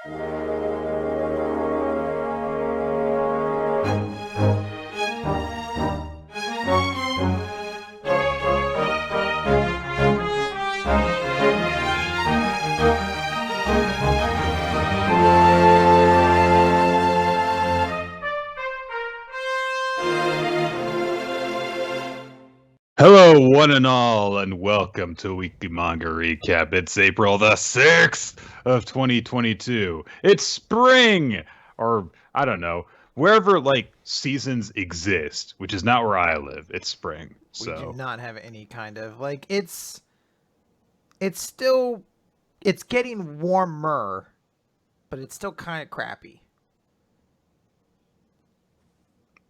Hello, one and all, and welcome to Weekly Manga Recap. It's April the 6th of 2022. It's spring, or I don't know, wherever like seasons exist, which is not where I live. It's spring. We do not have any kind of like it's getting warmer, but it's still kind of crappy.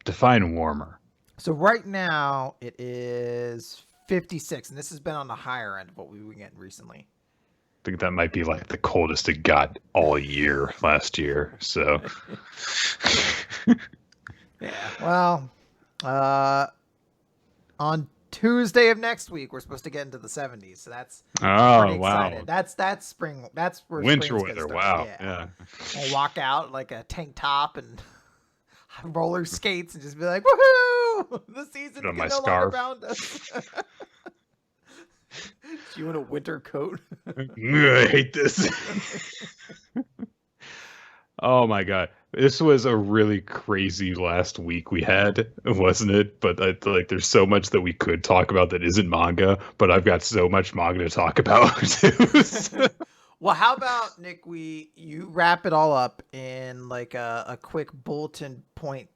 Define warmer. So right now it is 56, and this has been on the higher end of what we've been getting recently. I think that might be like the coldest it got all year last year. So yeah. Well, on Tuesday of next week we're supposed to get into the 70s, so that's pretty excited. That's spring. That's where winter weather. Wow. Yeah. We'll walk out like a tank top and roller skates and just be like, woohoo! The season can no longer bound us. You in a winter coat? I hate this. Oh my god. This was a really crazy last week we had, wasn't it? But I feel like there's so much that we could talk about that isn't manga, but I've got so much manga to talk about too. Well, how about, Nick, you wrap it all up in like a quick bulletin point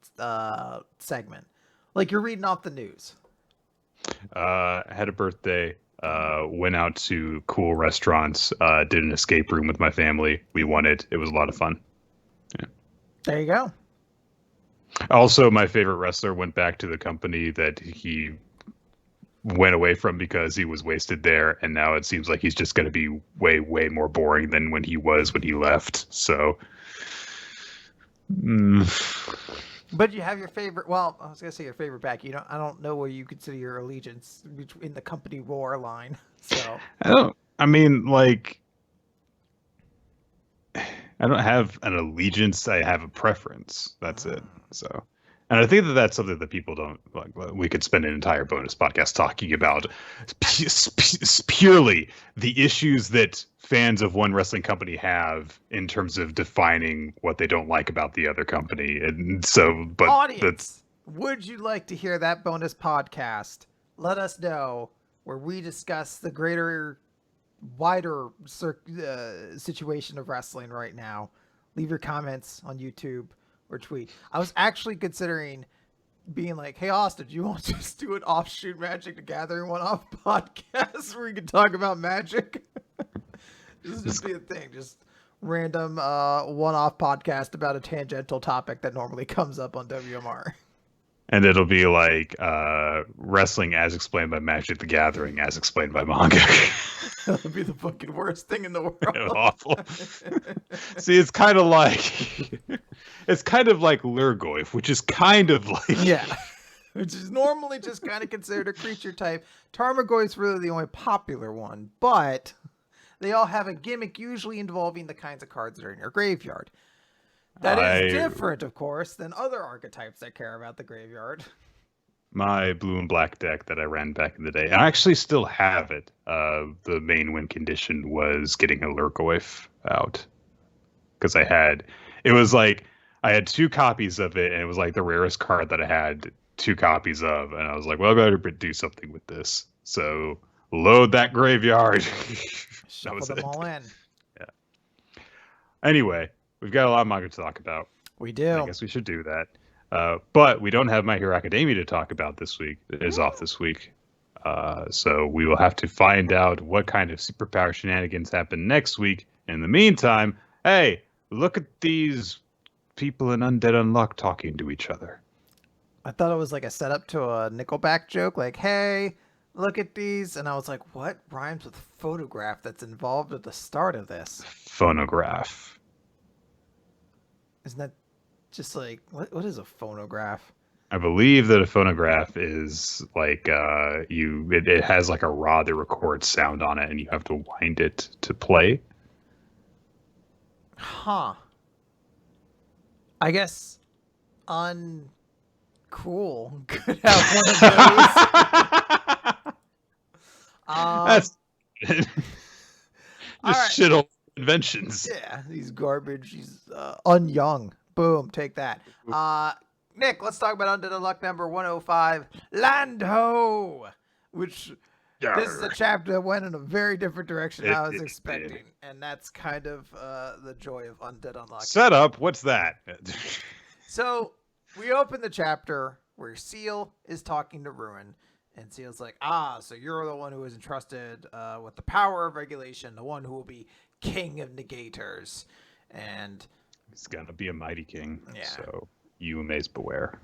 segment. Like you're reading off the news. Had a birthday, went out to cool restaurants, did an escape room with my family. We won it. It was a lot of fun. Yeah. There you go. Also, my favorite wrestler went back to the company that he went away from because he was wasted there, and now it seems like he's just going to be way more boring than when he left. So But you have your favorite, well, I was going to say your favorite back. I don't know where you consider your allegiance in the company war line. So I don't have an allegiance. I have a preference. That's it. So, and I think that's something that people don't like. We could spend an entire bonus podcast talking about purely the issues that fans of one wrestling company have in terms of defining what they don't like about the other company. And so, but audience, would you like to hear that bonus podcast? Let us know, where we discuss the wider situation of wrestling right now. Leave your comments on YouTube or tweet. I was actually considering being like, hey, Austin, do you want to just do an offshoot Magic the Gathering one-off podcast where we can talk about Magic? This is just be a thing. Just random one-off podcast about a tangential topic that normally comes up on WMR. And it'll be like wrestling as explained by Magic the Gathering, as explained by manga. That'll be the fucking worst thing in the world. It was awful. See, it's kind of like Lurgoyf, which is kind of like which is normally just kind of considered a creature type. Tarmogoyf's really the only popular one, but they all have a gimmick usually involving the kinds of cards that are in your graveyard. That is different, of course, than other archetypes that care about the graveyard. My blue and black deck that I ran back in the day, I actually still have it. The main win condition was getting a Lurgoyf out. Because I had 2 copies of it, and it was like the rarest card that I had 2 copies of. And I was like, well, I better do something with this. So load that graveyard. That was them it. All in. Yeah. Anyway, we've got a lot of manga to talk about. We do. I guess we should do that. But we don't have My Hero Academia to talk about this week. It is off this week. So we will have to find out what kind of superpower shenanigans happen next week. In the meantime, hey, look at these people in Undead Unluck talking to each other. I thought it was like a setup to a Nickelback joke, like, hey, look at these. And I was like, what rhymes with photograph that's involved at the start of this? Phonograph. Isn't that just like, what is a phonograph? I believe that a phonograph is like it has like a rod that records sound on it, and you have to wind it to play. Huh. I guess uncool could have one of those. That's All just right. shit old inventions. Yeah, he's garbage. He's unyoung. Boom, take that. Nick, let's talk about Undead Unluck number 105, Landho, which this is a chapter that went in a very different direction than I was expecting, and that's kind of the joy of Undead Unluck. Set up, what's that? So we open the chapter where Seal is talking to Ruin, and Seal's like, so you're the one who is entrusted with the power of regulation, the one who will be king of negators. And he's gonna be a mighty king. Yeah. So you amaze beware.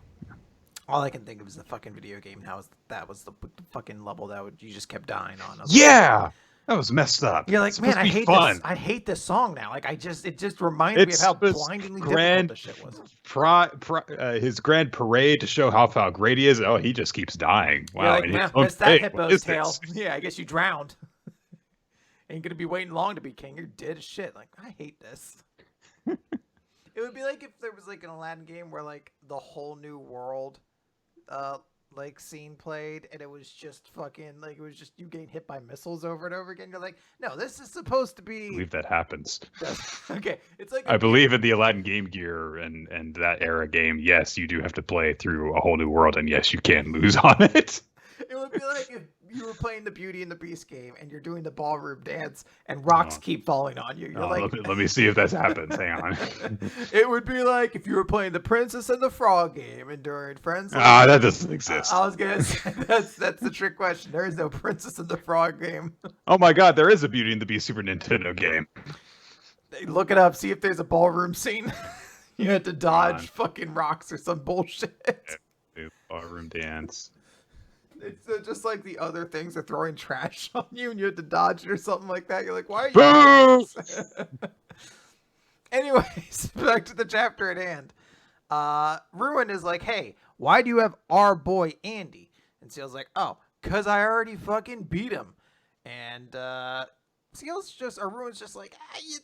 All I can think of is the fucking video game. That was the fucking level that you just kept dying on. Yeah, that was messed up. You're like, man, I hate this. I hate this song now. Like, it just reminds me of how blindingly difficult this shit was. His grand parade to show how great he is. Oh, he just keeps dying. Wow. You're like, man, missed that hippo's tail. Yeah, I guess you drowned. Ain't gonna be waiting long to be king. You're dead as shit. Like, I hate this. It would be like if there was like an Aladdin game where like the whole new world like scene played, and it was just fucking like, it was just you getting hit by missiles over and over again. You're like, no, this is supposed to be. I believe that happens. Okay, it's like I believe in the Aladdin Game Gear and that era game. Yes, you do have to play through a whole new world, and yes, you can lose on it. It would be like if you were playing the Beauty and the Beast game and you're doing the ballroom dance and rocks keep falling on you. You're like, let me see if that happens. Hang on. It would be like if you were playing the Princess and the Frog game and during Friends. That doesn't exist. I was gonna say that's the trick question. There is no Princess and the Frog game. Oh my God, there is a Beauty and the Beast Super Nintendo game. Look it up. See if there's a ballroom scene. You had to dodge fucking rocks or some bullshit. Ballroom dance. It's just like the other things are throwing trash on you and you have to dodge it or something like that. You're like, why are you doing this? Anyways, back to the chapter at hand. Ruin is like, hey, why do you have our boy Andy? And Seal's like, oh, because I already fucking beat him. And Ruin's just like, you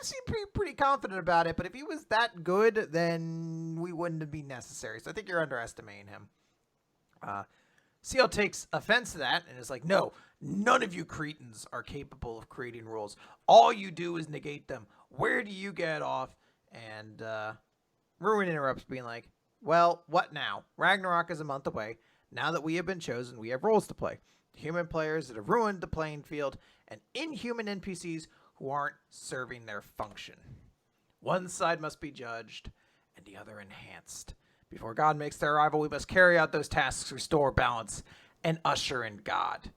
seem pretty confident about it, but if he was that good, then we wouldn't be necessary. So I think you're underestimating him. Seal takes offense to that and is like, no, none of you cretins are capable of creating rules. All you do is negate them. Where do you get off? And Ruin interrupts, being like, well, what now? Ragnarok is a month away. Now that we have been chosen, we have roles to play. Human players that have ruined the playing field, and inhuman NPCs who aren't serving their function. One side must be judged, and the other enhanced. Before God makes their arrival, we must carry out those tasks, restore balance, and usher in God.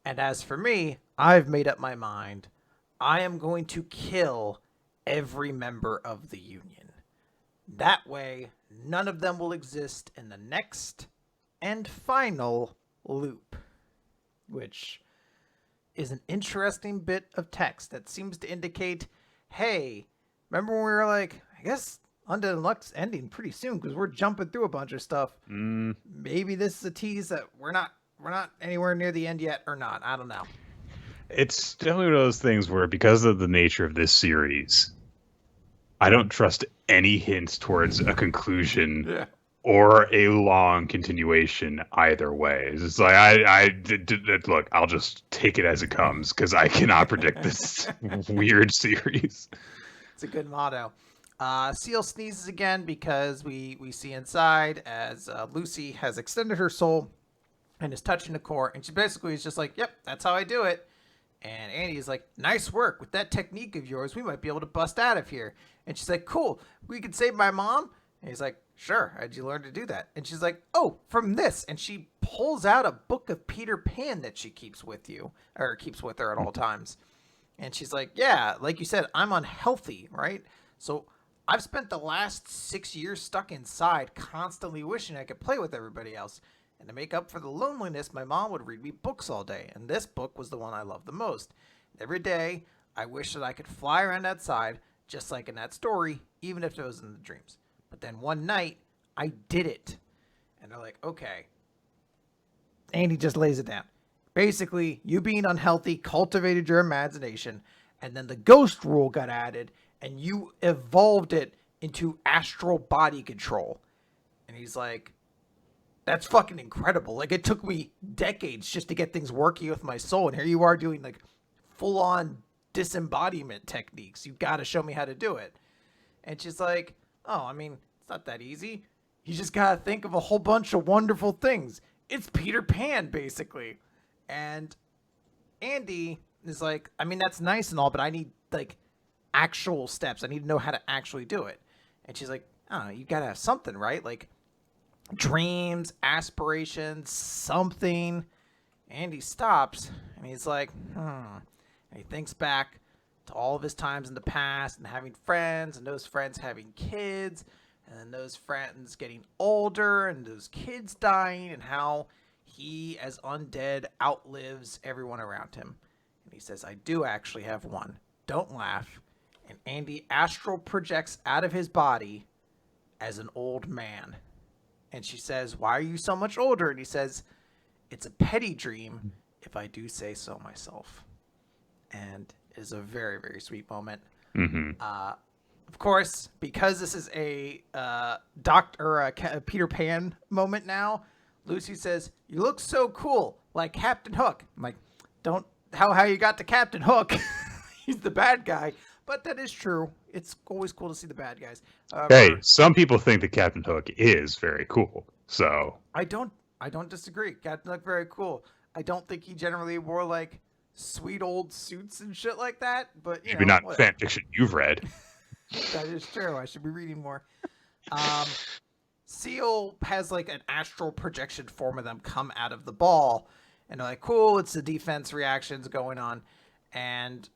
And as for me, I've made up my mind. I am going to kill every member of the Union. That way, none of them will exist in the next and final loop. Which is an interesting bit of text that seems to indicate, hey, remember when we were like, I guess Undead Unluck's ending pretty soon because we're jumping through a bunch of stuff. Maybe this is a tease that we're not anywhere near the end yet or not. I don't know. It's definitely one of those things where, because of the nature of this series, I don't trust any hints towards a conclusion or a long continuation either way. It's like I look, I'll just take it as it comes because I cannot predict this weird series. It's a good motto. Seal sneezes again because we see inside as Lucy has extended her soul and is touching the core, and she basically is just like, yep, that's how I do it. And Andy is like, nice work. With that technique of yours, we might be able to bust out of here. And she's like, cool, we could save my mom. And he's like, sure, how'd you learn to do that? And she's like, oh, from this. And she pulls out a book of Peter Pan that she keeps with her at all times. And she's like, yeah, like you said, I'm unhealthy, right? So I've spent the last 6 years stuck inside, constantly wishing I could play with everybody else. And to make up for the loneliness, my mom would read me books all day. And this book was the one I loved the most. Every day, I wish that I could fly around outside, just like in that story, even if it was in the dreams. But then one night, I did it. And they're like, okay. Andy just lays it down. Basically, you being unhealthy cultivated your imagination. and then the ghost rule got added, and you evolved it into astral body control. And he's like, that's fucking incredible. Like, it took me decades just to get things working with my soul, and here you are doing like full-on disembodiment techniques. You got to show me how to do it. And she's like, oh, I mean, it's not that easy. You just got to think of a whole bunch of wonderful things. It's Peter Pan, basically. And Andy is like, I mean, that's nice and all, but I need like actual steps. I need to know how to actually do it. And she's like, oh, you got to have something, right? Like dreams, aspirations, something. Andy stops and he's like, And he thinks back to all of his times in the past and having friends, and those friends having kids, and then those friends getting older and those kids dying, and how he, as undead, outlives everyone around him. And he says, I do actually have one. Don't laugh. And Andy astral projects out of his body as an old man. And she says, why are you so much older? And he says, it's a petty dream, if I do say so myself. And it is a very, very sweet moment. Mm-hmm. Of course, because this is a Peter Pan moment now, Lucy says, you look so cool, like Captain Hook. I'm like, don't, how you got to Captain Hook? He's the bad guy. But that is true. It's always cool to see the bad guys. Hey, some people think that Captain Hook is very cool. So I don't disagree. Captain Hook, very cool. I don't think he generally wore like sweet old suits and shit like that. But maybe not fan fiction you've read. That is true. I should be reading more. Seal has like an astral projection form of them come out of the ball, and they're like, cool, it's the defense reactions going on. And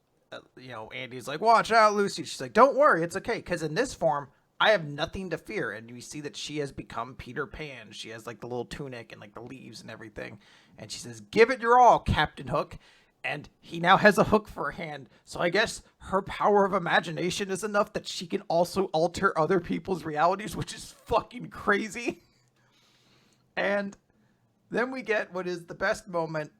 Andy's like, watch out, Lucy. She's like, don't worry, it's okay, because in this form I have nothing to fear. And we see that she has become Peter Pan. She has like the little tunic and like the leaves and everything, and she says, give it your all, Captain Hook. And he now has a hook for a hand. So I guess her power of imagination is enough that she can also alter other people's realities, which is fucking crazy. And then we get what is the best moment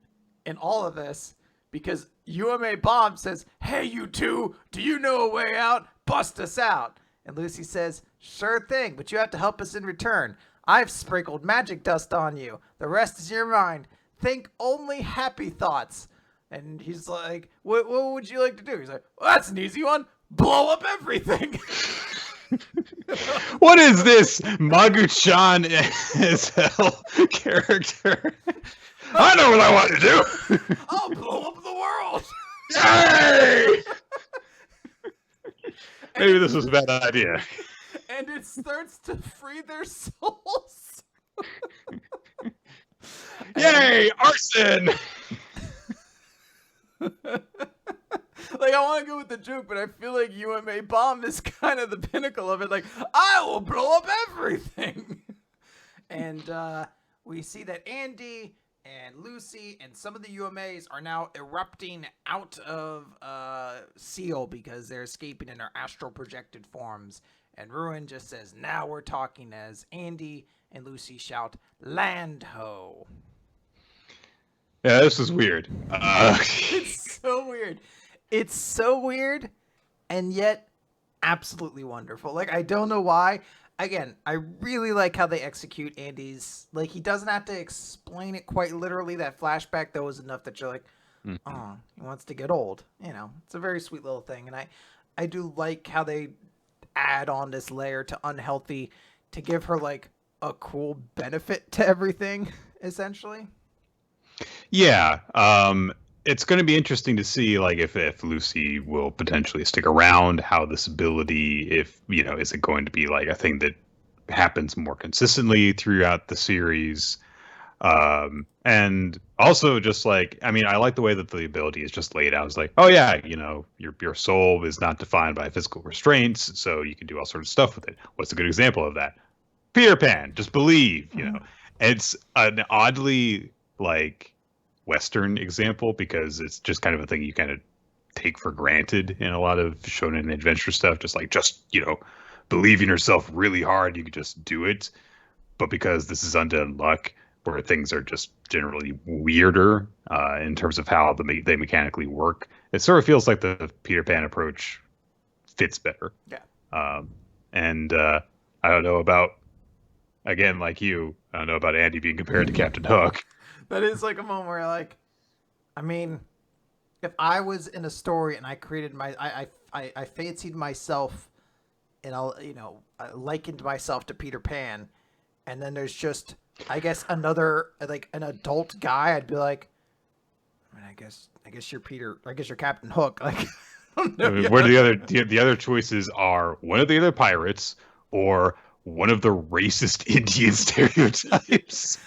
in all of this, because UMA Bomb says, hey, you two, do you know a way out? Bust us out. And Lucy says, sure thing, but you have to help us in return. I've sprinkled magic dust on you. The rest is your mind. Think only happy thoughts. And he's like, what would you like to do? He's like, well, that's an easy one. Blow up everything. What is this Magu-chan as hell character? I know what I want to do. I'll blow up the world. Yay! Maybe this was a bad idea. And it starts to free their souls. Yay! Arson! Like, I want to go with the joke, but I feel like UMA Bomb is kind of the pinnacle of it. Like, I will blow up everything. And we see that Andy and Lucy and some of the UMAs are now erupting out of Seal because they're escaping in their astral projected forms. And Ruin just says, now we're talking, as Andy and Lucy shout, land ho. Yeah, this is weird. It's so weird. It's so weird, and yet absolutely wonderful. Like, I don't know why. Again, I really like how they execute Andy's. Like, he doesn't have to explain it quite literally. That flashback, though, is enough that you're like, oh, he wants to get old. It's a very sweet little thing. And I do like how they add on this layer to unhealthy to give her, like, a cool benefit to everything, essentially. Yeah, it's going to be interesting to see, like, if Lucy will potentially stick around, how this ability, is it going to be like a thing that happens more consistently throughout the series? And also just like, I mean, I like the way that the ability is just laid out. It's like, oh yeah, your soul is not defined by physical restraints, so you can do all sorts of stuff with it. What's a good example of that? Peter Pan, just believe, It's an oddly, like, Western example, because it's just kind of a thing you kind of take for granted in a lot of shonen adventure stuff. Just believe in yourself really hard, you could just do it. But because this is Undead Unluck, where things are just generally weirder in terms of how they mechanically work. It sort of feels like the Peter Pan approach fits better. Yeah. And I don't know about, again, like you, I don't know about Andy being compared to Captain Hook. That is like a moment where, like, I mean, if I was in a story and I created I fancied myself, and I likened myself to Peter Pan, and then there's just, I guess, another, like, an adult guy, I'd be like, I mean, I guess you're Peter, I guess you're Captain Hook. Like, I don't know. I mean, where the other choices are one of the other pirates or one of the racist Indian stereotypes.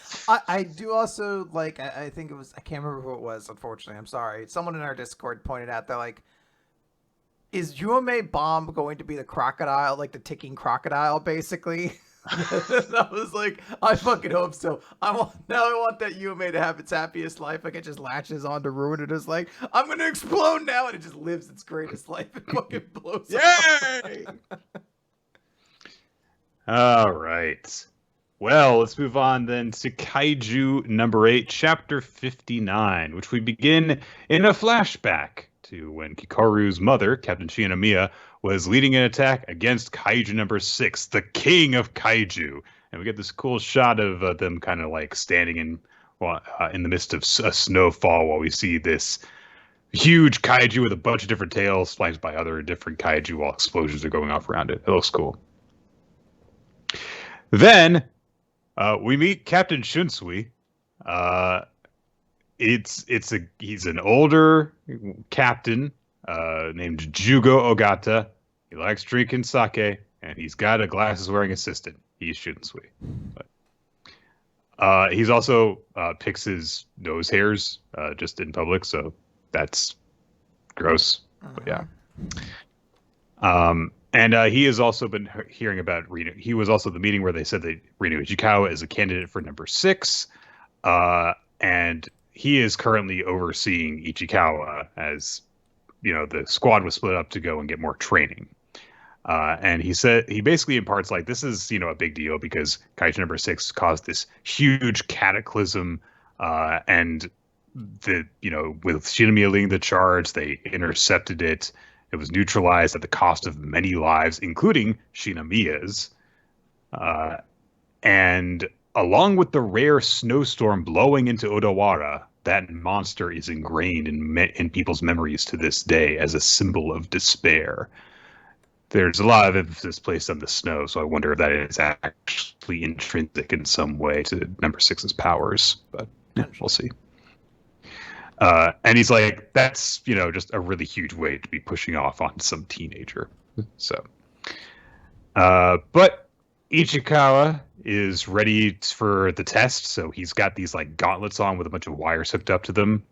I do also, like, I think it was, I can't remember who it was, unfortunately. I'm sorry. Someone in our Discord pointed out that, like, is Yuame Bomb going to be the crocodile, like the ticking crocodile, basically? I was like, I fucking hope so. I want that Yuame to have its happiest life. Like, it just latches onto Ruin and is like, I'm gonna explode now, and it just lives its greatest life and fucking blows up. Yay! All right. Well, let's move on then to Kaiju number 8, chapter 59, which we begin in a flashback to when Kikoru's mother, Captain Shinomiya, was leading an attack against Kaiju number 6, the king of Kaiju. And we get this cool shot of them kind of like standing in the midst of a snowfall while we see this huge Kaiju with a bunch of different tails flanked by other different Kaiju while explosions are going off around it. It looks cool. Then we meet Captain Shunsui. He's an older captain named Jugo Ogata. He likes drinking sake, and he's got a glasses-wearing assistant. He's Shunsui. But he's also picks his nose hairs just in public, so that's gross. But yeah. And he has also been hearing about Reno. He was also at the meeting where they said that Reno Ichikawa is a candidate for number 6. And he is currently overseeing Ichikawa as, the squad was split up to go and get more training. And he basically imparts like, this is, a big deal because Kaiju number 6 caused this huge cataclysm. And with Shinomiya leading the charge, they intercepted it. It was neutralized at the cost of many lives, including Shinomiya's. And along with the rare snowstorm blowing into Odawara, that monster is ingrained in people's memories to this day as a symbol of despair. There's a lot of emphasis placed on the snow, so I wonder if that is actually intrinsic in some way to number 6's powers. But we'll see. And he's like, that's, just a really huge way to be pushing off on some teenager. So, but Ichikawa is ready for the test. So he's got these like gauntlets on with a bunch of wires hooked up to them,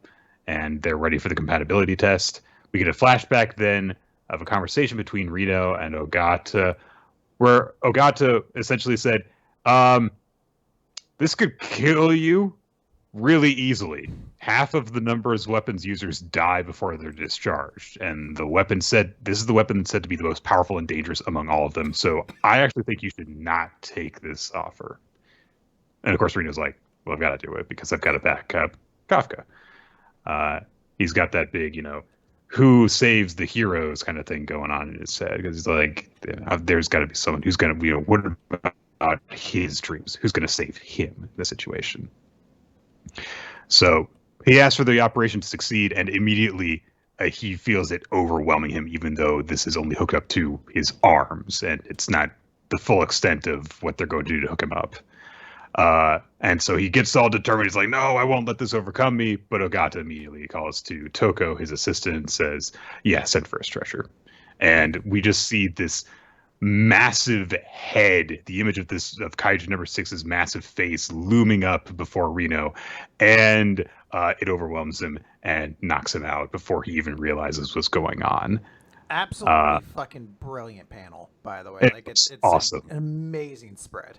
and they're ready for the compatibility test. We get a flashback then of a conversation between Reno and Ogata, where Ogata essentially said, this could kill you really easily. Half of the number's weapons users die before they're discharged. And the weapon this is the weapon said to be the most powerful and dangerous among all of them. So I actually think you should not take this offer. And of course, Reno's like, well, I've got to do it because I've got to back up Kafka. He's got that big, who saves the heroes kind of thing going on in his head. Because he's like, there's got to be someone who's going to, what about his dreams? Who's going to save him in this situation? So he asks for the operation to succeed, and immediately he feels it overwhelming him, even though this is only hooked up to his arms, and it's not the full extent of what they're going to do to hook him up. And so he gets all determined. He's like, no, I won't let this overcome me. But Ogata immediately calls to Toko, his assistant, and says, yeah, send for a stretcher. And we just see this massive head, the image of Kaiju number 6's massive face looming up before Reno, and it overwhelms him and knocks him out before he even realizes what's going on. Absolutely fucking brilliant panel, by the way. Like it's awesome. An amazing spread.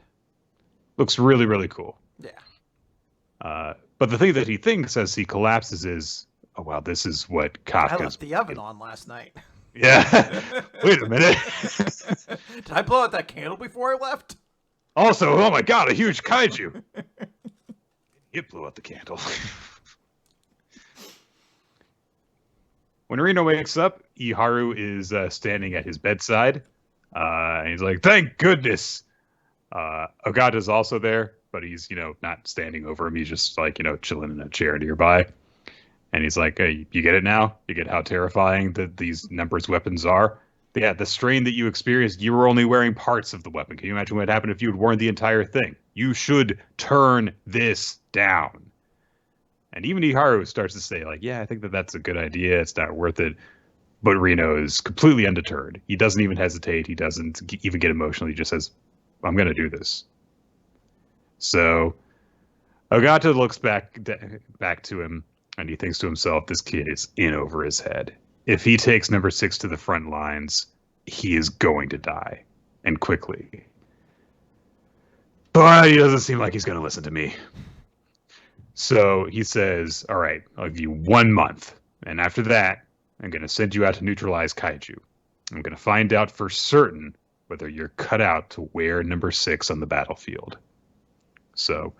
Looks really, really cool. Yeah. But the thing that he thinks as he collapses is, oh wow, this is what Kafka's... I left the oven on last night. Yeah. Wait a minute. Did I blow out that candle before I left? Also, oh my god, a huge kaiju. It blew out the candle. When Reno wakes up, Iharu is standing at his bedside. And he's like, thank goodness. Ogata's also there, but he's, not standing over him. He's just like, chilling in a chair nearby. And he's like, hey, you get it now? You get how terrifying these numbers weapons are? Yeah, the strain that you experienced, you were only wearing parts of the weapon. Can you imagine what would happen if you had worn the entire thing? You should turn this down. And even Iharu starts to say, like, yeah, I think that's a good idea. It's not worth it. But Reno is completely undeterred. He doesn't even hesitate. He doesn't even get emotional. He just says, I'm going to do this. So Ogata looks back to him, and he thinks to himself, this kid is in over his head. If he takes number 6 to the front lines, he is going to die, and quickly. But he doesn't seem like he's going to listen to me. So he says, all right, I'll give you 1 month. And after that, I'm going to send you out to neutralize Kaiju. I'm going to find out for certain whether you're cut out to wear number 6 on the battlefield. So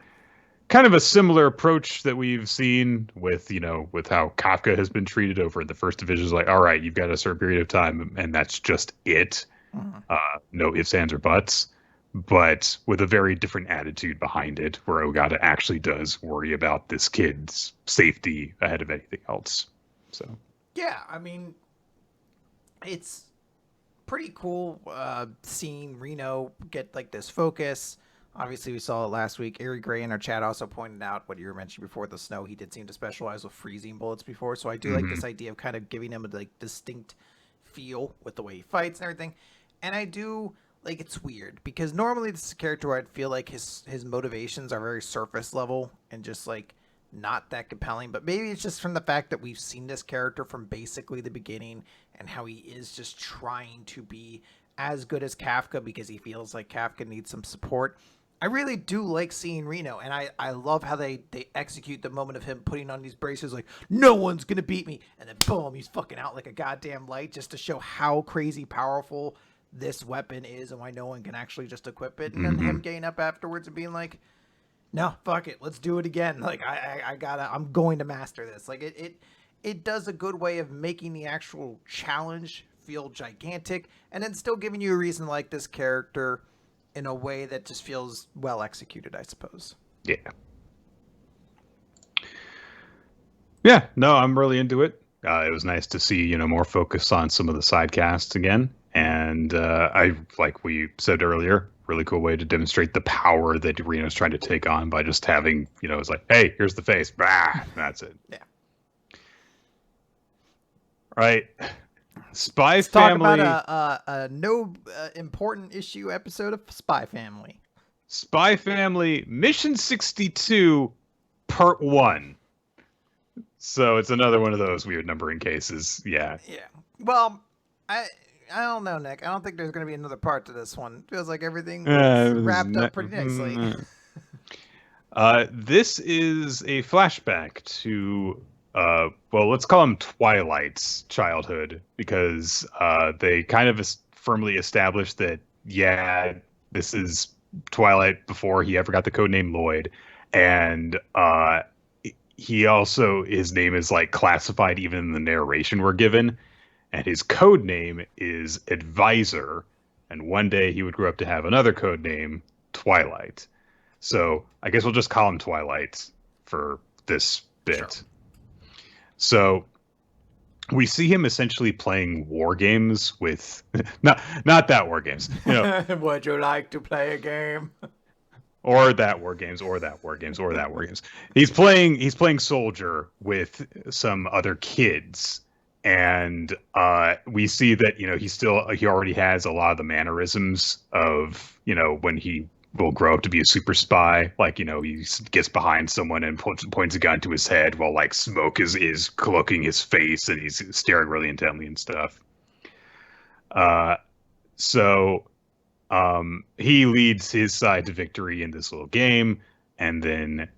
kind of a similar approach that we've seen with, with how Kafka has been treated over in the first division. Is like, all right, you've got a certain period of time, and that's just it. No ifs, ands, or buts. But with a very different attitude behind it, where Ogata actually does worry about this kid's safety ahead of anything else. So yeah, I mean, it's pretty cool seeing Reno get like this focus. Obviously, we saw it last week. Ari Gray in our chat also pointed out what you were mentioning before, the snow. He did seem to specialize with freezing bullets before, so I do like this idea of kind of giving him a like distinct feel with the way he fights and everything. And I do like, it's weird because normally this is a character where I'd feel like his motivations are very surface level and just like not that compelling. But maybe it's just from the fact that we've seen this character from basically the beginning and how he is just trying to be as good as Kafka because he feels like Kafka needs some support. I really do like seeing Reno, and I love how they execute the moment of him putting on these braces like, no one's going to beat me, and then boom, he's fucking out like a goddamn light just to show how crazy powerful this weapon is and why no one can actually just equip it. And then him getting up afterwards and being like, no, fuck it, let's do it again. Like, I'm going to master this. Like, it does a good way of making the actual challenge feel gigantic and then still giving you a reason to like this character in a way that just feels well executed, I suppose. Yeah. Yeah, no, I'm really into it. It was nice to see, more focus on some of the side casts again. And I, like we said earlier, really cool way to demonstrate the power that Reno's trying to take on by just having, it's like, hey, here's the face. Bah, that's it. Yeah. Right. Spy Let's Family. Talk about a no important issue episode of Spy Family. Spy Family Mission 62, Part 1. So it's another one of those weird numbering cases. Yeah. Yeah. Well, I don't know, Nick. I don't think there's going to be another part to this one. It feels like everything was wrapped up pretty nicely. This is a flashback to, let's call him Twilight's childhood, because they kind of firmly established that, yeah, this is Twilight before he ever got the codename Lloyd. And he also, his name is like classified even in the narration we're given. And his code name is Advisor. And one day he would grow up to have another code name, Twilight. So I guess we'll just call him Twilight for this bit. Sure. So we see him essentially playing war games with not that war games. Would you like to play a game? Or that war games, or that war games, or that war games. He's playing soldier with some other kids. And we see that, he already has a lot of the mannerisms of, when he will grow up to be a super spy. Like, he gets behind someone and points a gun to his head while like smoke is cloaking his face and he's staring really intently and stuff. So he leads his side to victory in this little game. And then,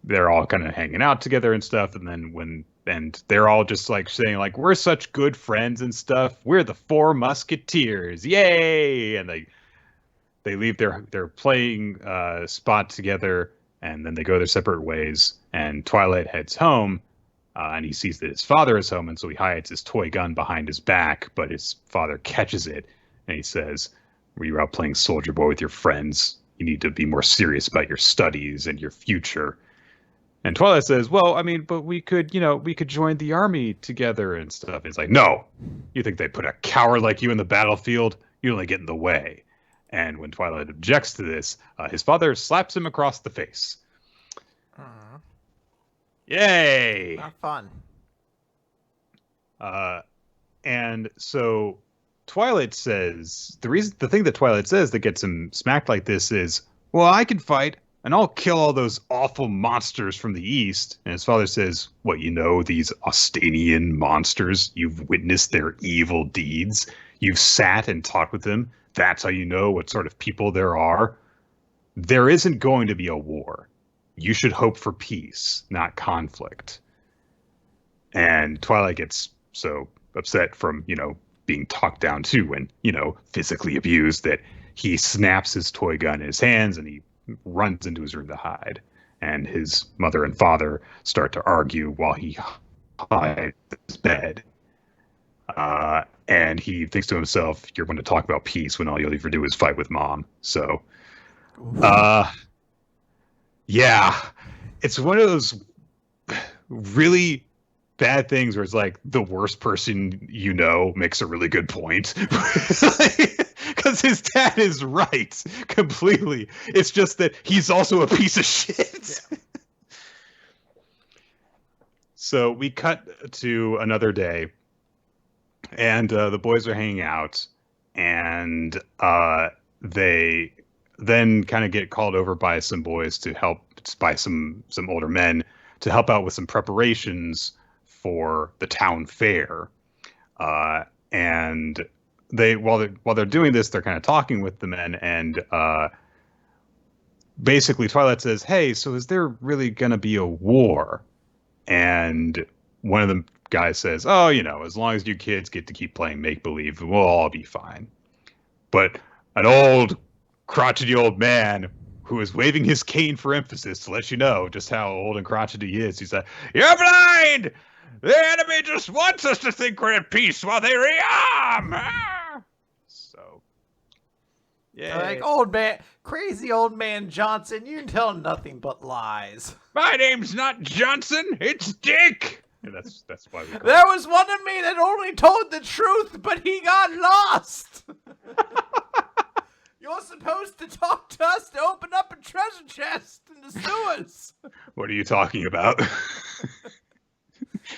they're all kind of hanging out together and stuff. And then and they're all just like saying like, we're such good friends and stuff. We're the Four Musketeers. Yay. And they leave their playing spot together And then they go their separate ways, and Twilight heads home, and he sees that his father is home, and so he hides his toy gun behind his back, but his father catches it, and he says, "Were you out playing soldier boy with your friends? You need to be more serious about your studies and your future." And Twilight says, "Well, I mean, but we could join the army together and stuff." It's like, "No, you think they put a coward like you in the battlefield? You only get in the way." And when Twilight objects to this, his father slaps him across the face. Yay! Not fun. And so Twilight says, the thing that Twilight says that gets him smacked like this is, "Well, I can fight, and I'll kill all those awful monsters from the East." And his father says, "What, you know these Austanian monsters? You've witnessed their evil deeds. You've sat and talked with them. That's how you know what sort of people there are. There isn't going to be a war. You should hope for peace, not conflict." And Twilight gets so upset from, being talked down to and, physically abused that he snaps his toy gun in his hands and he runs into his room to hide. And his mother and father start to argue while he hides his bed. And he thinks to himself, "You're going to talk about peace when all you'll ever do is fight with mom." So, yeah, it's one of those really bad things where it's like the worst person makes a really good point. Because his dad is right completely. It's just that he's also a piece of shit. Yeah. So we cut to another day. And the boys are hanging out, and they then kind of get called over by some boys to help, by some older men to help out with some preparations for the town fair. And they, while they're doing this, they're kind of talking with the men, and basically Twilight says, "Hey, so is there really going to be a war?" And one of them guy says, "Oh, as long as you kids get to keep playing make-believe, we'll all be fine." But an old, crotchety old man who is waving his cane for emphasis to let you know just how old and crotchety he is, he said, "You're blind! The enemy just wants us to think we're at peace while they rearm!" So, yeah. Like, old man, crazy old man Johnson, you tell nothing but lies. "My name's not Johnson, it's Dick!" And that's why we There was one of me that only told the truth, but he got lost. You're supposed to talk to us to open up a treasure chest in the sewers. What are you talking about?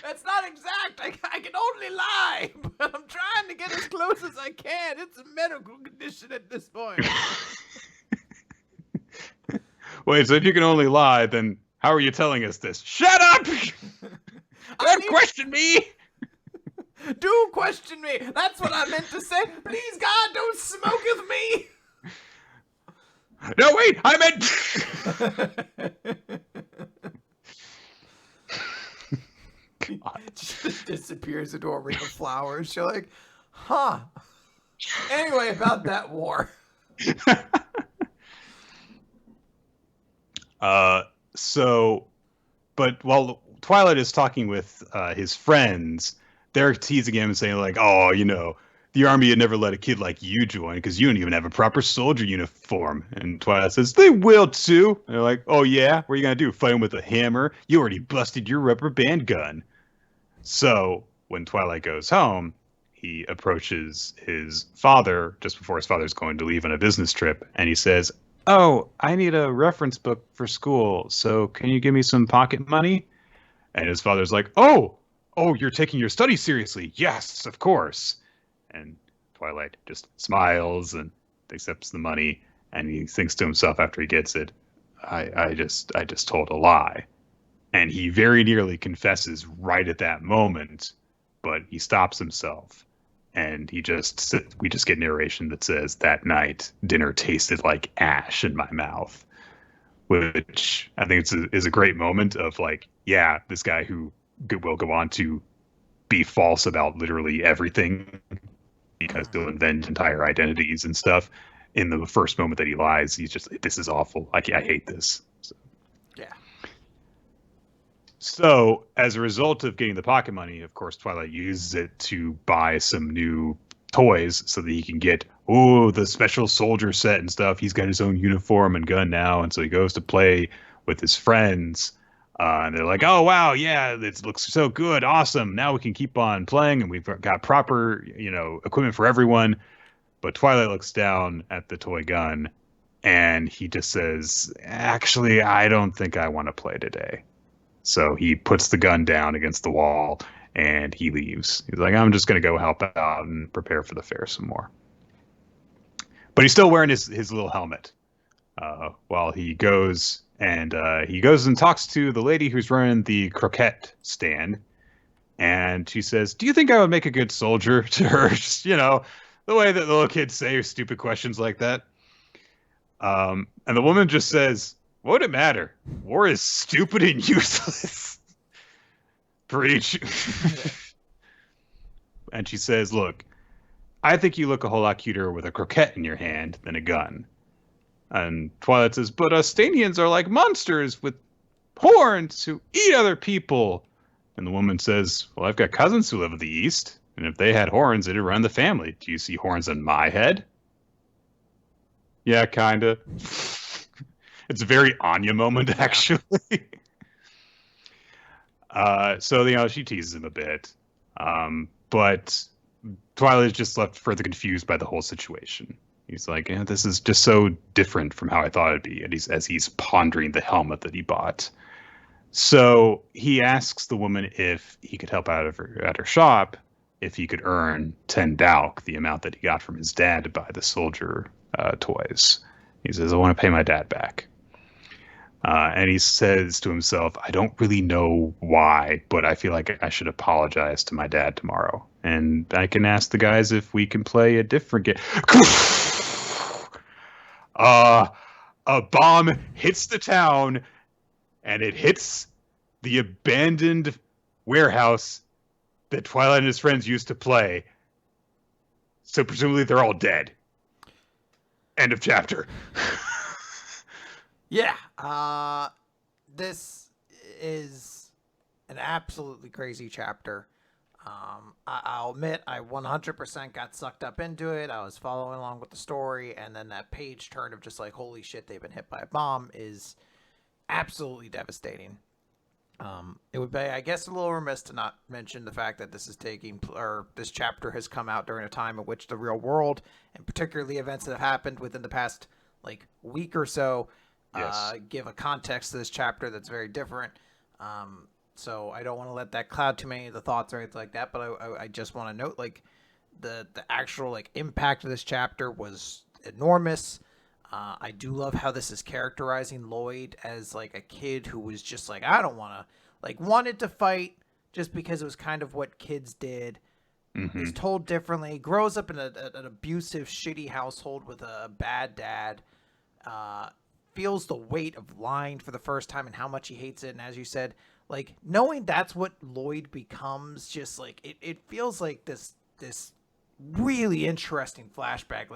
That's not exact. I can only lie, but I'm trying to get as close as I can. It's a medical condition at this point. Wait, so if you can only lie, then how are you telling us this? Shut up! Don't question me! Do question me! That's what I meant to say. Please, God, don't smoke with me! No, wait! I meant... God. Just disappears into a ring of flowers. You're like, huh. Anyway, about that war. But while Twilight is talking with his friends, they're teasing him and saying like, "Oh, the army had never let a kid like you join because you don't even have a proper soldier uniform." And Twilight says, "They will too." And they're like, "Oh yeah? What are you going to do? Fight him with a hammer? You already busted your rubber band gun." So when Twilight goes home, he approaches his father just before his father's going to leave on a business trip. And he says, "Oh, I need a reference book for school. So can you give me some pocket money?" And his father's like, Oh, you're taking your studies seriously. Yes, of course. And Twilight just smiles and accepts the money. And he thinks to himself after he gets it, I just told a lie. And he very nearly confesses right at that moment, but he stops himself. And we just get narration that says, "That night, dinner tasted like ash in my mouth," which I think is a great moment of like, yeah, this guy who will go on to be false about literally everything because he'll invent entire identities and stuff. In the first moment that he lies, he's just, "This is awful. I hate this." So. So, as a result of getting the pocket money, of course, Twilight uses it to buy some new toys so that he can get, the special soldier set and stuff. He's got his own uniform and gun now. And so he goes to play with his friends. And they're like, oh, wow, yeah, it looks so good. Awesome. Now we can keep on playing and we've got proper, equipment for everyone. But Twilight looks down at the toy gun and he just says, actually, I don't think I want to play today. So he puts the gun down against the wall and he leaves. He's like, I'm just going to go help out and prepare for the fair some more. But he's still wearing his little helmet while he goes and talks to the lady who's running the croquette stand. And she says, do you think I would make a good soldier, to her? Just, the way that the little kids say stupid questions like that. And the woman just says, what would it matter? War is stupid and useless. Preach. And she says, look, I think you look a whole lot cuter with a croquette in your hand than a gun. And Twilight says, but Ostanians are like monsters with horns who eat other people. And the woman says, well, I've got cousins who live in the East. And if they had horns, it'd run the family. Do you see horns on my head? Yeah, kinda. It's a very Anya moment, actually. So, she teases him a bit. But Twilight is just left further confused by the whole situation. He's like, this is just so different from how I thought it'd be. And as he's pondering the helmet that he bought. So he asks the woman if he could help out at her shop, if he could earn 10 dauk, the amount that he got from his dad to buy the soldier toys. He says, I want to pay my dad back. And he says to himself, I don't really know why, but I feel like I should apologize to my dad tomorrow. And I can ask the guys if we can play a different game. A bomb hits the town, and it hits the abandoned warehouse that Twilight and his friends used to play. So presumably they're all dead. End of chapter. Yeah, this is an absolutely crazy chapter. I'll admit I 100% got sucked up into it. I was following along with the story, and then that page turn of just like, holy shit, they've been hit by a bomb is absolutely devastating. It would be, I guess, a little remiss to not mention the fact that this chapter has come out during a time in which the real world, and particularly events that have happened within the past week or so, give a context to this chapter that's very different. So I don't want to let that cloud too many of the thoughts or anything like that, but I just want to note the actual impact of this chapter was enormous. I do love how this is characterizing Lloyd as a kid who was just I don't want to wanted to fight just because it was kind of what kids did. Mm-hmm. Is told differently, grows up in an abusive, shitty household with a bad dad, feels the weight of lying for the first time and how much he hates it. And as you said, knowing that's what Lloyd becomes, just it feels like this really interesting flashback.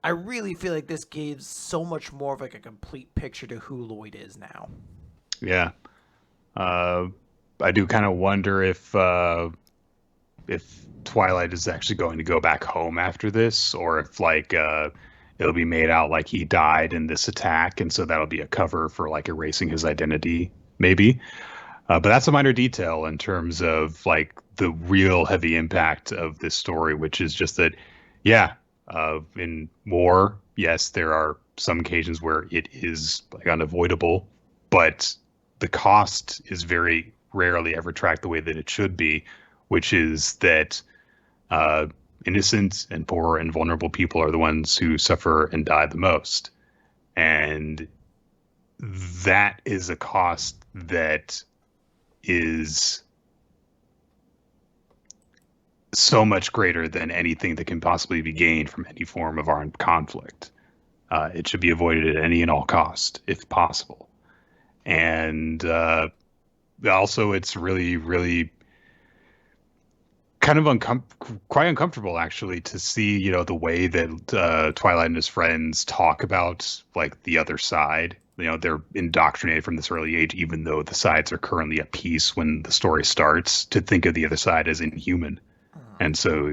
I really feel like this gives so much more of a complete picture to who Lloyd is now. Yeah. I do kind of wonder if Twilight is actually going to go back home after this, or if it'll be made out like he died in this attack, and so that'll be a cover for erasing his identity, maybe. But that's a minor detail in terms of the real heavy impact of this story, which is just that, in war, yes, there are some occasions where it is unavoidable, but the cost is very rarely ever tracked the way that it should be, which is that innocent and poor and vulnerable people are the ones who suffer and die the most. And that is a cost that is so much greater than anything that can possibly be gained from any form of armed conflict. It should be avoided at any and all cost, if possible. And also, it's really, really kind of quite uncomfortable, actually, to see, the way that Twilight and his friends talk about the other side they're indoctrinated from this early age, even though the sides are currently at peace when the story starts, to think of the other side as inhuman. And so,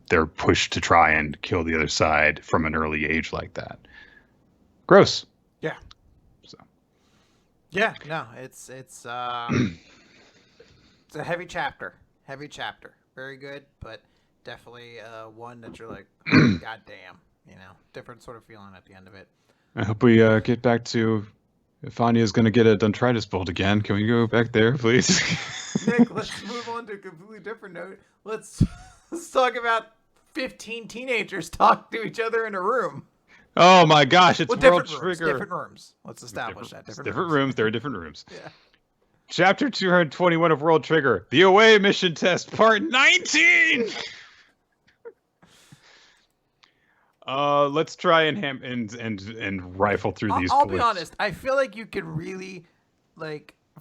they're pushed to try and kill the other side from an early age like that. Gross. Yeah. So. Yeah, no, it's it's a heavy chapter. Heavy chapter. Very good, but definitely one that you're like, oh, God damn. Different sort of feeling at the end of it. I hope we get back to if Anya's going to get a Dendritis bolt again. Can we go back there, please? Nick, let's move on to a completely different note. Let's talk about 15 teenagers talking to each other in a room. Oh my gosh, it's World Trigger. Different rooms. Let's establish that. Different rooms. There are different rooms. Yeah. Chapter 221 of World Trigger, the away mission test, part 19. Let's try and rifle through these. I'll be honest. I feel like you could really,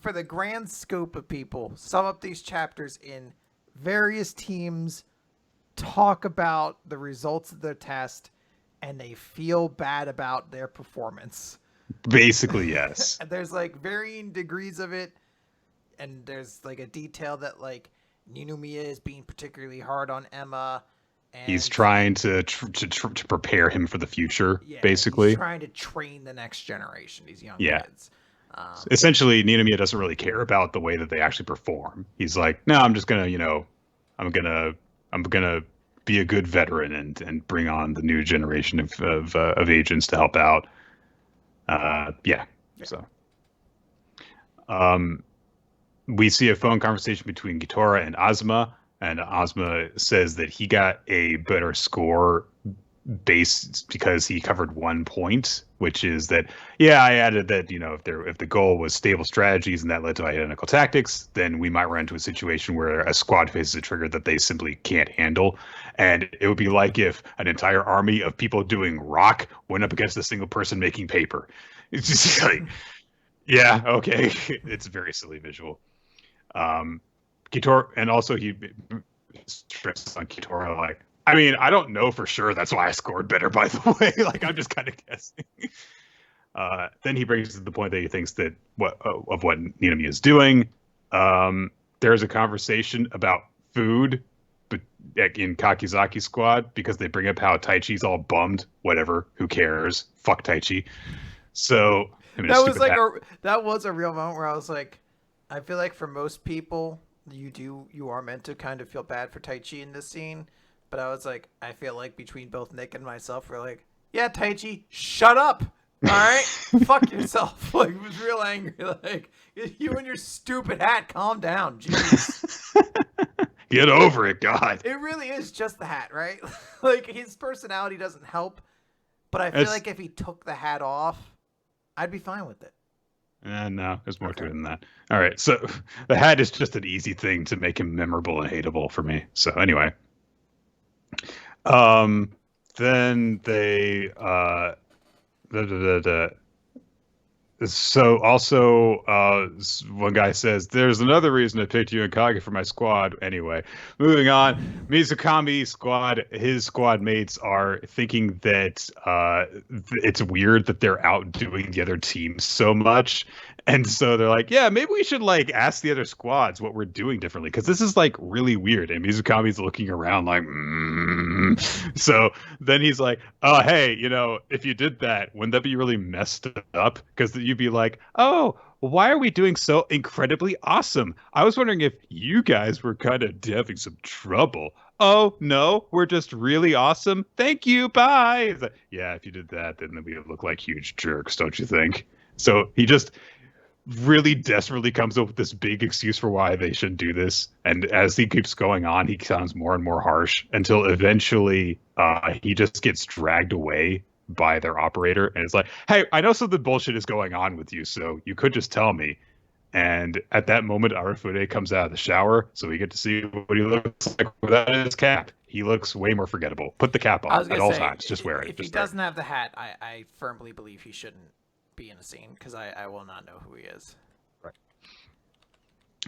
for the grand scope of people, sum up these chapters in various teams talk about the results of their test and they feel bad about their performance. Basically, yes. There's varying degrees of it, and there's a detail that Ninomiya is being particularly hard on Emma. And he's trying to prepare him for the future, basically. He's trying to train the next generation, these young kids. Essentially, Ninomiya doesn't really care about the way that they actually perform. He's like, no, I'm just gonna, I'm gonna be a good veteran and bring on the new generation of agents to help out. So, we see a phone conversation between Gitora and Azuma. And Ozma says that he got a better score based because he covered 1 point, which is that, I added that, if the goal was stable strategies and that led to identical tactics, then we might run into a situation where a squad faces a trigger that they simply can't handle. And it would be like if an entire army of people doing rock went up against a single person making paper. It's just okay. It's a very silly visual. Kitora, and also he stresses on Kitora, I don't know for sure. That's why I scored better, by the way. I'm just kind of guessing. Then he brings to the point that he thinks that what Ninomiya is doing. There's a conversation about food in Kakizaki's squad because they bring up how Taichi's all bummed. Whatever, who cares? Fuck Taichi. So that was a real moment where I was like, I feel like for most people, you are meant to kind of feel bad for Taichi in this scene, but I was like, I feel like between both Nick and myself, we're like, yeah, Taichi, shut up, all right, fuck yourself. He was real angry, you and your stupid hat, calm down, jeez. Get over it, God. It really is just the hat, right? His personality doesn't help, but I feel like if he took the hat off, I'd be fine with it. No, there's more to it than that. All right, so the hat is just an easy thing to make him memorable and hateable for me. So anyway, then they So also, one guy says, there's another reason I picked you and Kage for my squad. Anyway, moving on. Mizukami's squad, his squad mates are thinking that it's weird that they're outdoing the other team so much. And so they're like, yeah, maybe we should ask the other squads what we're doing differently, because this is really weird. And Mizukami's looking around So then he's like, oh, hey, if you did that, wouldn't that be really messed up? Because you'd be like, oh, why are we doing so incredibly awesome? I was wondering if you guys were kind of having some trouble. Oh, no, we're just really awesome. Thank you. Bye. It's like, yeah, if you did that, then we would look like huge jerks, don't you think? So he just really desperately comes up with this big excuse for why they shouldn't do this. And as he keeps going on, he sounds more and more harsh until eventually he just gets dragged away by their operator. And it's like, hey, I know something bullshit is going on with you, so you could just tell me. And at that moment, Arafude comes out of the shower, so we get to see what he looks like without his cap. He looks way more forgettable. Put the cap on at all times. Just wear it. If he doesn't have the hat, I firmly believe he shouldn't be in a scene, because I will not know who he is. Right.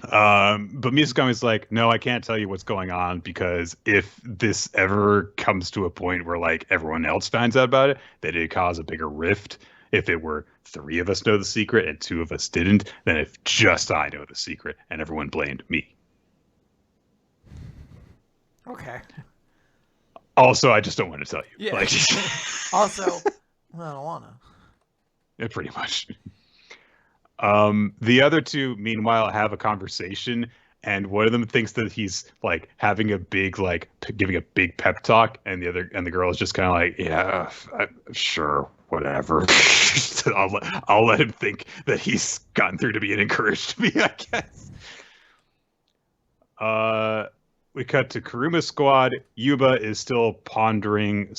But Mizukami's like, no, I can't tell you what's going on, because if this ever comes to a point where everyone else finds out about it, that it'd cause a bigger rift if it were 3 of us know the secret and 2 of us didn't than if just I know the secret and everyone blamed me. Okay. Also, I just don't want to tell you. Yeah. Like, Also, I don't want to. yeah, pretty much. The other 2, meanwhile, have a conversation, and one of them thinks that he's like having a big, like giving a big pep talk, and the girl is just kind of like, yeah, sure, whatever. I'll let him think that he's gotten through to being encouraged to me, I guess. We cut to Kuruma Squad. Yuba is still pondering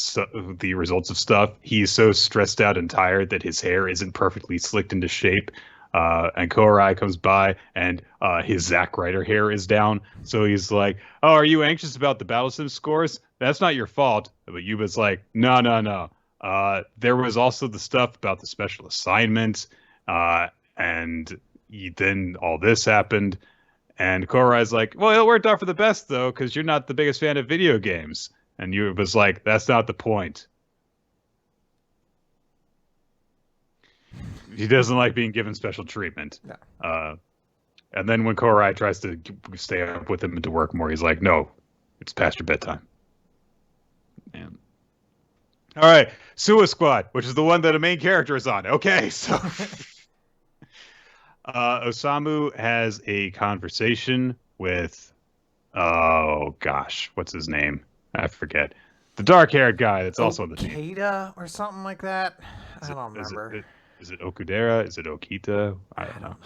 the results of stuff. He's so stressed out and tired that his hair isn't perfectly slicked into shape. And Korai comes by, and his Zack Ryder hair is down. So he's like, "Oh, are you anxious about the Battle Sim scores? That's not your fault." But Yuba's like, "No, no, no. There was also the stuff about the special assignment, and then all this happened." And Korai's like, "Well, it worked out for the best, though, because you're not the biggest fan of video games." And Yuba's like, "That's not the point." He doesn't like being given special treatment. No. And then when Korai tries to stay up with him and to work more, he's like, "No, it's past your bedtime." Man. All right, Suicide Squad, which is the one that a main character is on. Okay, so Osamu has a conversation with, oh gosh, what's his name? I forget. The dark-haired guy that's also on the team. Okita or something like that. I don't remember. Is it Okudera? Is it Okita? I don't know. know.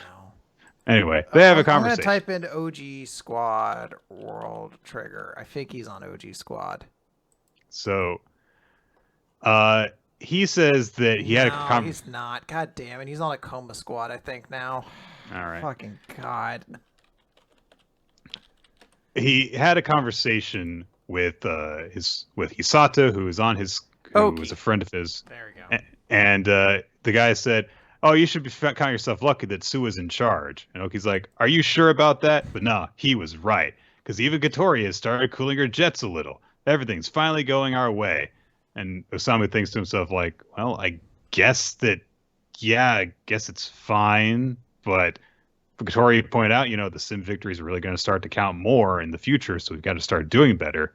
Anyway, they have a conversation. I'm going to type in OG Squad World Trigger. I think he's on OG Squad. So, he says that he had a he's not. God damn it. He's on a Coma Squad, I think, now. All right. Fucking God. He had a conversation with Hisato, who was a friend of his. There we go. And the guy said, "Oh, you should count yourself lucky that Sua's in charge." And Oki's like, "Are you sure about that?" But nah, he was right. Because even Gattori has started cooling her jets a little. Everything's finally going our way. And Osamu thinks to himself, like, well, I guess it's fine. But Gattori pointed out, the sim victories are really going to start to count more in the future, so we've got to start doing better.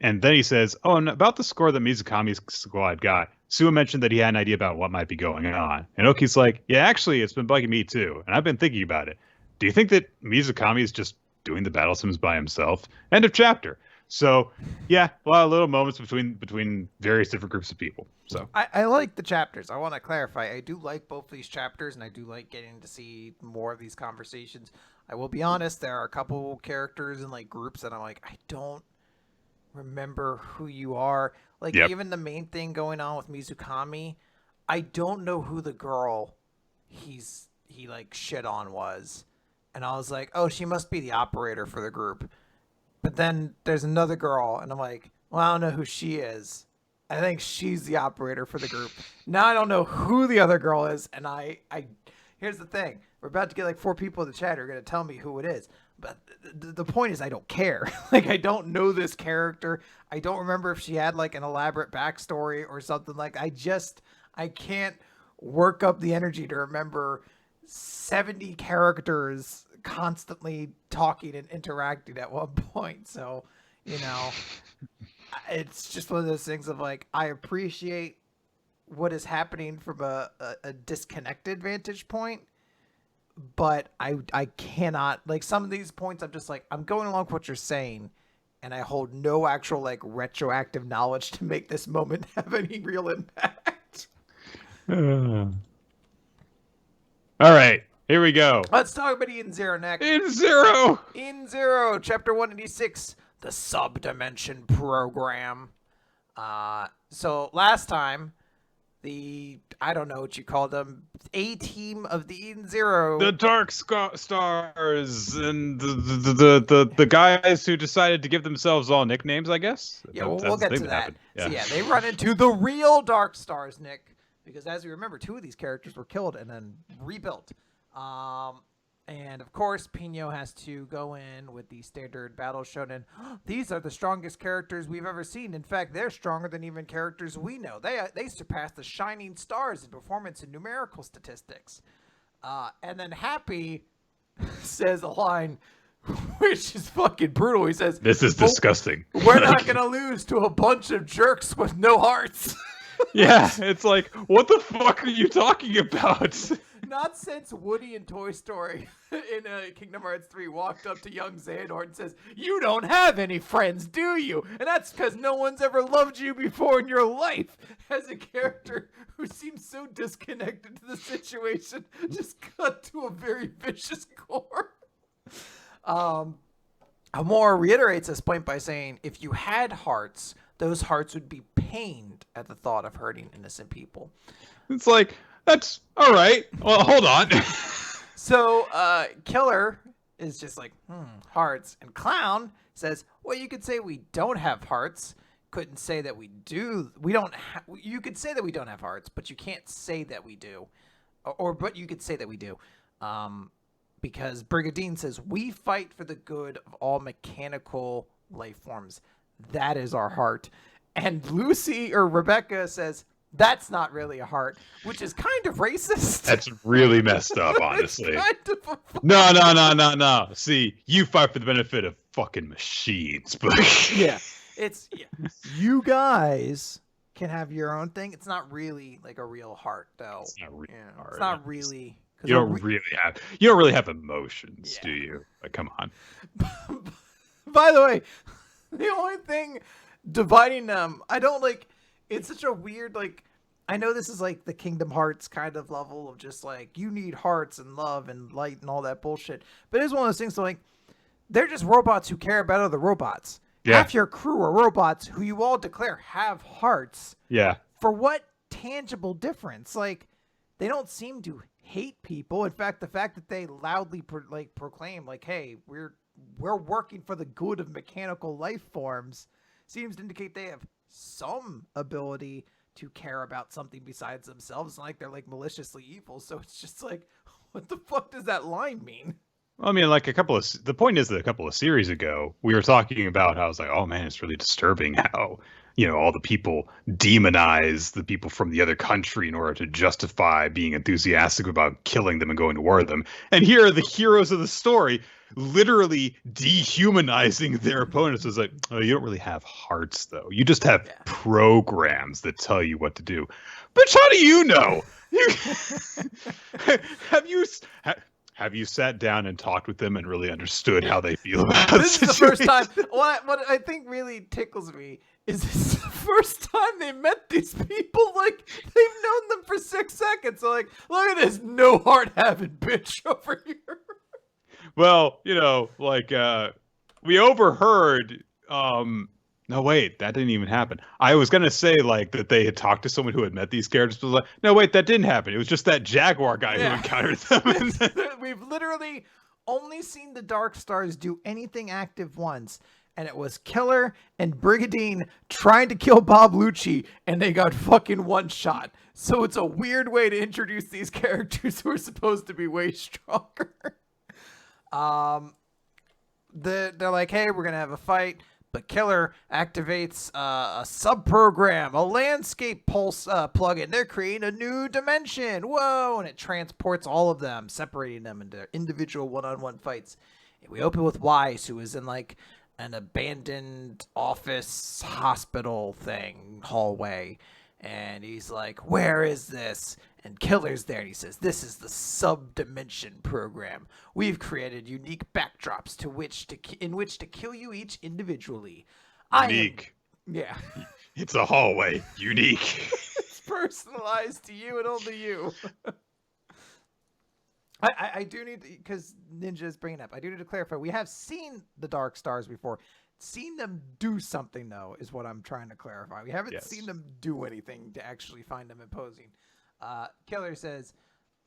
And then he says, "Oh, and about the score that Mizukami's squad got, Sua mentioned that he had an idea about what might be going on." And Oki's like, "Yeah, actually, it's been bugging me too, and I've been thinking about it. Do you think that Mizukami is just doing the battle sims by himself?" End of chapter. So, yeah, a lot of little moments between various different groups of people. So I like the chapters. I want to clarify. I do like both these chapters, and I do like getting to see more of these conversations. I will be honest, there are a couple characters and like groups that I'm like, I don't remember who you are. Like, even the main thing going on with Mizukami, I don't know who the girl he like shit on was. And I was like, oh, she must be the operator for the group. But then there's another girl, and I'm like, well, I don't know who she is. I think she's the operator for the group. Now I don't know who the other girl is, and I here's the thing. We're about to get like 4 people in the chat who are going to tell me who it is. But the point is I don't care. Like, I don't know this character. I don't remember if she had like an elaborate backstory or something. Like, I can't work up the energy to remember 70 characters constantly talking and interacting at one point. So, it's just one of those things of like, I appreciate what is happening from a disconnected vantage point, but I cannot, like, some of these points I'm just like, I'm going along with what you're saying, and I hold no actual like retroactive knowledge to make this moment have any real impact. All right. Here we go. Let's talk about In Zero next. In Zero, Chapter 186, the Subdimension Program. So last time, I don't know what you called them, A-team of the In Zero. The Dark Stars and the guys who decided to give themselves all nicknames, I guess. Yeah, we'll get to that. Yeah. So yeah, they run into the real Dark Stars, Nick, because as we remember, 2 of these characters were killed and then rebuilt. And of course, Pino has to go in with the standard battle shonen. These are the strongest characters we've ever seen. In fact, they're stronger than even characters we know. They surpass the shining stars in performance and numerical statistics. And then Happy says a line which is fucking brutal. He says, "This is disgusting. We're not gonna lose to a bunch of jerks with no hearts." Yeah, it's like, what the fuck are you talking about? Not since Woody in Toy Story in Kingdom Hearts 3 walked up to young Xehanort and says, "You don't have any friends, do you?" And that's because no one's ever loved you before in your life. As a character who seems so disconnected to the situation, just cut to a very vicious core. Amor reiterates this point by saying, if you had hearts, those hearts would be pained at the thought of hurting innocent people. It's like, that's all right. Well, hold on. So Killer is just like, hearts. And Clown says, well, you could say we don't have hearts. Couldn't say that we do. We don't. You could say that we don't have hearts, but you can't say that we do. But you could say that we do. Because Brigadine says, we fight for the good of all mechanical life forms. That is our heart. And Lucy or Rebecca says, that's not really a heart, which is kind of racist. That's really messed up, honestly. No. No. See, you fight for the benefit of fucking machines, but yeah. You guys can have your own thing. It's not really like a real heart, though. It's not really hard. It's not really. You don't really have emotions, do you? Like, come on. By the way, the only thing dividing them, I don't like. It's such a weird, like, I know this is like the Kingdom Hearts kind of level of just like, you need hearts and love and light and all that bullshit. But it's one of those things, so like, they're just robots who care about other robots. Yeah. Half your crew are robots who you all declare have hearts. Yeah. For what tangible difference? Like, they don't seem to hate people. In fact, the fact that they loudly proclaim, like, hey, we're working for the good of mechanical life forms seems to indicate they have some ability to care about something besides themselves. It's not like they're like maliciously evil. So it's just like, what the fuck does that line mean? I mean, like the point is that a couple of series ago, we were talking about how I was like, oh man, it's really disturbing how, all the people demonize the people from the other country in order to justify being enthusiastic about killing them and going to war with them. And here are the heroes of the story literally dehumanizing their opponents. It's like, oh, you don't really have hearts, though. You just have programs that tell you what to do. But how do you know? Have you sat down and talked with them and really understood how they feel about this? This is the first time. What I think really tickles me is this is the first time they met these people. Like, they've known them for 6 seconds. So like, look at this no heart having bitch over here. Well, we overheard. No, wait, that didn't even happen. I was gonna say like that they had talked to someone who had met these characters. But like, no, wait, that didn't happen. It was just that Jaguar guy who encountered them. We've literally only seen the Dark Stars do anything active once, and it was Killer and Brigadine trying to kill Bob Lucci, and they got fucking one shot. So it's a weird way to introduce these characters who are supposed to be way stronger. They're like, hey, we're gonna have a fight. But Killer activates a sub-program, a landscape pulse plugin. They're creating a new dimension. Whoa! And it transports all of them, separating them into individual one-on-one fights. And we open with Wise, who is in like an abandoned office hospital thing hallway. And he's like, where is this? And Killer's there, and he says, this is the sub-dimension program. We've created unique backdrops in which to kill you each individually. Unique. Yeah. It's a hallway. Unique. It's personalized to you and only you. I do need, because Ninja is bringing up, I do need to clarify. We have seen the Dark Stars before. Seen them do something, though, is what I'm trying to clarify. We haven't seen them do anything to actually find them imposing. Killer says,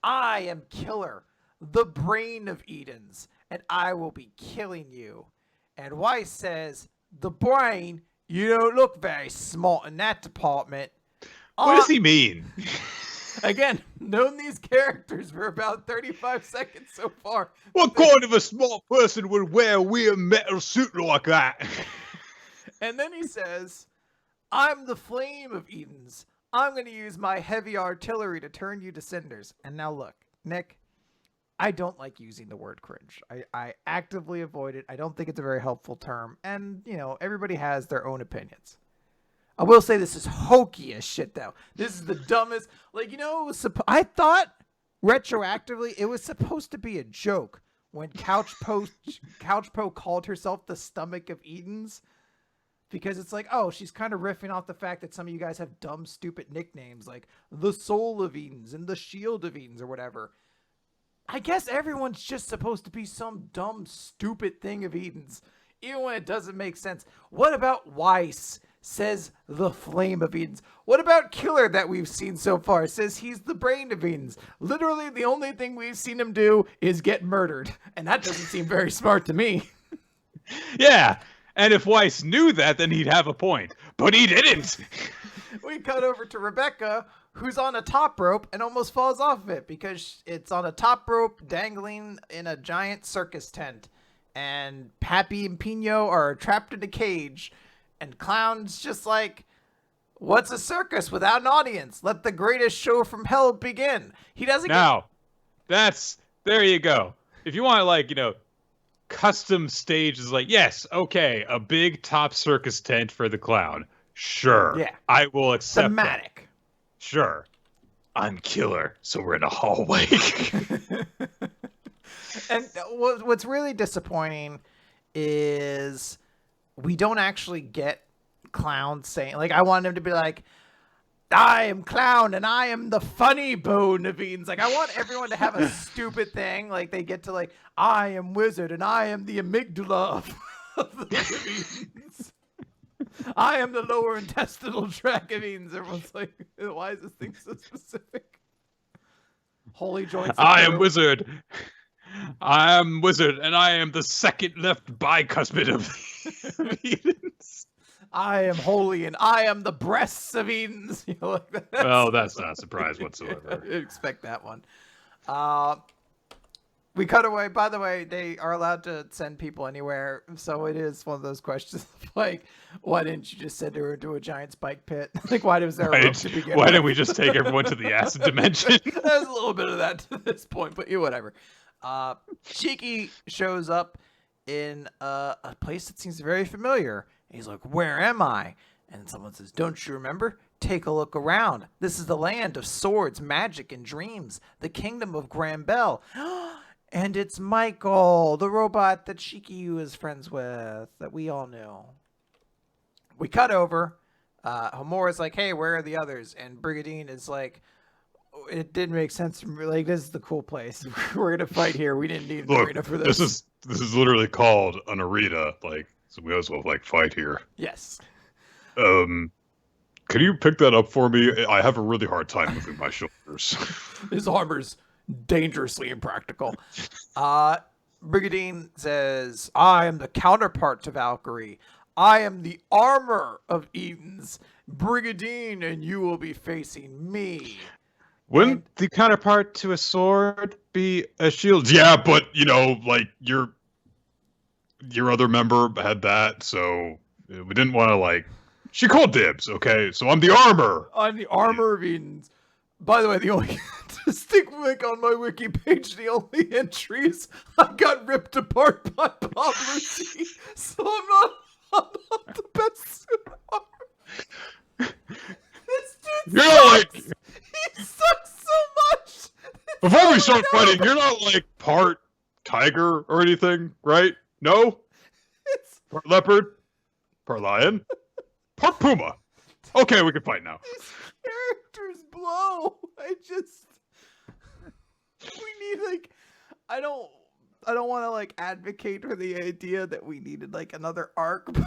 I am Killer, the brain of Edens, and I will be killing you. And Weiss says, the brain, you don't look very smart in that department. What does he mean? Again, known these characters for about 35 seconds so far. What kind of a smart person would wear a weird metal suit like that? And then he says, I'm the flame of Edens. I'm going to use my heavy artillery to turn you to cinders. And now look, Nick, I don't like using the word cringe. I actively avoid it. I don't think it's a very helpful term. And, you know, everybody has their own opinions. I will say this is hokey as shit, though. This is the dumbest. Like, you know, I thought retroactively it was supposed to be a joke when Couch Po called herself the stomach of Edens. Because it's like, oh, she's kind of riffing off the fact that some of you guys have dumb, stupid nicknames like the Soul of Edens and the Shield of Edens or whatever. I guess everyone's just supposed to be some dumb, stupid thing of Edens, even when it doesn't make sense. What about Weiss says the Flame of Edens? What about Killer that we've seen so far says he's the Brain of Edens? Literally, the only thing we've seen him do is get murdered, and that doesn't seem very smart to me. Yeah. And if Weiss knew that, then he'd have a point. But he didn't. We cut over to Rebecca, who's on a top rope and almost falls off of it because it's on a top rope dangling in a giant circus tent. And Pappy and Pino are trapped in a cage. And Clown's just like, what's a circus without an audience? Let the greatest show from hell begin. He doesn't there you go. If you want to, like, you know, custom stage is like, yes, okay, a big top circus tent for the clown. Sure. Yeah. I will accept thematic. That. Sure. I'm Killer, so we're in a hallway. And what's really disappointing is we don't actually get Clown saying, like, I want him to be like, I am Clown and I am the funny bone of Edens. Like, I want everyone to have a stupid thing. Like, they get to, like, I am Wizard and I am the amygdala of the Edens. I am the lower intestinal tract of Edens. Everyone's like, why is this thing so specific? Holy joints. I am Wizard. I am Wizard and I am the second left bicuspid of Edens. I am holy and I am the breasts of Edens. You know, like that. Well, that's not a surprise whatsoever. I expect that one. We cut away. By the way, they are allowed to send people anywhere. So it is one of those questions like, why didn't you just send her into a giant spike pit? Like, why was there a rope to begin Why with? didn't we just take everyone to the acid dimension? There's a little bit of that to this point, but whatever. Cheeky shows up in a place that seems very familiar. He's like, where am I? And someone says, don't you remember? Take a look around. This is the land of swords, magic, and dreams. The kingdom of Grambel. And it's Michael, the robot that Shikyu is friends with, that we all knew. We cut over. Homura's like, hey, where are the others? And Brigadine is like, it didn't make sense to me. Like, this is the cool place. We're going to fight here. We didn't need an arena for this. This is literally called an arena. Like, so we as well, like, fight here. Yes. Can you pick that up for me? I have a really hard time moving my shoulders. His armor's dangerously impractical. Brigadine says, I am the counterpart to Valkyrie. I am the armor of Edens. Brigadine, and you will be facing me. Wouldn't the counterpart to a sword be a shield? Yeah, but, you know, like, your other member had that, so we didn't want to, like... She called dibs, okay? So I'm the armor. I'm the armor of Edens. By the way, the only distinct link on my wiki page, the only entries I got ripped apart by Bob Lucy, so I'm not the best. This dude sucks. He sucks so much. Before we start fighting, you're not like part tiger or anything, right? No? It's Part leopard? Part lion? Part puma? Okay, we can fight now. These characters blow. We need, like, I don't want to, like, advocate for the idea that we needed, like, another arc, but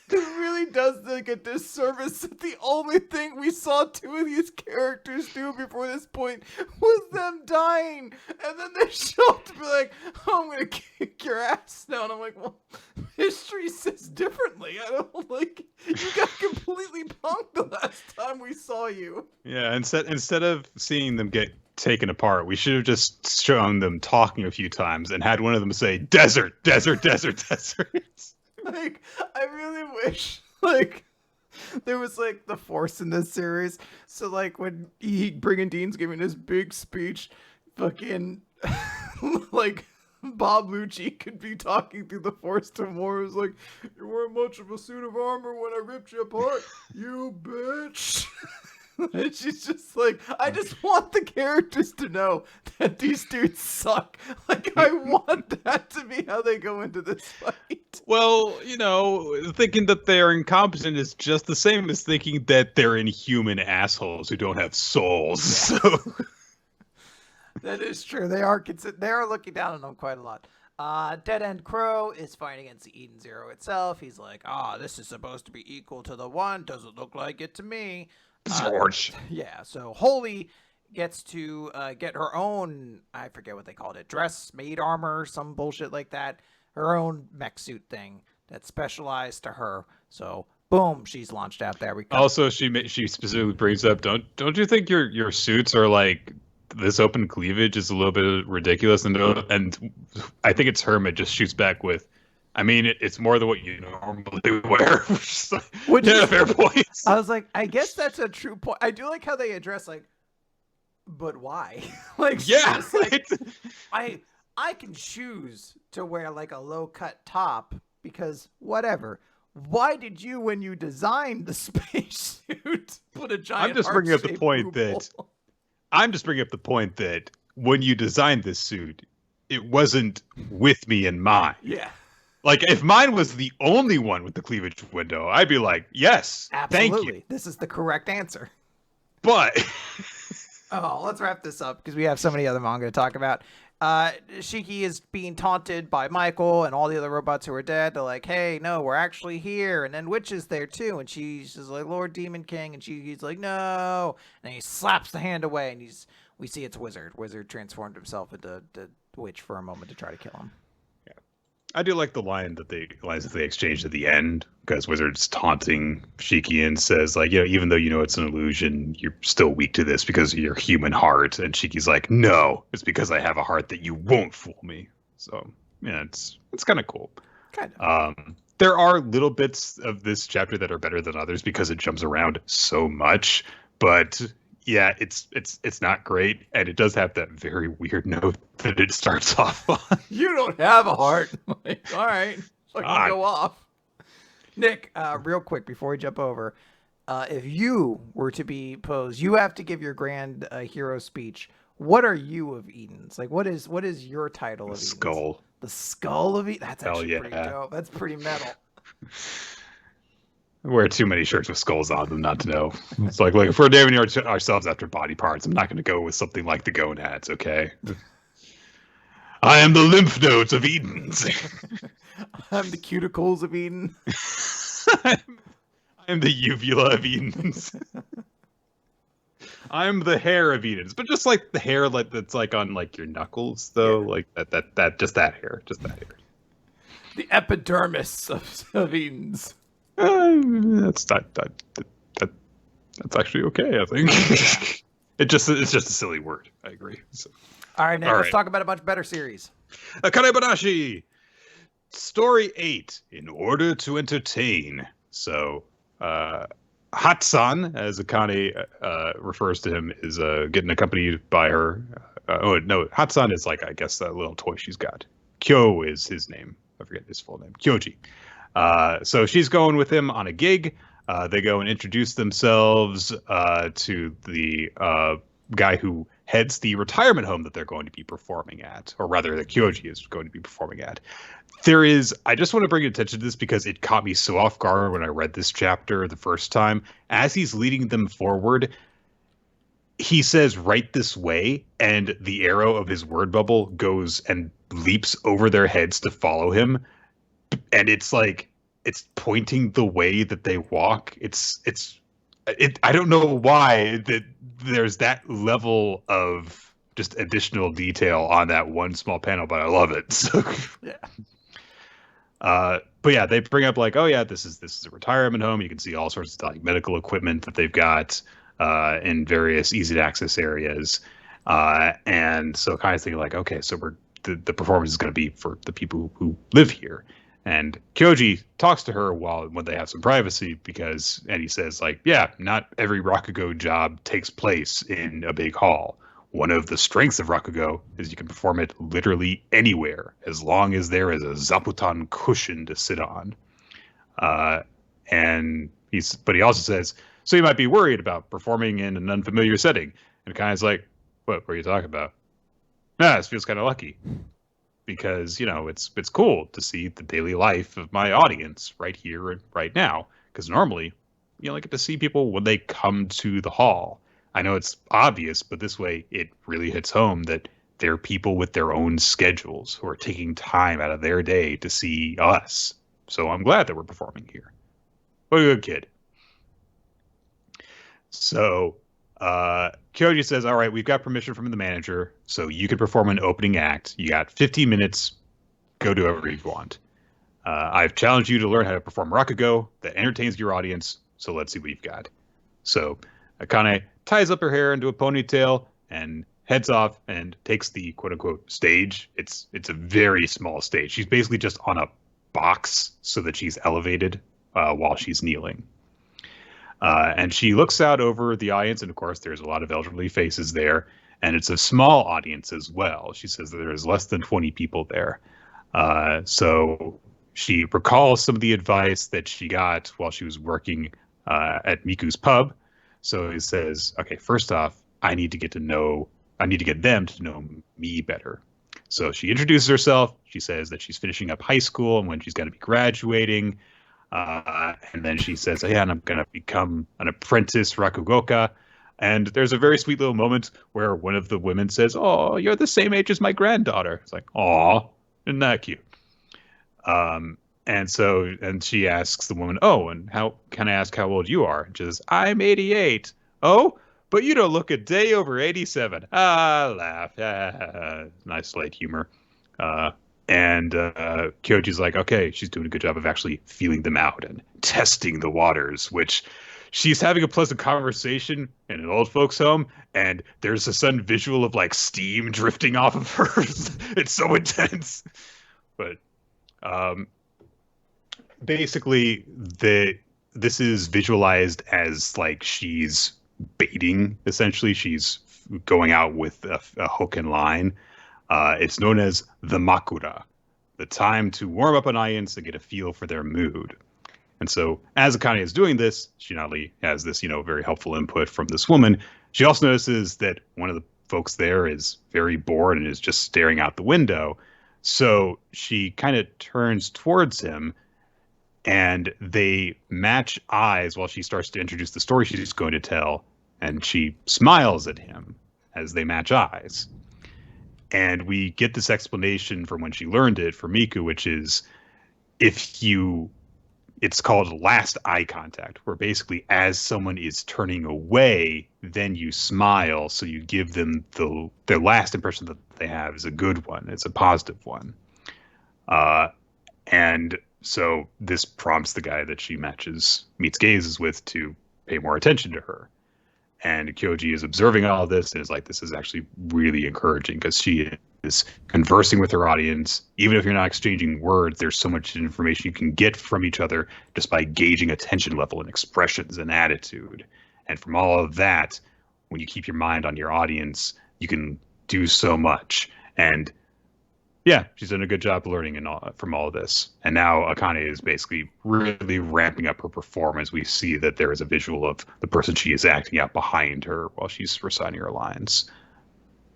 it really does, like, a disservice that the only thing we saw two of these characters do before this point was them dying, and then they show up to be like, oh, I'm gonna kick your ass now, and I'm like, well, history says differently. I don't, like, you got completely punked them last time we saw you. Yeah, instead of seeing them get taken apart, we should have just shown them talking a few times and had one of them say, desert, desert, desert, desert. Like, I really wish, like, there was, like, the Force in this series. So, like, when Brigandine's giving his big speech, fucking, like, Bob Lucci could be talking through the Force to Moore. It's like, you weren't much of a suit of armor when I ripped you apart, you bitch. And she's just like, I just want the characters to know that these dudes suck. Like, I want that to be how they go into this fight. Well, thinking that they're incompetent is just the same as thinking that they're inhuman assholes who don't have souls. So that is true. They are looking down on them quite a lot. Dead End Crow is fighting against the Eden Zero itself. He's like, this is supposed to be equal to the one. Doesn't look like it to me. Yeah, so Holy gets to get her own, I forget what they called it, dress, maid armor, some bullshit like that. Her own mech suit thing that's specialized to her. So boom, she's launched out. There we go. Also, she specifically brings up, don't you think your suits are like, this open cleavage is a little bit ridiculous? And I think it's Hermit just shoots back with, I mean, it's more than what you normally wear. Which is fair point. I was like, I guess that's a true point. I do like how they address, like, but why? Like, yeah, like, I can choose to wear like a low cut top because whatever. Why did you, when you designed the spacesuit, put a giant? I'm just bringing up the point that when you designed this suit, it wasn't with me in mind. Yeah. Like, if mine was the only one with the cleavage window, I'd be like, yes, absolutely. Thank you. This is the correct answer. But let's wrap this up because we have so many other manga to talk about. Shiki is being taunted by Michael and all the other robots who are dead. They're like, hey, no, we're actually here. And then Witch is there too. And she's just like, Lord Demon King. And he's like, no. And he slaps the hand away. And we see it's Wizard. Wizard transformed himself into the Witch for a moment to try to kill him. I do like the lines that they exchanged at the end, because Wizard's taunting Shiki and says, like, even though it's an illusion, you're still weak to this because of your human heart. And Shiki's like, no, it's because I have a heart that you won't fool me. So yeah, it's kind of cool. Kind of. There are little bits of this chapter that are better than others because it jumps around so much, but yeah, it's not great, and it does have that very weird note that it starts off on. You don't have a heart. Like, all right, fucking go off. Nick, real quick before we jump over, if you were to be posed, you have to give your grand hero speech. What are you of Eden's? Like, what is your title of Eden's? Skull. The Skull of Eden. That's actually pretty dope. That's pretty metal. I wear too many shirts with skulls on them not to know. It's like if we're naming ourselves after body parts, I'm not going to go with something like the gonads, okay? I am the lymph nodes of Eden's. I'm the cuticles of Eden. I'm the uvula of Eden's. I'm the hair of Eden's, but just like the hair that's like on like your knuckles, though, like that just that hair. The epidermis of Eden's. That's actually okay, I think. Yeah. It's just a silly word. I agree. So. All right, Nick, let's talk about a much better series. Akane-banashi, Story 8, In Order to Entertain. So, Hatsan, as Akane refers to him, is getting accompanied by her. Hatsan is like, I guess, that little toy she's got. Kyo is his name. I forget his full name. Kyoji. So she's going with him on a gig. They go and introduce themselves to the guy who heads the retirement home that they're going to be performing at, or rather that Kyoji is going to be performing at. I just want to bring attention to this because it caught me so off guard when I read this chapter the first time. As he's leading them forward, he says, right this way, and the arrow of his word bubble goes and leaps over their heads to follow him. And it's like, it's pointing the way that they walk. I don't know why that there's that level of just additional detail on that one small panel, but I love it. So, yeah. But yeah, they bring up like, oh yeah, this is a retirement home. You can see all sorts of like medical equipment that they've got in various easy to access areas. And so kind of thinking like, okay, so the performance is going to be for the people who live here. And Kyoji talks to her when they have some privacy and he says like, yeah, not every Rakugo job takes place in a big hall. One of the strengths of Rakugo is you can perform it literally anywhere as long as there is a zabuton cushion to sit on. Uh, but he also says, so you might be worried about performing in an unfamiliar setting. And Kai's like, what are you talking about? Nah, this feels kind of lucky because, it's cool to see the daily life of my audience right here and right now. Because normally you only get to see people when they come to the hall. I know it's obvious, but this way it really hits home that they're people with their own schedules who are taking time out of their day to see us. So I'm glad that we're performing here. What a good kid. So Kyoji says, all right, we've got permission from the manager, so you can perform an opening act. You got 15 minutes. Go do whatever you want. I've challenged you to learn how to perform Rakugo that entertains your audience, so let's see what you've got. So Akane ties up her hair into a ponytail and heads off and takes the quote-unquote stage. It's a very small stage. She's basically just on a box so that she's elevated while she's kneeling. And she looks out over the audience, and of course, there's a lot of elderly faces there, and it's a small audience as well. She says that there's less than 20 people there. So she recalls some of the advice that she got while she was working at Miku's pub. So he says, okay, first off, I need to get them to know me better. So she introduces herself. She says that she's finishing up high school and when she's going to be graduating. And then she says, yeah, and I'm going to become an apprentice Rakugoka. And there's a very sweet little moment where one of the women says, oh, you're the same age as my granddaughter. It's like, aw, isn't that cute? And she asks the woman, oh, and how can I ask how old you are? And she says, I'm 88. Oh, but you don't look a day over 87. Laugh. Nice light humor. And Kyoji's like, okay, she's doing a good job of actually feeling them out and testing the waters, which she's having a pleasant conversation in an old folks home, and there's a sudden visual of like steam drifting off of her. It's so intense. But basically, this is visualized as like she's baiting, essentially. She's going out with a hook and line. It's known as the Makura, the time to warm up an audience and get a feel for their mood. And so as Akane is doing this, she not only has this, very helpful input from this woman, she also notices that one of the folks there is very bored and is just staring out the window. So she kind of turns towards him and they match eyes while she starts to introduce the story she's going to tell. And she smiles at him as they match eyes. And we get this explanation from when she learned it for Miku, which is it's called last eye contact, where basically as someone is turning away, then you smile. So you give them their last impression that they have is a good one. It's a positive one. And so this prompts the guy that she meets gazes with to pay more attention to her. And Kyoji is observing all of this and is like, this is actually really encouraging because she is conversing with her audience. Even if you're not exchanging words, there's so much information you can get from each other just by gauging attention level and expressions and attitude. And from all of that, when you keep your mind on your audience, you can do so much. And yeah, she's done a good job learning from all of this. And now Akane is basically really ramping up her performance. We see that there is a visual of the person she is acting out behind her while she's reciting her lines.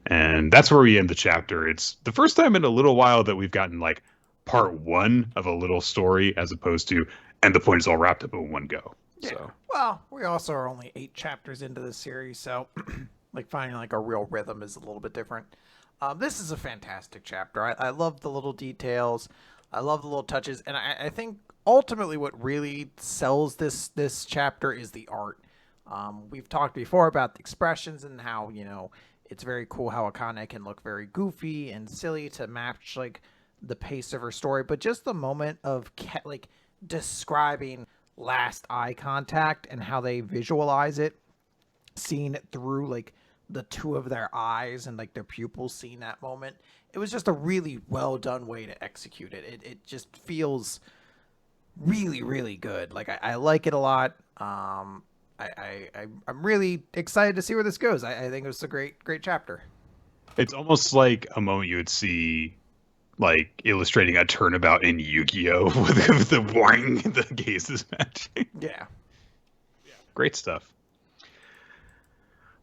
And that's where we end the chapter. It's the first time in a little while that we've gotten like part one of a little story as opposed to, and the point is all wrapped up in one go. Yeah. So. Well, we also are only 8 chapters into the series, so like finding like a real rhythm is a little bit different. This is a fantastic chapter. I love the little details. I love the little touches. And I think ultimately what really sells this chapter is the art. We've talked before about the expressions and how, it's very cool how Akane can look very goofy and silly to match like the pace of her story, but just the moment of like describing last eye contact and how they visualize it, seeing it through like the two of their eyes and like their pupils, seeing that moment. It was just a really well done way to execute it. It just feels really, really good. Like I like it a lot. I'm really excited to see where this goes. I think it was a great chapter. It's almost like a moment you would see, like, illustrating a turnabout in Yu-Gi-Oh! with the wang, the gazes matching. Yeah. Great stuff.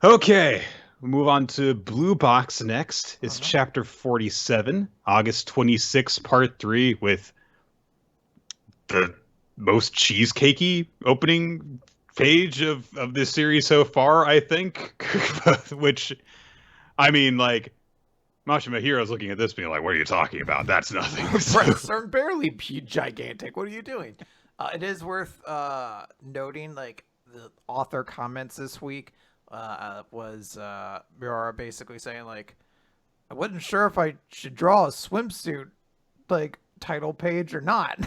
Okay, we'll move on to Blue Box next. It's chapter 47, August 26, part 3, with the most cheesecakey opening page of this series so far, I think. Which, I mean, like, Mashima Hero's looking at this being like, what are you talking about? That's nothing. Breasts are barely gigantic. What are you doing? It is worth noting, like, the author comments this week was Miura basically saying, like, I wasn't sure if I should draw a swimsuit, like, title page or not.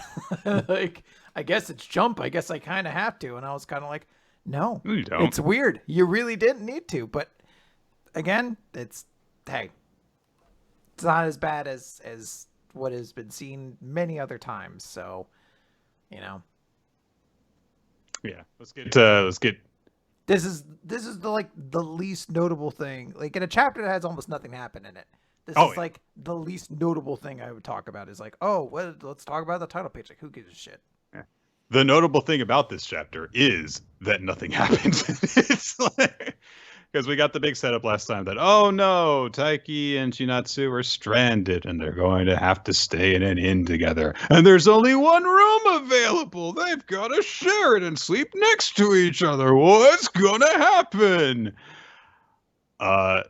Like, I guess it's Jump. I guess I kind of have to. And I was kind of like, no, you don't. It's weird. You really didn't need to. But again, hey, it's not as bad as what has been seen many other times. So, you know. Yeah, let's get. This is the least notable thing. Like, in a chapter that has almost nothing happen in it. This is like the least notable thing I would talk about is like, oh, well, let's talk about the title page. Like, who gives a shit? Yeah. The notable thing about this chapter is that nothing happens. It's like, because we got the big setup last time that, oh no, Taiki and Chinatsu are stranded and they're going to have to stay in an inn together. And there's only one room available. They've got to share it and sleep next to each other. What's gonna happen?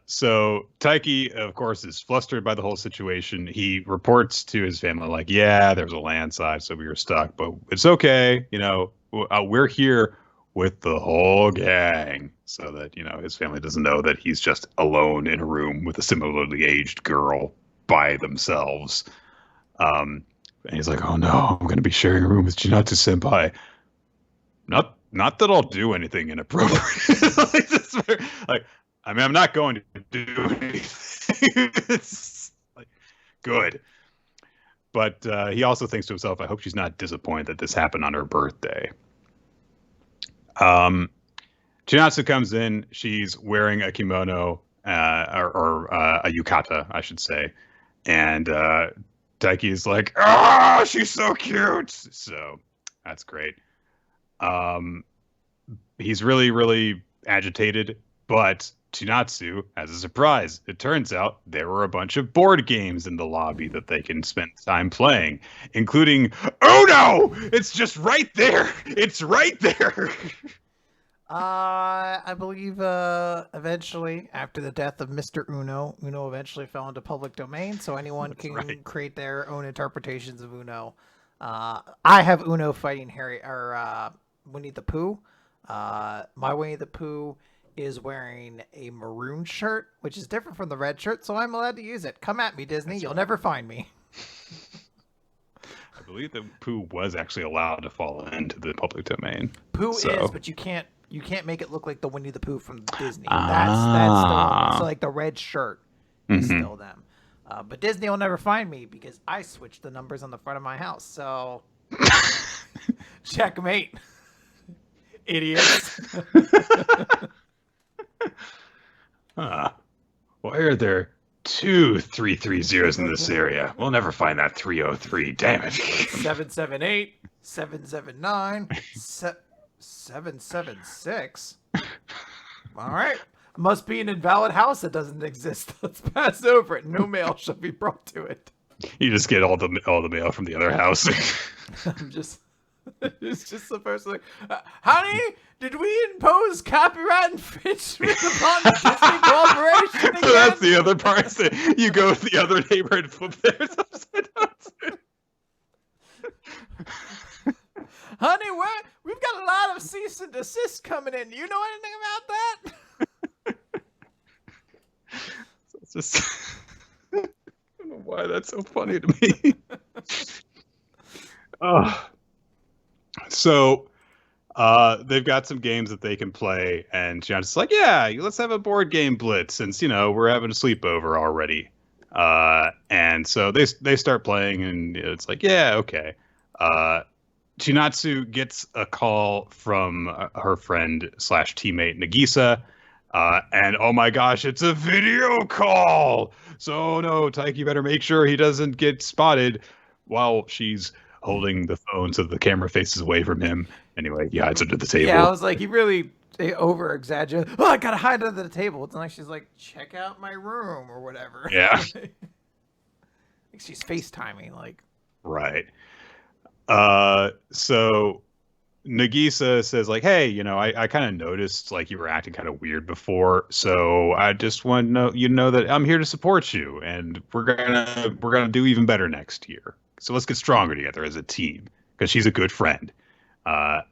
So Taiki, of course, is flustered by the whole situation. He reports to his family like, yeah, there's a landslide, so we were stuck, but it's okay. You know, we're here with the whole gang, so that, you know, his family doesn't know that he's just alone in a room with a similarly aged girl by themselves. And he's like, oh no, I'm going to be sharing a room with Chinatsu senpai. Not that I'll do anything inappropriate. like, I mean, I'm not going to do anything. It's like, good. But he also thinks to himself, I hope she's not disappointed that this happened on her birthday. Chinatsu comes in. She's wearing a kimono, or a yukata, I should say. And Taiki is like, ah, she's so cute. So that's great. He's really, really agitated, but Chinatsu has a surprise. It turns out there were a bunch of board games in the lobby that they can spend time playing, including Uno! It's just right there! It's right there! I believe eventually, after the death of Mr. Uno eventually fell into public domain, so anyone can create their own interpretations of Uno. I have Uno fighting Harry, or Winnie the Pooh. My Winnie the Pooh is wearing a maroon shirt, which is different from the red shirt, so I'm allowed to use it. Come at me, Disney. You'll never find me. I believe that Pooh was actually allowed to fall into the public domain. Pooh is, but you can't make it look like the Winnie the Pooh from Disney. That's still, so like the red shirt is still them. But Disney will never find me because I switched the numbers on the front of my house. So checkmate, idiots. Why are there 2 330s in this area? We'll never find that 303. Damn it. 778, 779, 776. All right. Must be an invalid house that doesn't exist. Let's pass over it. No mail shall be brought to it. You just get all the mail from the other house. It's just the person like, honey, did we impose copyright infringement upon the Disney Corporation again? That's the other part. So you go to the other neighbor and flip theirs upside down. Honey, we've got a lot of cease and desist coming in. Do you know anything about that? So it's just, I don't know why that's so funny to me. So they've got some games that they can play, and Giannis like, yeah, let's have a board game blitz since we're having a sleepover already. And so they start playing, and it's like, yeah, okay. Chinatsu gets a call from her friend / teammate Nagisa, and oh my gosh, it's a video call. So no, Taiki better make sure he doesn't get spotted while she's holding the phone so the camera faces away from him. Anyway, he hides under the table. Yeah, I was like, he really over exaggerated. Oh, I gotta hide under the table. It's like she's like, check out my room or whatever. Yeah. Like she's FaceTiming, like. Right. So Nagisa says like, hey, I kind of noticed like you were acting kind of weird before, so I just want to know that I'm here to support you, and we're gonna do even better next year. So let's get stronger together as a team, because she's a good friend. But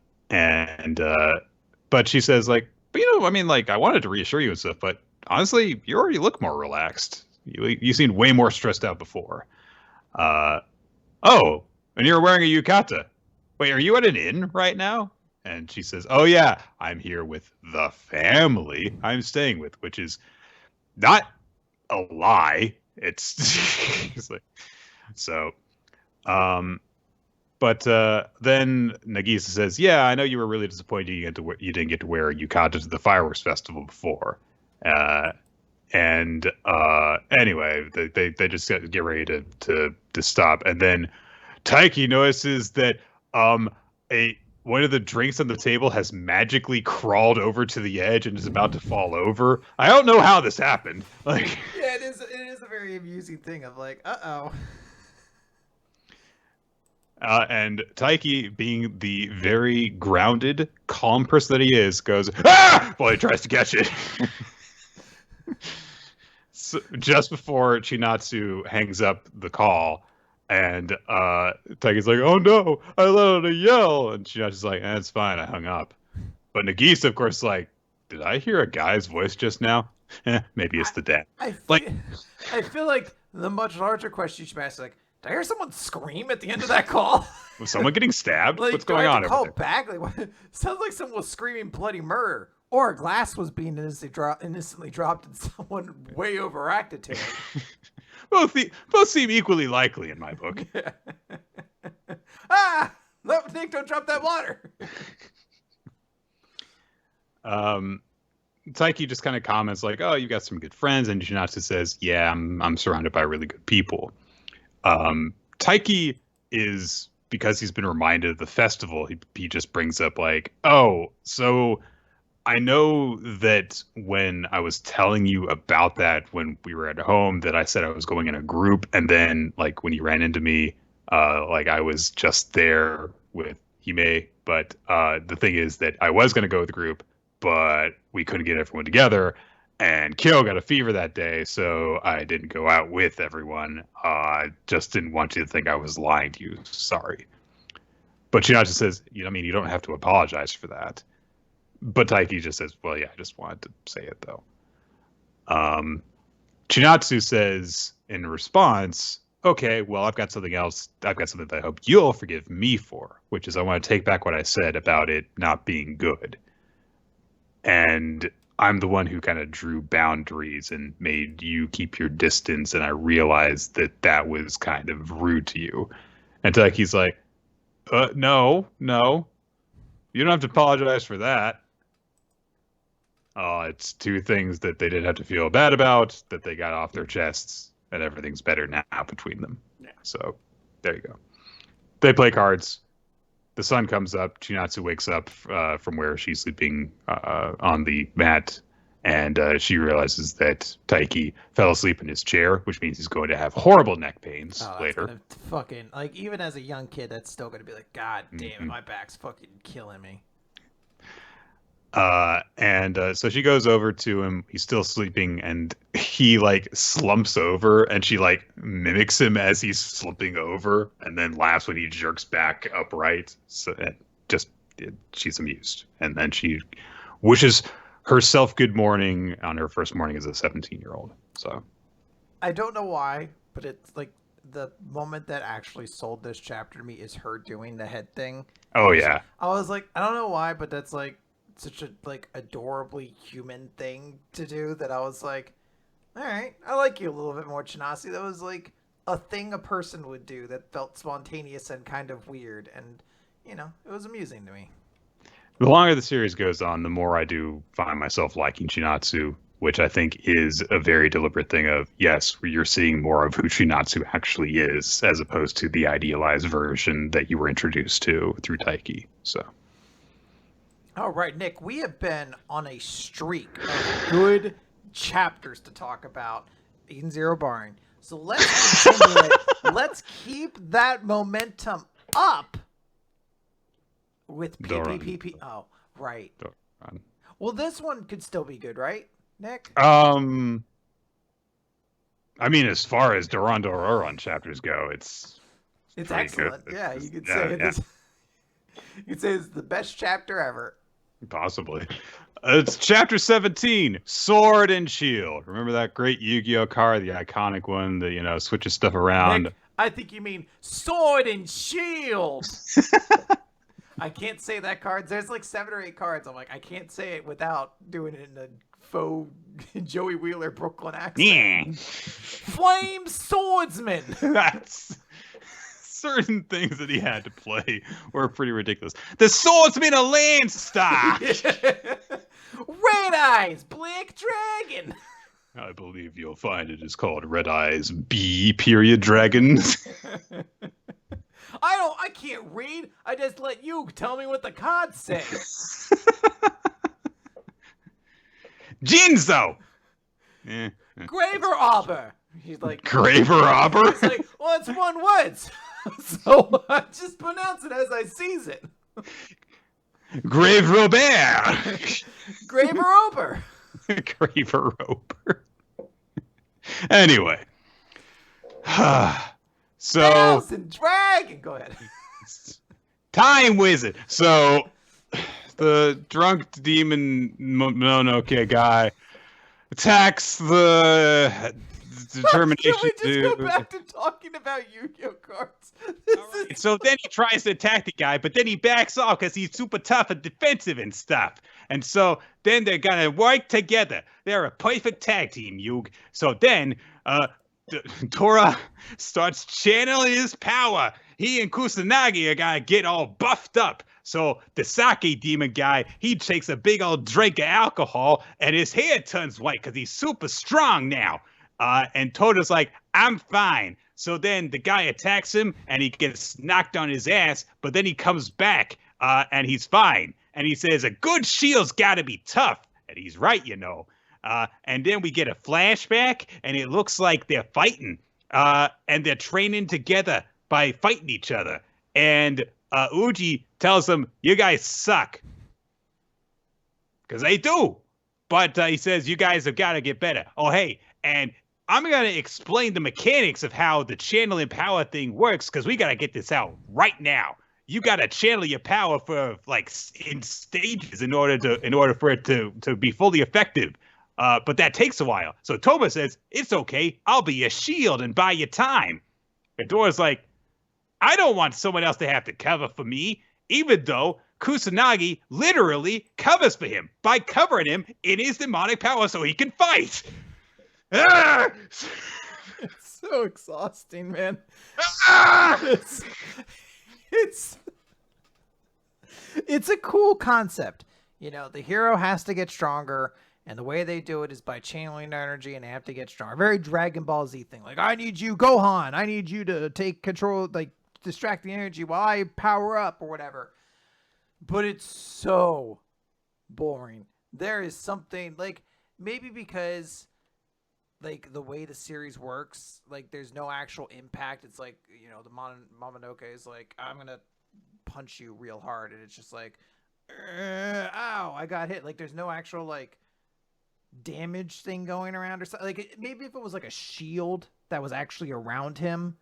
she says like, but I mean, like, I wanted to reassure you and stuff, but honestly, you already look more relaxed. You seemed way more stressed out before. Oh, and you're wearing a yukata. Wait, are you at an inn right now? And she says, oh yeah, I'm here with the family I'm staying with, which is not a lie. It's, it's like, so, but then Nagisa says, yeah, I know you were really disappointed you didn't get to wear a yukata to the fireworks festival before. Anyway, they just get ready to stop, and then Taiki notices that one of the drinks on the table has magically crawled over to the edge and is about to fall over. I don't know how this happened. Like, yeah, it is a very amusing thing of like, uh-oh. And Taiki, being the very grounded, calm person that he is, goes, ah! While he tries to catch it. So just before Chinatsu hangs up the call, and Taiki's like, oh no, I let out a yell. And Chinatsu's like, it's fine, I hung up. But Nagisa, of course, like, did I hear a guy's voice just now? Maybe it's the dad. I feel like the much larger question you should ask, like, did I hear someone scream at the end of that call? Was someone getting stabbed? Like, what's going on? Call back. Like, what? Sounds like someone was screaming bloody murder, or a glass was being innocently dropped, and someone way overacted to it. Both seem equally likely in my book. No, Nick, don't drop that water. Taiki just kind of comments like, "Oh, you got some good friends," and Junatsu says, "Yeah, I'm surrounded by really good people." Taiki is, because he's been reminded of the festival, he just brings up like, "Oh, so I know that when I was telling you about that when we were at home, that I said I was going in a group, and then like when you ran into me, like I was just there with Hime, but the thing is that I was going to go with the group, but we couldn't get everyone together, and Kyo got a fever that day, so I didn't go out with everyone. Just didn't want you to think I was lying to you. Sorry." But Chinatsu says, you don't have to apologize for that. But Taiki just says, well, yeah, I just wanted to say it, though. Chinatsu says in response, okay, well, I've got something else. I've got something that I hope you'll forgive me for, which is I want to take back what I said about it not being good. And I'm the one who kind of drew boundaries and made you keep your distance, and I realized that was kind of rude to you. And Taiki's like, no, you don't have to apologize for that. It's two things that they didn't have to feel bad about, that they got off their chests, and everything's better now between them. Yeah. So there you go. They play cards. The sun comes up. Chinatsu wakes up from where she's sleeping on the mat, and she realizes that Taiki fell asleep in his chair, which means he's going to have horrible neck pains later. Fucking, like, even as a young kid, that's still going to be like, God damn it, my back's fucking killing me. So she goes over to him. He's still sleeping, and he like slumps over, and she like mimics him as he's slumping over, and then laughs when he jerks back upright. So she's amused, and then she wishes herself good morning on her first morning as a 17-year-old. So I don't know why, but it's like the moment that actually sold this chapter to me is her doing the head thing. Oh yeah. I was like, I don't know why, but that's like such a like adorably human thing to do that I was like, all right, I like you a little bit more, Chinasi. That was like a thing a person would do that felt spontaneous and kind of weird, and you know, it was amusing to me. The longer the series goes on, the more I do find myself liking Chinatsu, which I think is a very deliberate thing of, yes, you're seeing more of who Chinatsu actually is, as opposed to the idealized version that you were introduced to through Taiki. So, All right, Nick, we have been on a streak of good chapters to talk about, Eden Zero barring. So let's continue it. Let's keep that momentum up with PPPP. Oh, right. Doron. Well, this one could still be good, right, Nick? I mean, as far as Doron Dororon chapters go, it's excellent. good. Yeah, you could say it is. You could say it's the best chapter ever. Possibly. It's chapter 17, Sword and Shield. Remember that great Yu-Gi-Oh card, the iconic one that, you know, switches stuff around? Nick, I think you mean Sword and Shield. I can't say that card. There's like 7 or 8 cards. I'm like, I can't say it without doing it in a faux Joey Wheeler Brooklyn accent. Yeah. Flame Swordsman. That's certain things that he had to play were pretty ridiculous. The Swordsman of Landstar. Red Eyes, Black Dragon. I believe you'll find it is called Red Eyes B period dragons. I can't read. I just let you tell me what the cards say. Jinzo. Graver Auber. He's like Graver Auber. He's like, well, it's one word, so I just pronounce it as I sees it. Grave Robert. Graver Auber. Graver Roper. Anyway. So Thousand Dragon. Go ahead. Time Wizard. So the drunk demon Mononoke guy attacks the determination. Can we just go back to talking about Yu-Gi-Oh cards? Right. So then he tries to attack the guy, but then he backs off because he's super tough and defensive and stuff. And so then they're gonna work together. They're a perfect tag team, Yug. So then Tora starts channeling his power. He and Kusanagi are gonna get all buffed up. So the sake demon guy, he takes a big old drink of alcohol and his hair turns white because he's super strong now. And Tota's like, I'm fine. So then the guy attacks him and he gets knocked on his ass, but then he comes back and he's fine. And he says, a good shield's gotta be tough. And he's right, you know. And then we get a flashback and it looks like they're fighting. And they're training together by fighting each other. And Uji tells them, you guys suck. Because they do. But he says, you guys have got to get better. Oh, hey, and I'm going to explain the mechanics of how the channeling power thing works because we got to get this out right now. You got to channel your power for like in stages in order for it to be fully effective. But that takes a while. So Toba says, it's okay. I'll be your shield and buy you time. And Dora's like, I don't want someone else to have to cover for me, even though Kusanagi literally covers for him by covering him in his demonic power so he can fight. Ah! It's so exhausting, man. Ah! It's a cool concept. You know, the hero has to get stronger, and the way they do it is by channeling energy, and they have to get stronger. Very Dragon Ball Z thing. Like, I need you, Gohan. I need you to take control, like, distract the energy while I power up or whatever. But it's so boring. There is something, like, maybe because, like, the way the series works, like, there's no actual impact. It's like, you know, the Momonoke is like, I'm going to punch you real hard. And it's just like, ow, I got hit. Like, there's no actual, like, damage thing going around or something. Like, maybe if it was, like, a shield that was actually around him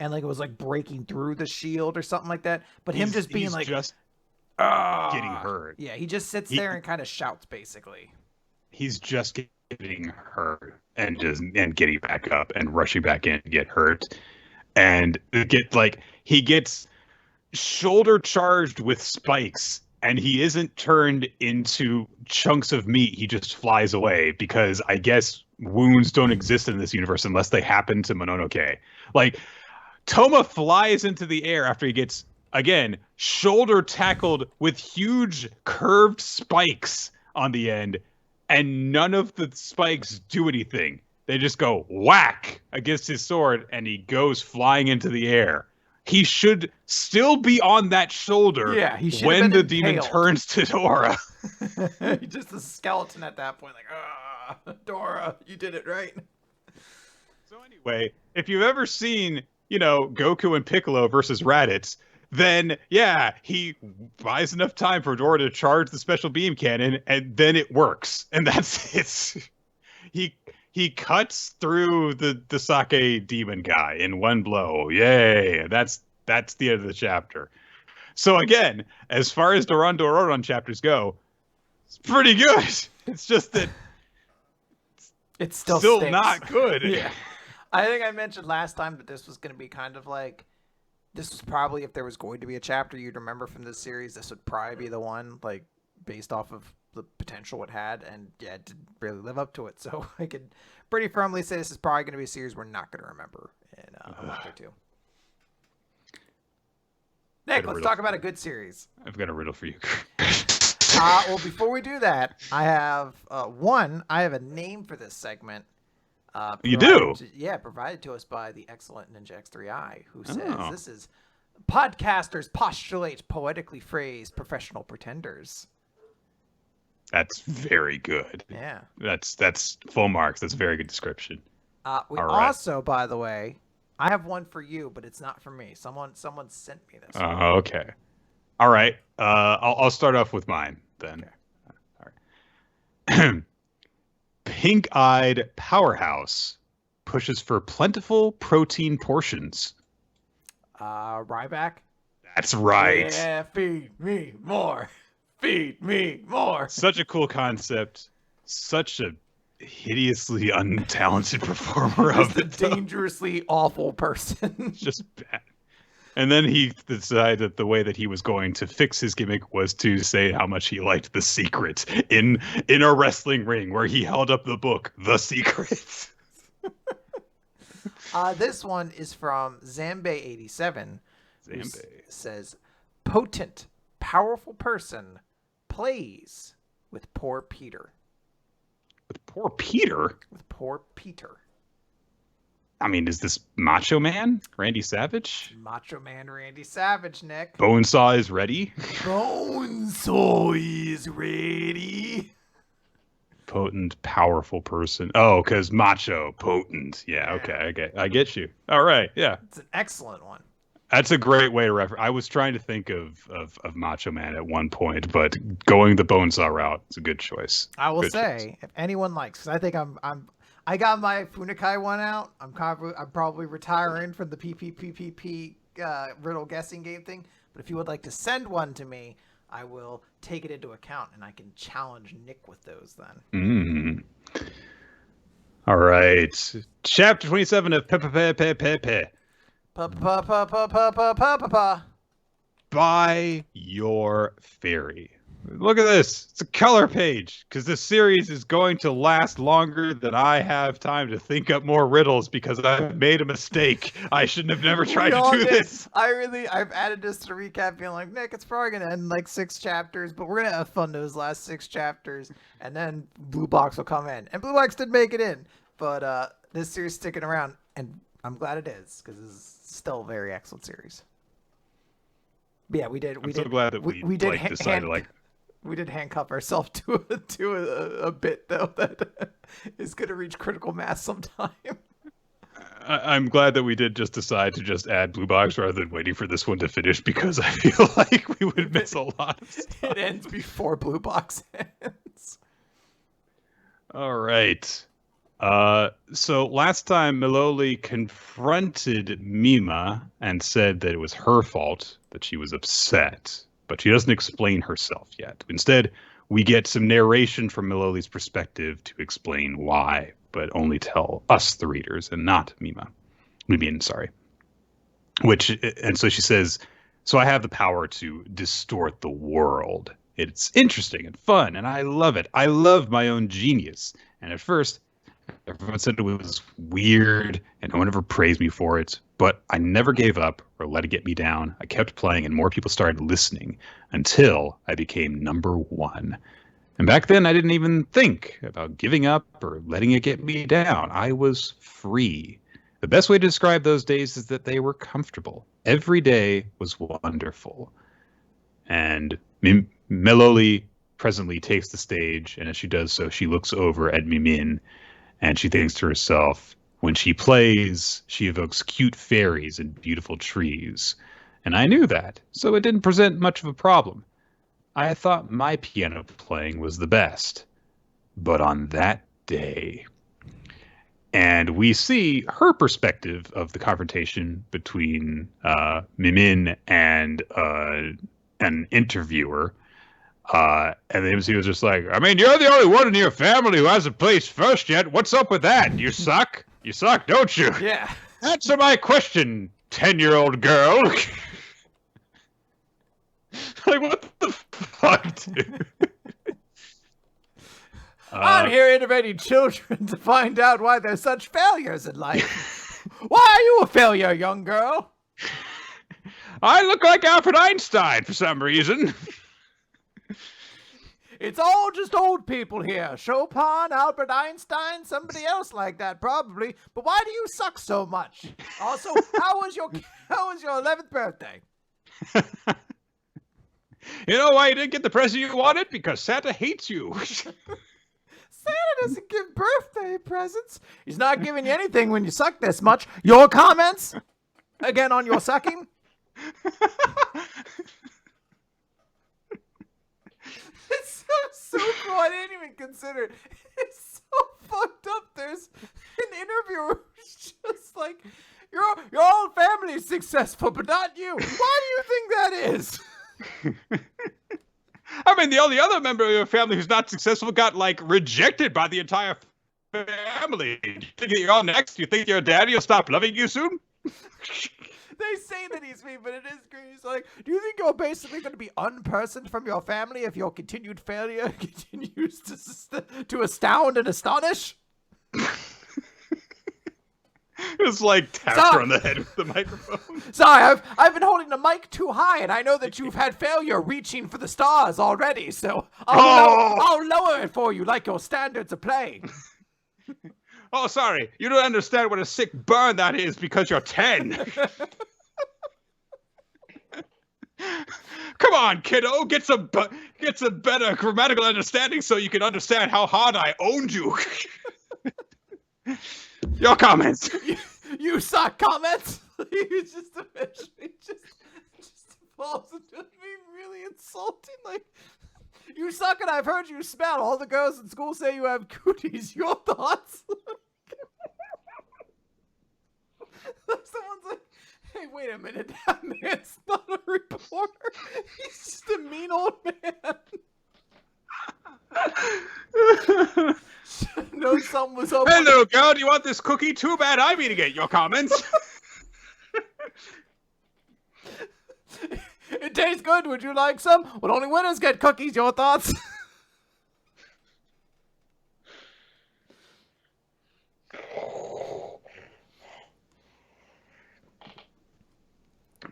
and, like, it was, like, breaking through the shield or something like that. But him just being, like, just getting hurt. Yeah, he just sits there and kind of shouts, basically. He's just getting hurt and getting back up and rushing back in to get hurt. And he gets shoulder charged with spikes, and he isn't turned into chunks of meat. He just flies away because I guess wounds don't exist in this universe unless they happen to Mononoke. Like, Toma flies into the air after he gets, again, shoulder tackled with huge curved spikes on the end, and none of the spikes do anything. They just go whack against his sword, and he goes flying into the air. He should still be on that shoulder when the demon turns to Dora. He's just a skeleton at that point, like, Dora, you did it right. So anyway, if you've ever seen, Goku and Piccolo versus Raditz, then he buys enough time for Dora to charge the special beam cannon, and then it works. And that's it. He cuts through the Sake demon guy in one blow. Yay! That's the end of the chapter. So again, as far as Doron Dororon chapters go, it's pretty good. It's just that it's still not good. Yeah. I think I mentioned last time that this was going to be kind of like, this was probably, if there was going to be a chapter you'd remember from this series, this would probably be the one, like, based off of the potential it had, and it didn't really live up to it. So I could pretty firmly say this is probably going to be a series we're not going to remember in a month or two. Nick, let's talk about a good series. I've got a riddle for you. Well, before we do that, I have a name for this segment. You do? Provided to us by the excellent Ninja X3i, who says this is podcasters postulate poetically phrased professional pretenders. That's very good. Yeah. That's full marks. That's a very good description. We also, by the way, I have one for you, but it's not for me. Someone sent me this. Okay. All right. I'll start off with mine then. Okay. All right. Pink-eyed powerhouse pushes for plentiful protein portions. Ryback? That's right. Yeah, feed me more. Feed me more. Such a cool concept. Such a hideously untalented performer of the dangerously awful person. Just bad. And then he decided that the way that he was going to fix his gimmick was to say how much he liked The Secret in a wrestling ring where he held up the book, The Secret. This one is from Zambe87. Zambe says, potent, powerful person plays with poor Peter. With poor Peter? With poor Peter. I mean, is this Macho Man? Randy Savage? Macho Man Randy Savage, Nick. Bonesaw is ready? Bonesaw is ready. Potent, powerful person. Oh, because macho, potent. Yeah, okay. I get you. All right, yeah. It's an excellent one. That's a great way to refer. I was trying to think of Macho Man at one point, but going the Bonesaw route is a good choice. I will say, if anyone likes, because I think I got my Funikai one out. I'm probably retiring from the PPPPP riddle guessing game thing. But if you would like to send one to me, I will take it into account, and I can challenge Nick with those then. All right. Chapter 27 of PPPPPP. Buy Your Fairy. Look at this. It's a color page because this series is going to last longer than I have time to think up more riddles because I've made a mistake. I shouldn't have never tried to do this. I've added this to the recap being like, Nick, it's probably going to end in like 6 chapters, but we're going to have fun those last 6 chapters. And then Blue Box will come in. And Blue Box did make it in. But this series is sticking around. And I'm glad it is because this is still a very excellent series. But yeah, I'm so glad that we decided we did handcuff ourselves to a bit though that is going to reach critical mass sometime. I'm glad that we did just decide to just add Blue Box rather than waiting for this one to finish because I feel like we would miss a lot of stuff. It ends before Blue Box ends. All right. So last time Maloli confronted Mima and said that it was her fault that she was upset, but she doesn't explain herself yet. Instead, we get some narration from Maloli's perspective to explain why, but only tell us, the readers, and not Mimin, sorry. And so she says, so I have the power to distort the world. It's interesting and fun, and I love it. I love my own genius. And at first, everyone said it was weird, and no one ever praised me for it. But I never gave up or let it get me down. I kept playing, and more people started listening until I became #1. And back then, I didn't even think about giving up or letting it get me down. I was free. The best way to describe those days is that they were comfortable. Every day was wonderful. And Maloli presently takes the stage, and as she does so, she looks over at Mimin, and she thinks to herself, when she plays, she evokes cute fairies and beautiful trees. And I knew that, so it didn't present much of a problem. I thought my piano playing was the best. But on that day... And we see her perspective of the confrontation between Mimin and an interviewer. And the MC was just like, I mean, you're the only one in your family who hasn't placed first yet. What's up with that? You suck? You suck, don't you? Yeah. Answer my question, 10-year-old girl. Like, what the fuck, dude? I'm here interviewing children to find out why they're such failures in life. Why are you a failure, young girl? I look like Albert Einstein for some reason. It's all just old people here. Chopin, Albert Einstein, somebody else like that probably. But why do you suck so much? Also, how was your 11th birthday? You know why you didn't get the present you wanted? Because Santa hates you. Santa doesn't give birthday presents. He's not giving you anything when you suck this much. Your comments? Again on your sucking? It's so cool. I didn't even consider it. It's so fucked up. There's an interviewer who's just like, your whole family's successful, but not you. Why do you think that is? I mean, the only other member of your family who's not successful got, like, rejected by the entire family. You think you're all next? You think your daddy will stop loving you soon? They say that he's me, but it is great. He's like, do you think you're basically going to be unpersoned from your family if your continued failure continues to astound and astonish? It's like tapped her on the head with the microphone. Sorry, I've been holding the mic too high, and I know that you've had failure reaching for the stars already, so I'll lower it for you like your standards of play. Oh, sorry. You don't understand what a sick burn that is because you're 10. Come on, kiddo. Get some better grammatical understanding so you can understand how hard I owned you. Your comments. You suck comments. You just eventually just evolves into being really insulting. Like, you suck and I've heard you smell. All the girls in school say you have cooties. Your thoughts? Someone's like, hey, wait a minute. That man's not a reporter. He's just a mean old man. No, something was open. Hello, girl. Do you want this cookie? Too bad I'm eating it. Your comments. It tastes good. Would you like some? Well, only winners get cookies. Your thoughts?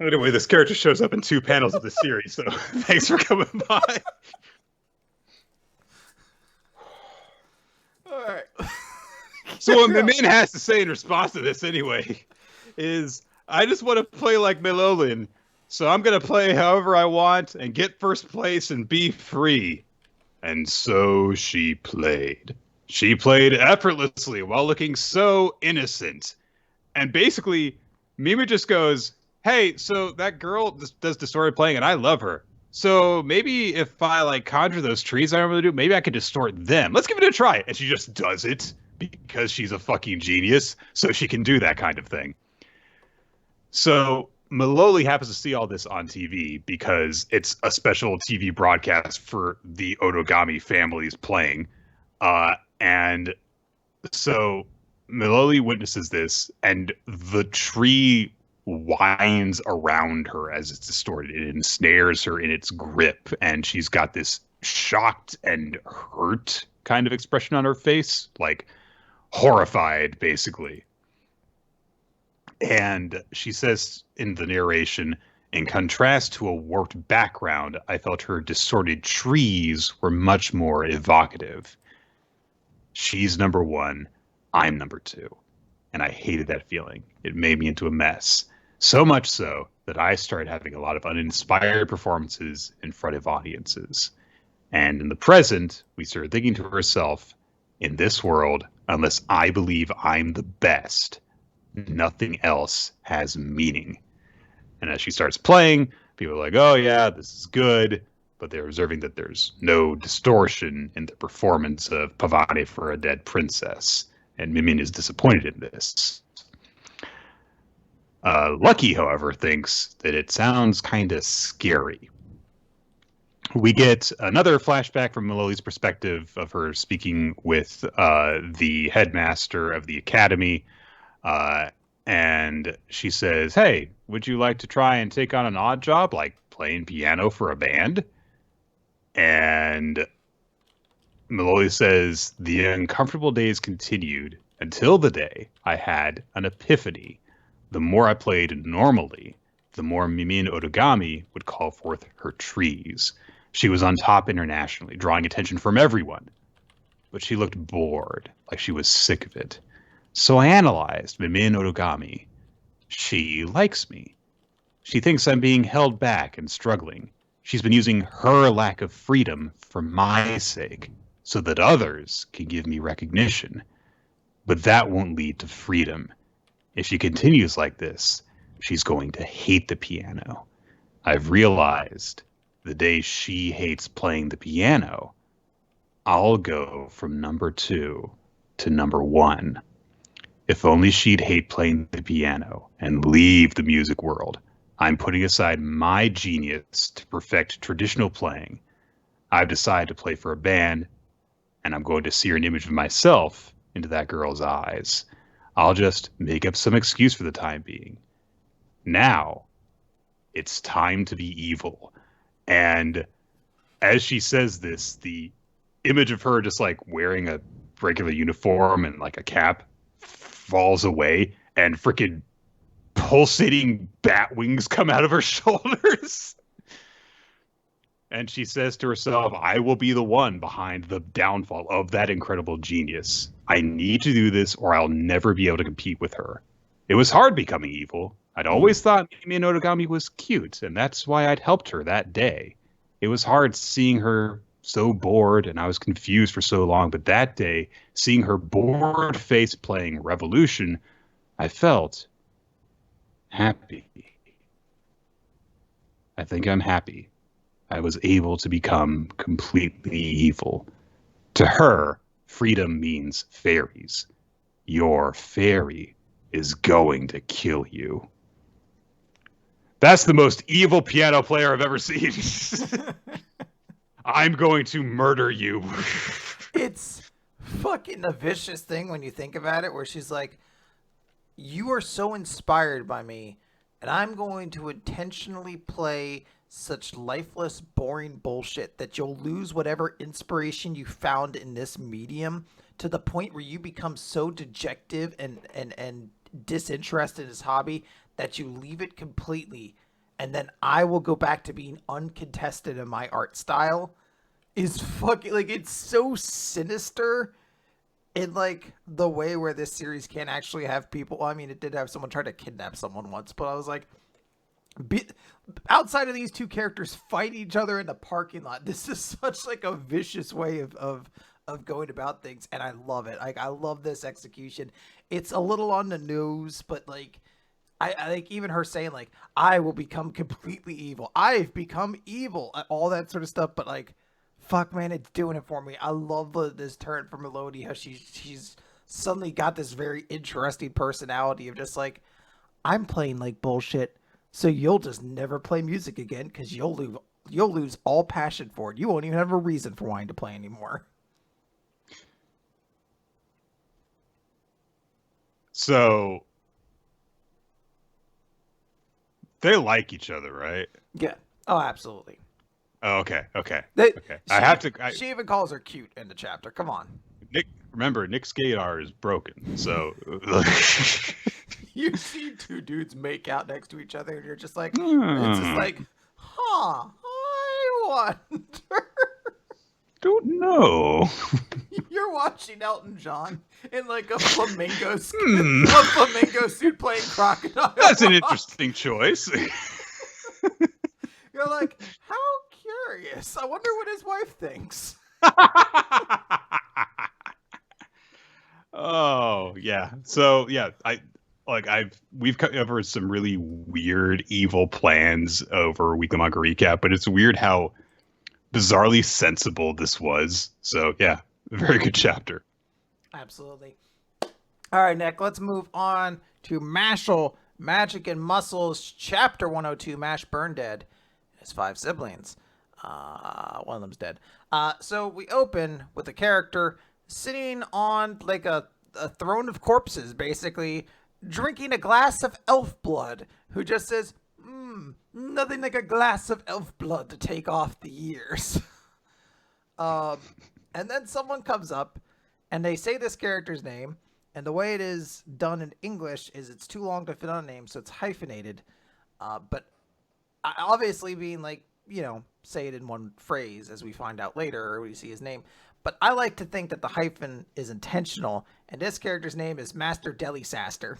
Anyway, this character shows up in 2 panels of the series, so thanks for coming by. Alright. So what Mimin has to say in response to this anyway is, I just want to play like Melolin, so I'm going to play however I want and get first place and be free. And so she played. She played effortlessly while looking so innocent. And basically, Mima just goes, hey, so that girl does distorted playing and I love her. So maybe if I like conjure those trees I normally do, maybe I could distort them. Let's give it a try. And she just does it because she's a fucking genius. So she can do that kind of thing. So Maloli happens to see all this on TV because it's a special TV broadcast for the Otogami families playing. And so Maloli witnesses this, and the tree winds around her as it's distorted. It ensnares her in its grip, and she's got this shocked and hurt kind of expression on her face, like horrified, basically. And she says in the narration, in contrast to a warped background, I felt her distorted trees were much more evocative. She's number one, I'm number two. And I hated that feeling. It made me into a mess. So much so that I started having a lot of uninspired performances in front of audiences. And in the present, we started thinking to herself, in this world, unless I believe I'm the best, nothing else has meaning. And as she starts playing, people are like, oh yeah, this is good. But they're observing that there's no distortion in the performance of Pavane for a Dead Princess. And Mimin is disappointed in this. Lucky, however, thinks that it sounds kind of scary. We get another flashback from Maloli's perspective of her speaking with the headmaster of the academy. And she says, hey, would you like to try and take on an odd job like playing piano for a band? And Maloli says, the uncomfortable days continued until the day I had an epiphany. The more I played normally, the more Mimin Otogami would call forth her trees. She was on top internationally, drawing attention from everyone. But she looked bored, like she was sick of it. So I analyzed Mimin Otogami. She likes me. She thinks I'm being held back and struggling. She's been using her lack of freedom for my sake, so that others can give me recognition. But that won't lead to freedom. If she continues like this, she's going to hate the piano. I've realized the day she hates playing the piano, I'll go from number 2 to number 1. If only she'd hate playing the piano and leave the music world. I'm putting aside my genius to perfect traditional playing. I've decided to play for a band, and I'm going to sear an image of myself into that girl's eyes. I'll just make up some excuse for the time being. Now, it's time to be evil. And as she says this, the image of her just like wearing a regular uniform and like a cap falls away, and freaking pulsating bat wings come out of her shoulders. And she says to herself, I will be the one behind the downfall of that incredible genius. I need to do this or I'll never be able to compete with her. It was hard becoming evil. I'd always thought Mimin Otogami was cute, and that's why I'd helped her that day. It was hard seeing her so bored, and I was confused for so long, but that day, seeing her bored face playing Revolution, I felt happy. I think I'm happy. I was able to become completely evil. To her, freedom means fairies. Your fairy is going to kill you. That's the most evil piano player I've ever seen. I'm going to murder you. It's fucking a vicious thing when you think about it, where she's like, you are so inspired by me, and I'm going to intentionally play such lifeless, boring bullshit that you'll lose whatever inspiration you found in this medium, to the point where you become so dejected and disinterested in this hobby that you leave it completely, and then I will go back to being uncontested in my art style. Is fucking, like, it's so sinister in like the way where this series can actually have people. Well, I mean, it did have someone try to kidnap someone once, but I was like, outside of these two characters fighting each other in the parking lot, this is such like a vicious way of going about things, and I love it. Like, I love this execution. It's a little on the nose, but like, I like even her saying like, I will become completely evil. I've become evil, all that sort of stuff. But like, fuck, man, it's doing it for me. I love this turn from Melody, how she's suddenly got this very interesting personality of just like, I'm playing like bullshit, So you'll just never play music again because you'll lose all passion for it. You won't even have a reason for wanting to play anymore. So they like each other, right? Yeah. Oh, absolutely. Oh, okay. Okay. She even calls her cute in the chapter. Come on. Remember, Nick's gaydar is broken. So you see two dudes make out next to each other, and you're just like, it's just like, huh? I wonder. Don't know. You're watching Elton John in like a flamingo suit playing crocodile. That's an interesting choice. You're like, how curious. I wonder what his wife thinks. Oh yeah. So yeah, we've covered some really weird evil plans over Weekly Manga Recap, but it's weird how bizarrely sensible this was. So yeah, very good chapter. Absolutely. All right, Nick, let's move on to Mashle, Magic and Muscles, Chapter 102, Mash Burn Dead. His 5 siblings. One of them's dead. So we open with a character sitting on like a throne of corpses, basically, drinking a glass of elf blood, who just says, nothing like a glass of elf blood to take off the years. And then someone comes up and they say this character's name, and the way it is done in English is it's too long to fit on a name, so it's hyphenated. But obviously being like, say it in one phrase, as we find out later, or we see his name. But I like to think that the hyphen is intentional, and this character's name is Master Deli Saster.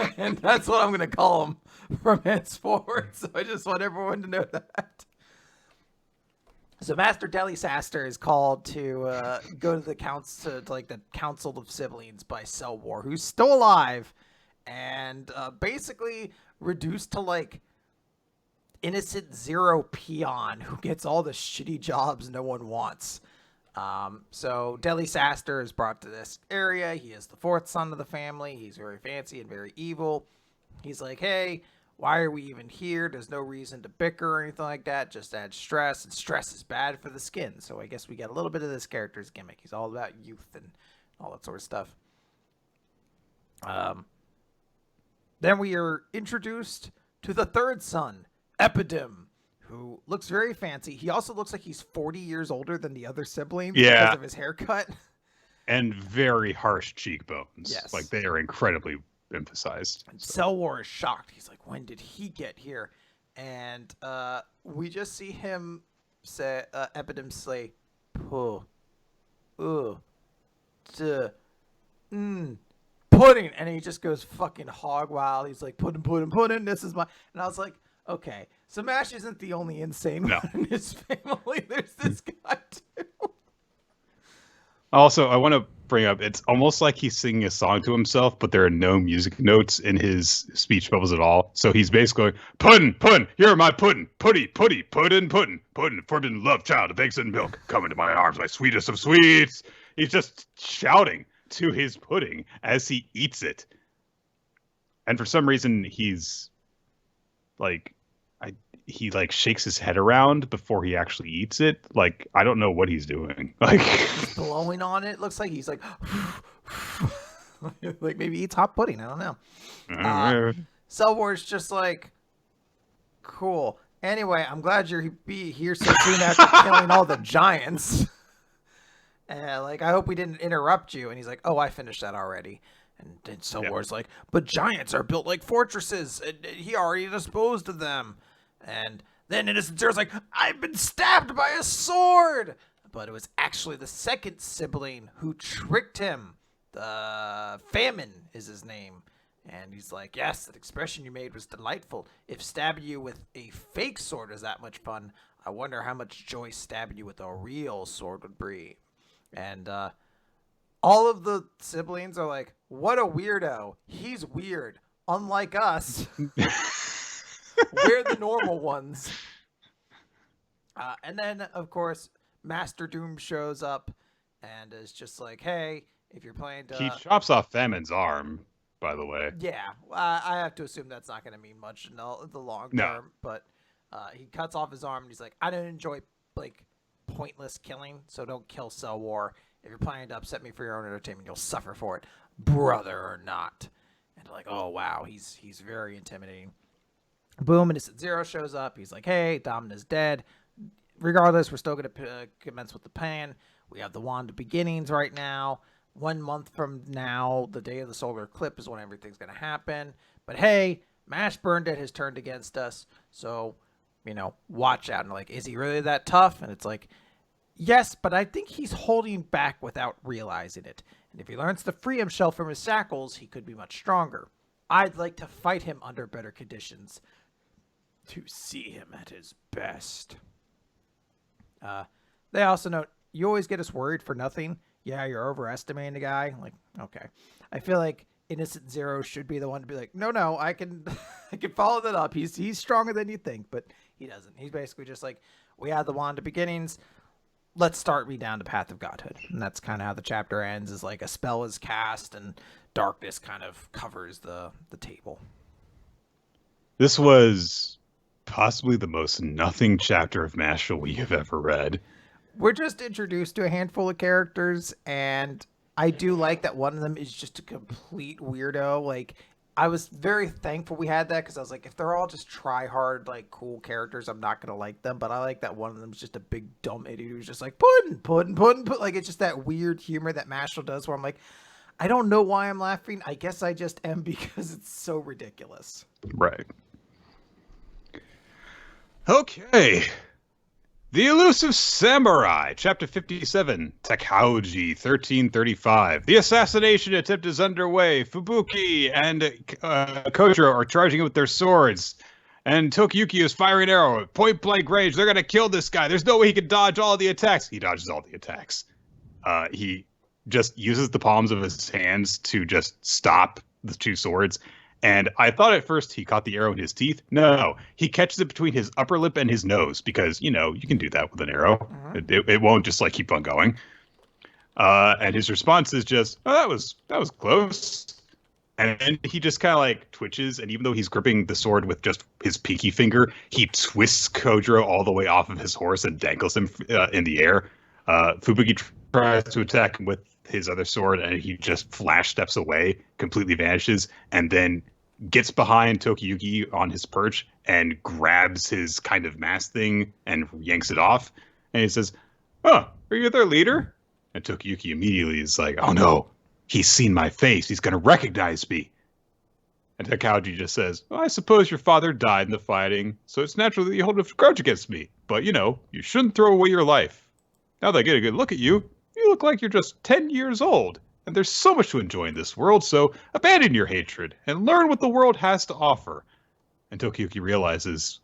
And that's what I'm going to call him from henceforward. So I just want everyone to know that. So Master Deli Saster is called to go to the the Council of Siblings by Cellwar, who's still alive, and basically reduced to like innocent zero peon who gets all the shitty jobs no one wants. So Deli Saster is brought to this area. He is the 4th son of the family. He's very fancy and very evil. He's like, hey, why are we even here? There's no reason to bicker or anything like that. Just add stress, and stress is bad for the skin. So I guess we get a little bit of this character's gimmick. He's all about youth and all that sort of stuff. Then we are introduced to the 3rd son, Epidem, who looks very fancy. He also looks like he's 40 years older than the other siblings because of his haircut. And very harsh cheekbones. Yes. Like, they are incredibly emphasized. Cellwar is shocked. He's like, when did he get here? And we just see him say, Epidem say, puh, pudding. And he just goes fucking hog wild. He's like, pudding, this is my... And I was like, okay, so Mash isn't the only insane one in his family. There's this guy too. Also, I want to bring up, it's almost like he's singing a song to himself, but there are no music notes in his speech bubbles at all. So he's basically going, puddin', here are my puddin', puddin', love child of eggs and milk, come into my arms, my sweetest of sweets. He's just shouting to his pudding as he eats it. And for some reason, he's like, he like shakes his head around before he actually eats it. Like, I don't know what he's doing. Like, he's blowing on it. Looks like he's like, like maybe eats hot pudding. I don't know. Cellwar's just like, cool. Anyway, I'm glad you're here so soon after killing all the giants. And like, I hope we didn't interrupt you. And he's like, oh, I finished that already. And then Cellwar's like, but giants are built like fortresses. And he already disposed of them. And then Innocent Zero's like, I've been stabbed by a sword. But it was actually the 2nd sibling who tricked him. The Famine is his name. And he's like, yes, that expression you made was delightful. If stabbing you with a fake sword is that much fun, I wonder how much joy stabbing you with a real sword would bring. And all of the siblings are like, what a weirdo. He's weird. Unlike us. We're the normal ones. And then, of course, Master Doom shows up and is just like, hey, if you're planning to... He chops off Famine's arm. by the way. Yeah, I have to assume that's not going to mean much in the long term. But he cuts off his arm and he's like, I don't enjoy like pointless killing, so don't kill Cell War. If you're planning to upset me for your own entertainment, you'll suffer for it, brother or not. And like, oh wow, he's very intimidating. Boom, and Zero shows up. He's like, hey, Domina's dead. Regardless, we're still going to commence with the plan. We have the Wand of Beginnings right now. 1 month from now, the day of the solar eclipse is when everything's going to happen. But hey, Mash Burndead has turned against us. So, watch out. And like, is he really that tough? And it's like, yes, but I think he's holding back without realizing it. And if he learns to free himself from his shackles, he could be much stronger. I'd like to fight him under better conditions to see him at his best. They also note, you always get us worried for nothing. Yeah, you're overestimating the guy. Like, okay. I feel like Innocent Zero should be the one to be like, no, I can follow that up. He's stronger than you think, but he doesn't. He's basically just like, we had the Wand of Beginnings. Let's start me down the path of godhood. And that's kind of how the chapter ends, is like a spell is cast and darkness kind of covers the table. This was possibly the most nothing chapter of Mashle we have ever read. We're just introduced to a handful of characters, and I do like that one of them is just a complete weirdo. Like, I was very thankful we had that, because I was like, if they're all just try-hard, like, cool characters, I'm not going to like them. But I like that one of them is just a big, dumb idiot who's just like, pudding. Like, it's just that weird humor that Mashle does where I'm like, I don't know why I'm laughing. I guess I just am because it's so ridiculous. Right. Okay. The Elusive Samurai, Chapter 57, Takauji, 1335. The assassination attempt is underway. Fubuki and Kojiro are charging it with their swords. And Tokiyuki is firing an arrow at point-blank range. They're going to kill this guy. There's no way he can dodge all the attacks. He dodges all the attacks. He just uses the palms of his hands to just stop the two swords. And I thought at first he caught the arrow in his teeth. No, he catches it between his upper lip and his nose because, you can do that with an arrow. Uh-huh. It won't just like keep on going. And his response is just, oh, that was close. And then he just kind of like twitches. And even though he's gripping the sword with just his pinky finger, he twists Kojiro all the way off of his horse and dangles him in the air. Fubuki tries to attack him with his other sword, and he just flash steps away, completely vanishes, and then gets behind Tokiyuki on his perch and grabs his kind of mask thing and yanks it off. And he says, "Oh, are you their leader?" And Tokiyuki immediately is like, "Oh no, he's seen my face. He's going to recognize me." And Takauji just says, "Well, I suppose your father died in the fighting, so it's natural that you hold a grudge against me. But, you shouldn't throw away your life. Now that I get a good look at you, you look like you're just 10 years old. And there's so much to enjoy in this world, so abandon your hatred and learn what the world has to offer." And Tokiyuki realizes,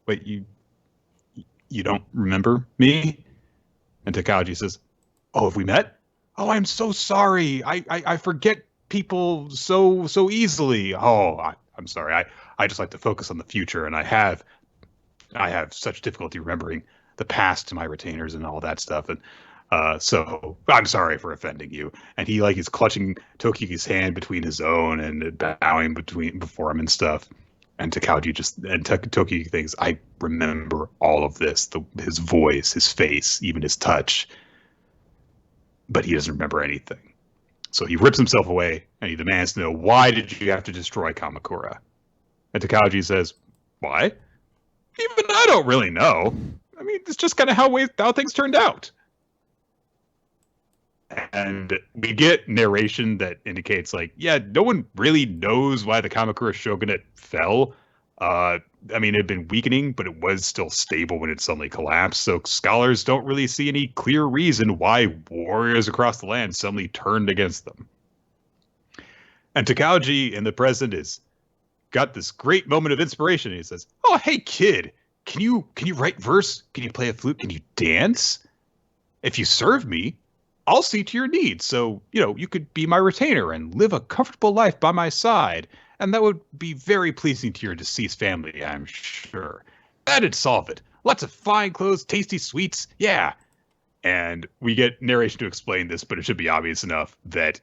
wait, you don't remember me? And Takauji says, "Oh, have we met? Oh, I'm so sorry. I forget people so easily. Oh, I'm sorry. I just like to focus on the future, and I have such difficulty remembering the past to my retainers and all that stuff. And so I'm sorry for offending you." And he is clutching Tokiyuki's hand between his own and bowing before him and stuff. And Tokiyuki thinks, I remember all of this, his voice, his face, even his touch. But he doesn't remember anything. So he rips himself away and he demands to know, why did you have to destroy Kamakura? And Takauji says, why? Even I don't really know. I mean, it's just kind of how things turned out. And we get narration that indicates, no one really knows why the Kamakura shogunate fell. I mean, it had been weakening, but it was still stable when it suddenly collapsed. So scholars don't really see any clear reason why warriors across the land suddenly turned against them. And Takauji in the present is got this great moment of inspiration. He says, "Oh, hey kid, can you write verse? Can you play a flute? Can you dance? If you serve me, I'll see to your needs. So, you could be my retainer and live a comfortable life by my side. And that would be very pleasing to your deceased family, I'm sure. That'd solve it. Lots of fine clothes, tasty sweets. Yeah." And we get narration to explain this, but it should be obvious enough that,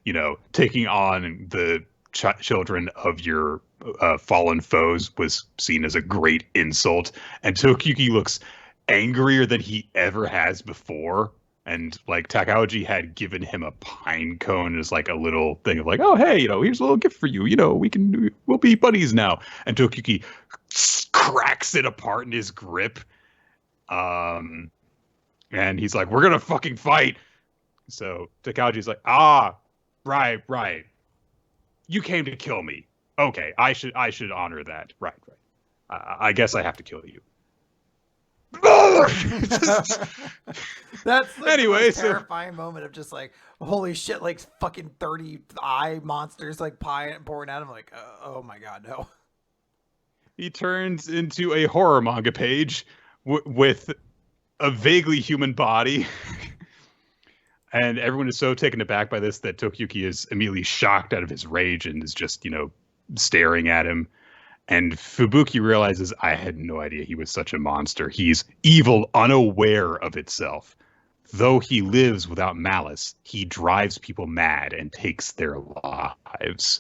taking on the children of your fallen foes was seen as a great insult. And Tokyuki looks angrier than he ever has before. And like Takauji had given him a pine cone as like a little thing of like, oh hey, here's a little gift for you. We'll be buddies now. And Tokyuki cracks it apart in his grip. And he's like, we're gonna fucking fight. So Takauji's like, right. You came to kill me. Okay, I should honor that. Right. I guess I have to kill you. That's like anyway, the terrifying moment of just like, holy shit, like fucking 30 eye monsters like pouring at him. Like, oh my god, no. He turns into a horror manga page with a vaguely human body. And everyone is so taken aback by this that Tokyuki is immediately shocked out of his rage and is just, staring at him. And Fubuki realizes, I had no idea he was such a monster. He's evil, unaware of itself. Though he lives without malice, he drives people mad and takes their lives.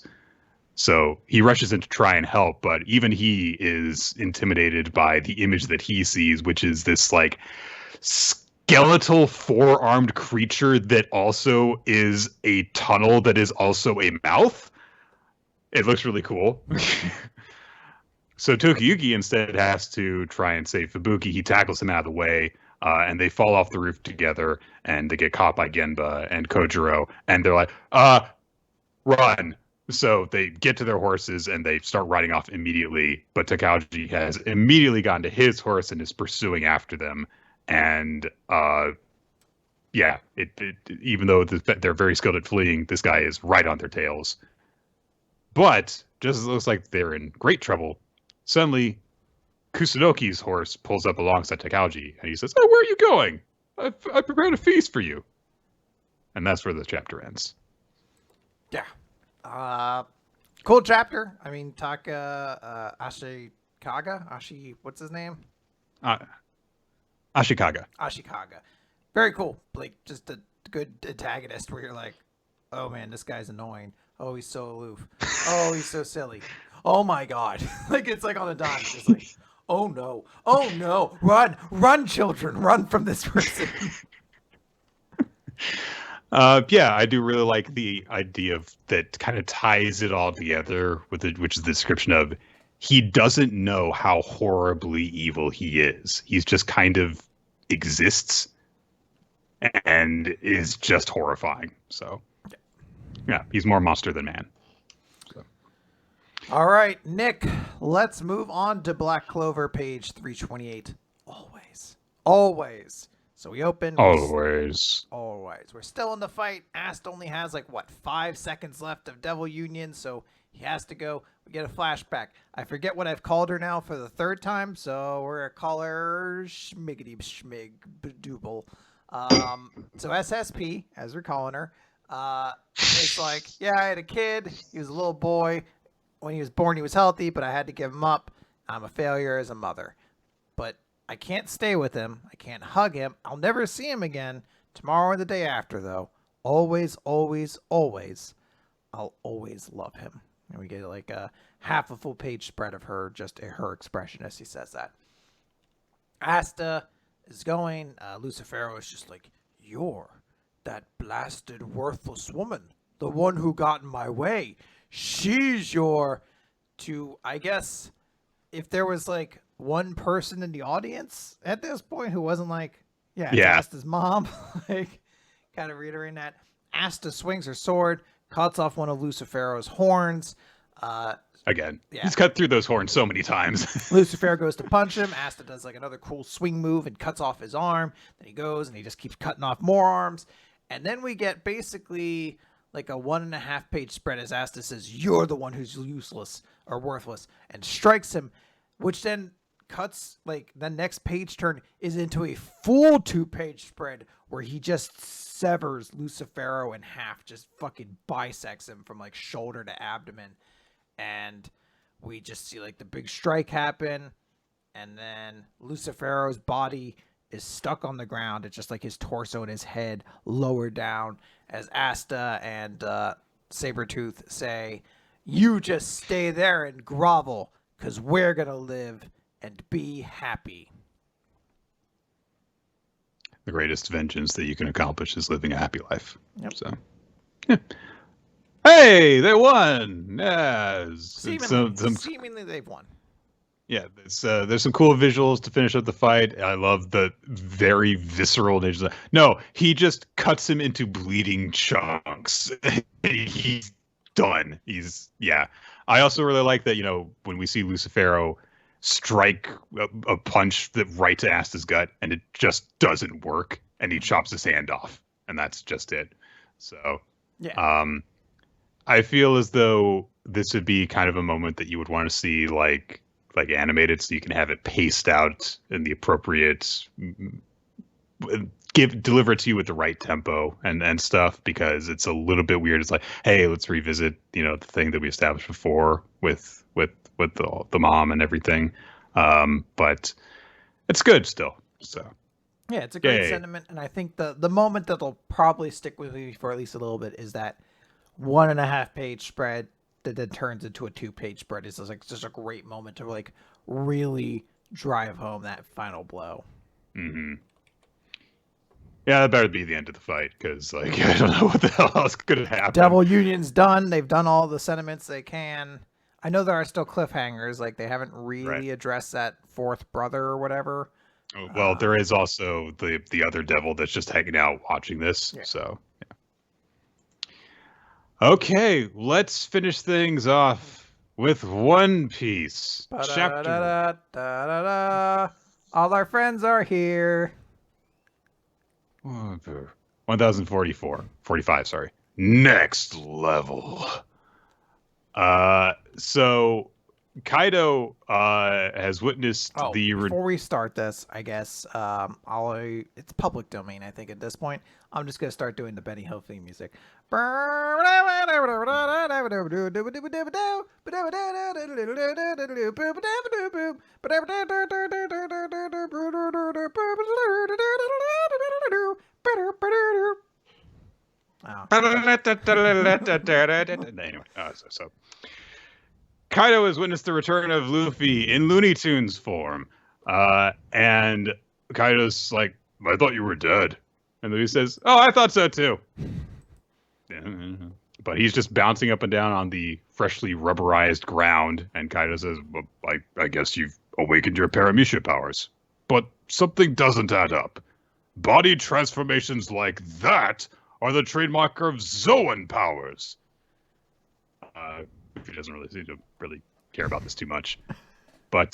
So he rushes in to try and help, but even he is intimidated by the image that he sees, which is this like skeletal four-armed creature that also is a tunnel that is also a mouth. It looks really cool. So Tokiyuki instead has to try and save Fubuki. He tackles him out of the way, and they fall off the roof together, and they get caught by Genba and Kojiro, and they're like, run. So they get to their horses, and they start riding off immediately, but Takauji has immediately gotten to his horse and is pursuing after them, and even though they're very skilled at fleeing, this guy is right on their tails. But just as it looks like they're in great trouble, suddenly, Kusunoki's horse pulls up alongside Takauji, and he says, "Oh, where are you going? I prepared a feast for you." And that's where the chapter ends. Yeah. Cool chapter. I mean, what's his name? Ashikaga. Very cool. Like, just a good antagonist where you're like, oh man, this guy's annoying. Oh, he's so aloof. Oh, he's so silly. Oh my god. Like, it's like on a dime. It's like, oh no. Run, children. Run from this person. I do really like the idea of that kind of ties it all together which is the description of he doesn't know how horribly evil he is. He's just kind of exists and is just horrifying. So yeah, he's more monster than man. So. All right, Nick, let's move on to Black Clover, page 328. Always. So we open. Always. We're still in the fight. Ast only has 5 seconds left of Devil Union, so he has to go. We get a flashback. I forget what I've called her now for the third time, so we're going to call her Schmiggity Schmig Badooble. So SSP, as we're calling her, it's like, yeah, I had a kid. He was a little boy. When he was born, he was healthy, but I had to give him up. I'm a failure as a mother. But I can't stay with him. I can't hug him. I'll never see him again. Tomorrow or the day after, though. Always, always, always. I'll always love him. And we get a half a full page spread of her, just her expression as he says that. Asta is going. Lucifero is just like, you're that blasted, worthless woman. The one who got in my way. She's I guess, if there was one person in the audience at this point who wasn't it's Asta's mom, kind of reiterating that. Asta swings her sword, cuts off one of Lucifero's horns. Again, he's cut through those horns so many times. Lucifero goes to punch him. Asta does another cool swing move and cuts off his arm. Then he goes and he just keeps cutting off more arms. And then we get basically a 1.5 page spread as Asta says, you're the one who's useless or worthless, and strikes him, which then cuts the next page turn is into a full 2-page spread where he just severs Lucifero in half, just fucking bisects him from shoulder to abdomen. And we just see the big strike happen, and then Lucifero's body is stuck on the ground. It's just his torso and his head lower down as Asta and Sabretooth say, You just stay there and grovel, because we're going to live and be happy. The greatest vengeance that you can accomplish is living a happy life. Yep. So, yeah. Hey, they won! Yes. Seemingly they've won. Yeah, there's some cool visuals to finish up the fight. I love the very visceral nature. No, he just cuts him into bleeding chunks. He's done. Yeah. I also really like that, when we see Lucifero strike a punch that right to Asta's gut, and it just doesn't work, and he chops his hand off, and that's just it. So, yeah. I feel as though this would be kind of a moment that you would want to see like animated, so you can have it paced out in the appropriate, deliver it to you with the right tempo and stuff, because it's a little bit weird. It's like, hey, let's revisit the thing that we established before with the mom and everything, but it's good still. So yeah, it's a great sentiment, and I think the moment that'll probably stick with me for at least a little bit is that 1.5 page spread that then turns into a 2-page spread. It's just a great moment to like really drive home that final blow. Mm-hmm. Yeah, that better be the end of the fight, because like I don't know what the hell else could happen. Devil Union's done. They've done all the sentiments they can. I know there are still cliffhangers, like they haven't really addressed that fourth brother or whatever. Well, there is also the other devil that's just hanging out watching this. Yeah. So, yeah. Okay, let's finish things off with One Piece. Chapter. All our friends are here. 1044. 45, next level. So Kaido has witnessed before we start this, I guess it's public domain, I think, at this point. I'm just gonna start doing the Benny Hill theme music. Anyway, so Kaido has witnessed the return of Luffy in Looney Tunes form, and Kaido's like, "I thought you were dead," and Luffy says, "Oh, I thought so too." But he's just bouncing up and down on the freshly rubberized ground, and Kaido says, well, I guess you've awakened your Paramecia powers, but something doesn't add up. Body transformations like that are the trademark of Zoan powers. He doesn't really seem to care about this too much, but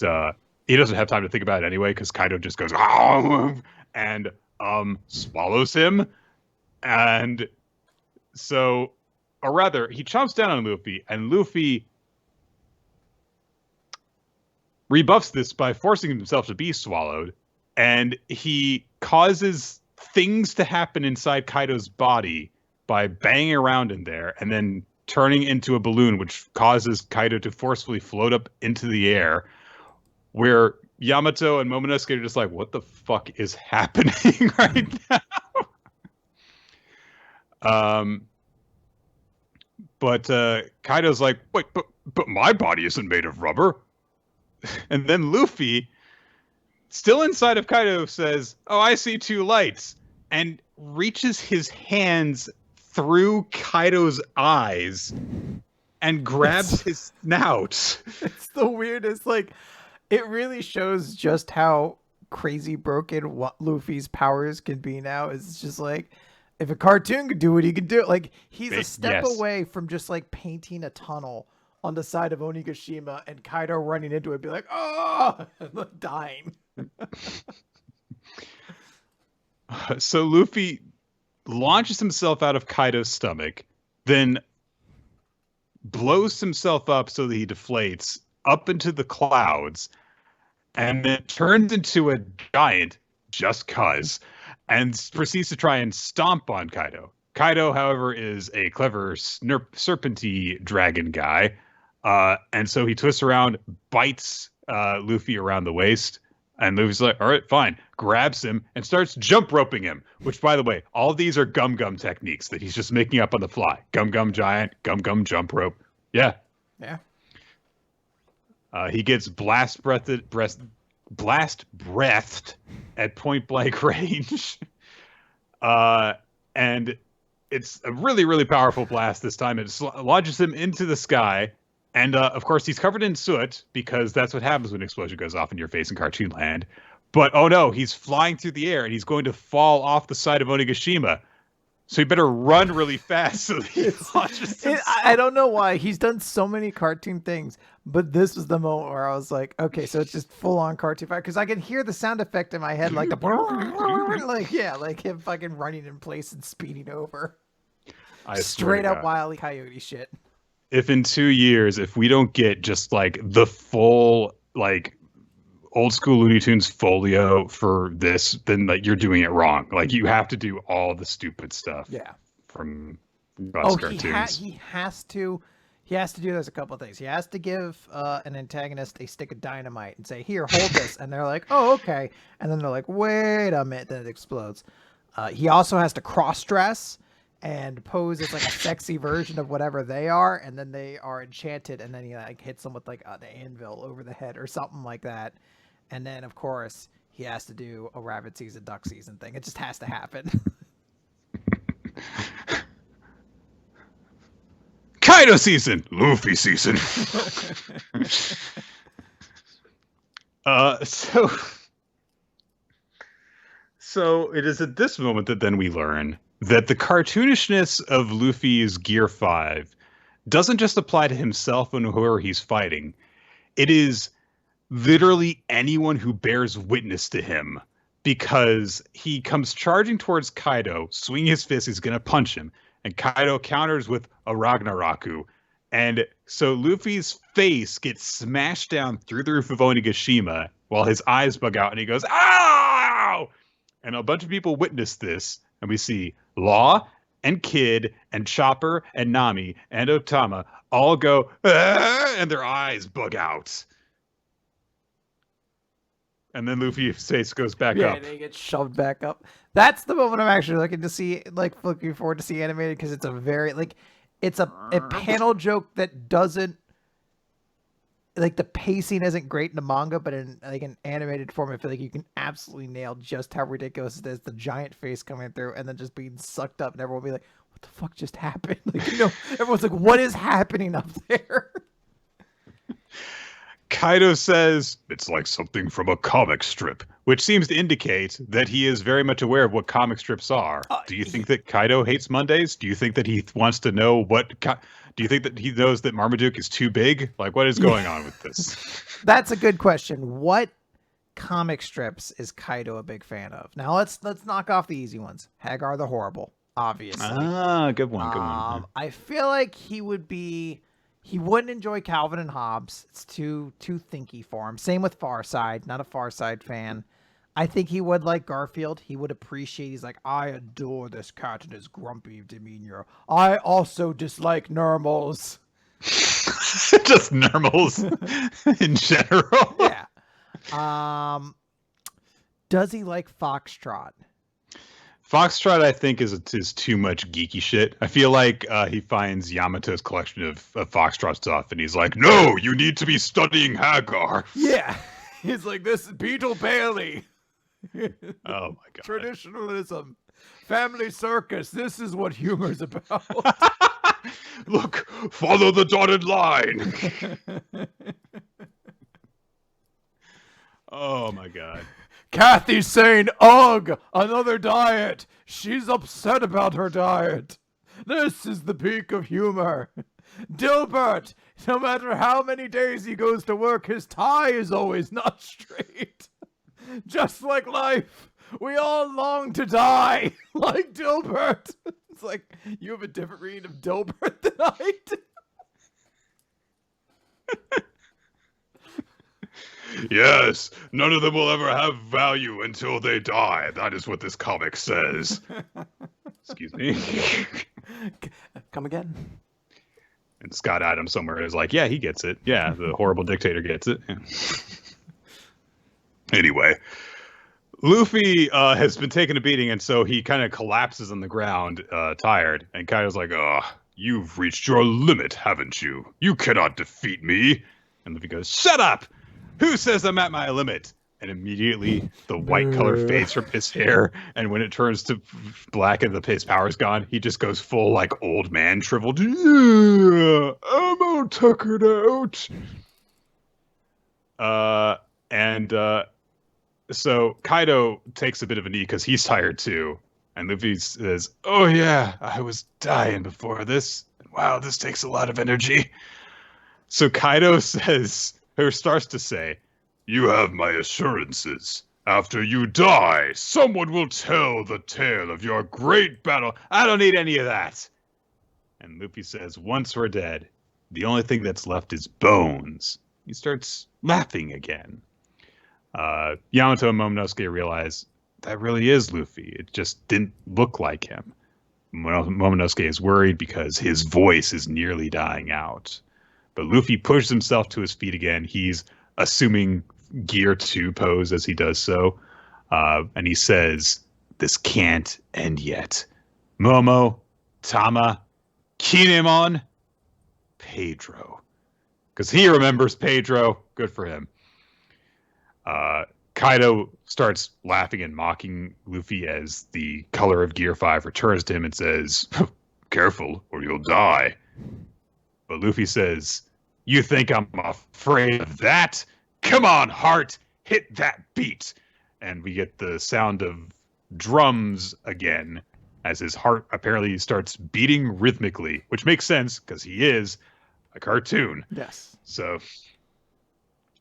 he doesn't have time to think about it anyway, because Kaido just goes and swallows him, and so, or rather, he chomps down on Luffy, and Luffy rebuffs this by forcing himself to be swallowed, and he causes things to happen inside Kaido's body by banging around in there, and then turning into a balloon, which causes Kaido to forcefully float up into the air, where Yamato and Momonosuke are just like, what the fuck is happening right now? But Kaido's like, wait, but my body isn't made of rubber. And then Luffy, still inside of Kaido, says, oh, I see two lights, and reaches his hands through Kaido's eyes and grabs his snout. It's the weirdest. Like, it really shows just how crazy broken Luffy's powers can be now. It's just like, if a cartoon could do it, he could do it. Like, he's a step away from just like painting a tunnel on the side of Onigashima and Kaido running into it, be like, oh, dying. So Luffy launches himself out of Kaido's stomach, then blows himself up so that he deflates up into the clouds, and then turns into a giant just cuz, and proceeds to try and stomp on Kaido. Kaido, however, is a clever serpenty dragon guy, and so he twists around, bites Luffy around the waist, and Luffy's like, all right, fine, grabs him and starts jump roping him, which, by the way, all these are gum techniques that he's just making up on the fly. Gum giant, gum jump rope. Yeah, Yeah. He gets blast breathed at point blank range. And it's a really, really powerful blast this time. It lodges him into the sky. And of course, he's covered in soot because that's what happens when an explosion goes off in your face in cartoon land. But oh no, he's flying through the air and he's going to fall off the side of Onigashima. So he better run really fast so he launches himself. I don't know why. He's done so many cartoon things, but this was the moment where I was like, okay, so it's just full on cartoon fight. Because I can hear the sound effect in my head, like the like him fucking running in place and speeding over. Straight up Wile E. Coyote shit. If in 2 years, if we don't get just like the full like old school Looney Tunes folio for this, then like you're doing it wrong. Like you have to do all the stupid stuff. Yeah. From cartoons. He has to do this a couple of things. He has to give an antagonist a stick of dynamite and say, "Here, hold this," and they're like, "Oh, okay," and then they're like, "Wait a minute," then it explodes. He also has to cross dress and pose as like a sexy version of whatever they are, and then they are enchanted, and then he like hits them with like the anvil over the head or something like that. And then, of course, he has to do a rabbit season, duck season thing. It just has to happen. Kaido season, Luffy season. So it is at this moment that then we learn that the cartoonishness of Luffy's Gear 5 doesn't just apply to himself and whoever he's fighting. It is literally anyone who bears witness to him, because he comes charging towards Kaido, swinging his fist, he's going to punch him, and Kaido counters with a Ragnaraku. And so Luffy's face gets smashed down through the roof of Onigashima while his eyes bug out and he goes, "Ow!" And a bunch of people witness this, and we see Law and Kid and Chopper and Nami and Otama all go, "Ah!" and their eyes bug out. And then Luffy's face goes back up. Yeah, and he gets shoved back up. That's the moment I'm actually looking forward to see animated, because it's a very it's a panel joke that doesn't the pacing isn't great in the manga, but in an animated form, I feel like you can absolutely nail just how ridiculous it is. The giant face coming through and then just being sucked up, and everyone will be like, "What the fuck just happened?" Everyone's like, "What is happening up there?" Kaido says, "It's like something from a comic strip," which seems to indicate that he is very much aware of what comic strips are. Do you think that Kaido hates Mondays? Do you think that he wants to know do you think that he knows that Marmaduke is too big? Like, what is going on with this? That's a good question. What comic strips is Kaido a big fan of? Now let's knock off the easy ones. Hagar the Horrible, obviously. Good one. I feel like he wouldn't enjoy Calvin and Hobbes. It's too thinky for him. Same with Farside. Not a Farside fan. I think he would like Garfield. He would appreciate. He's like, "I adore this cat and his grumpy demeanor. I also dislike normals." Just normals in general. Yeah. Does he like Foxtrot? Foxtrot, I think, is too much geeky shit. I feel like he finds Yamato's collection of Foxtrot stuff, and he's like, "No, you need to be studying Hagar." Yeah. He's like, "This is Beetle Bailey." Oh my god. Traditionalism. Family circus. This is what humor's about. Look, follow the dotted line. Oh my god. Kathy's saying, "Ugh, another diet. She's upset about her diet. This is the peak of humor. Dilbert, no matter how many days he goes to work, his tie is always not straight. Just like life, we all long to die, like Dilbert." It's like, you have a different reading of Dilbert than I do. Yes, none of them will ever have value until they die. That is what this comic says. Excuse me. Come again. And Scott Adams somewhere is like, "Yeah, he gets it. Yeah, the horrible dictator gets it." Yeah. Anyway, Luffy has been taking a beating, and so he kind of collapses on the ground, tired. And Kaido's like, "Oh, You've reached your limit, haven't you? You cannot defeat me. And Luffy goes, shut up! Who says I'm at my limit? And immediately the white color fades from his hair, and when it turns to black and his power's gone, he just goes full like old man shriveled. Yeah, I'm all tuckered out. So Kaido takes a bit of a knee because he's tired too. And Luffy says, oh yeah, I was dying before this. Wow, this takes a lot of energy. So Kaido says, or starts to say, you have my assurances. After you die, someone will tell the tale of your great battle. I don't need any of that. And Luffy says, once we're dead, the only thing that's left is bones. He starts laughing again. Yamato and Momonosuke realize that really is Luffy. It just didn't look like him. Momonosuke is worried because his voice is nearly dying out. But Luffy pushes himself to his feet again. He's assuming Gear 2 pose as he does so. And he says, this can't end yet. Momo, Tama, Kinemon, Pedro. Because he remembers Pedro. Good for him. Kaido starts laughing and mocking Luffy as the color of Gear 5 returns to him and says, careful or you'll die. But Luffy says, you think I'm afraid of that? Come on, heart, hit that beat. And we get the sound of drums again as his heart apparently starts beating rhythmically, which makes sense because he is a cartoon. Yes. So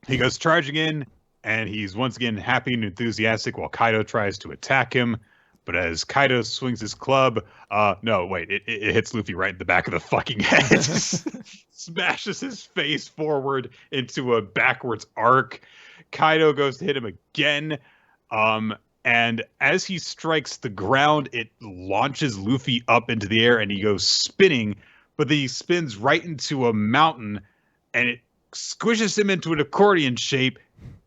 he goes charging in, and he's once again happy and enthusiastic while Kaido tries to attack him. But as Kaido swings his club, it hits Luffy right in the back of the fucking head. Smashes his face forward into a backwards arc. Kaido goes to hit him again. And as he strikes the ground, it launches Luffy up into the air and he goes spinning, but then he spins right into a mountain and it squishes him into an accordion shape.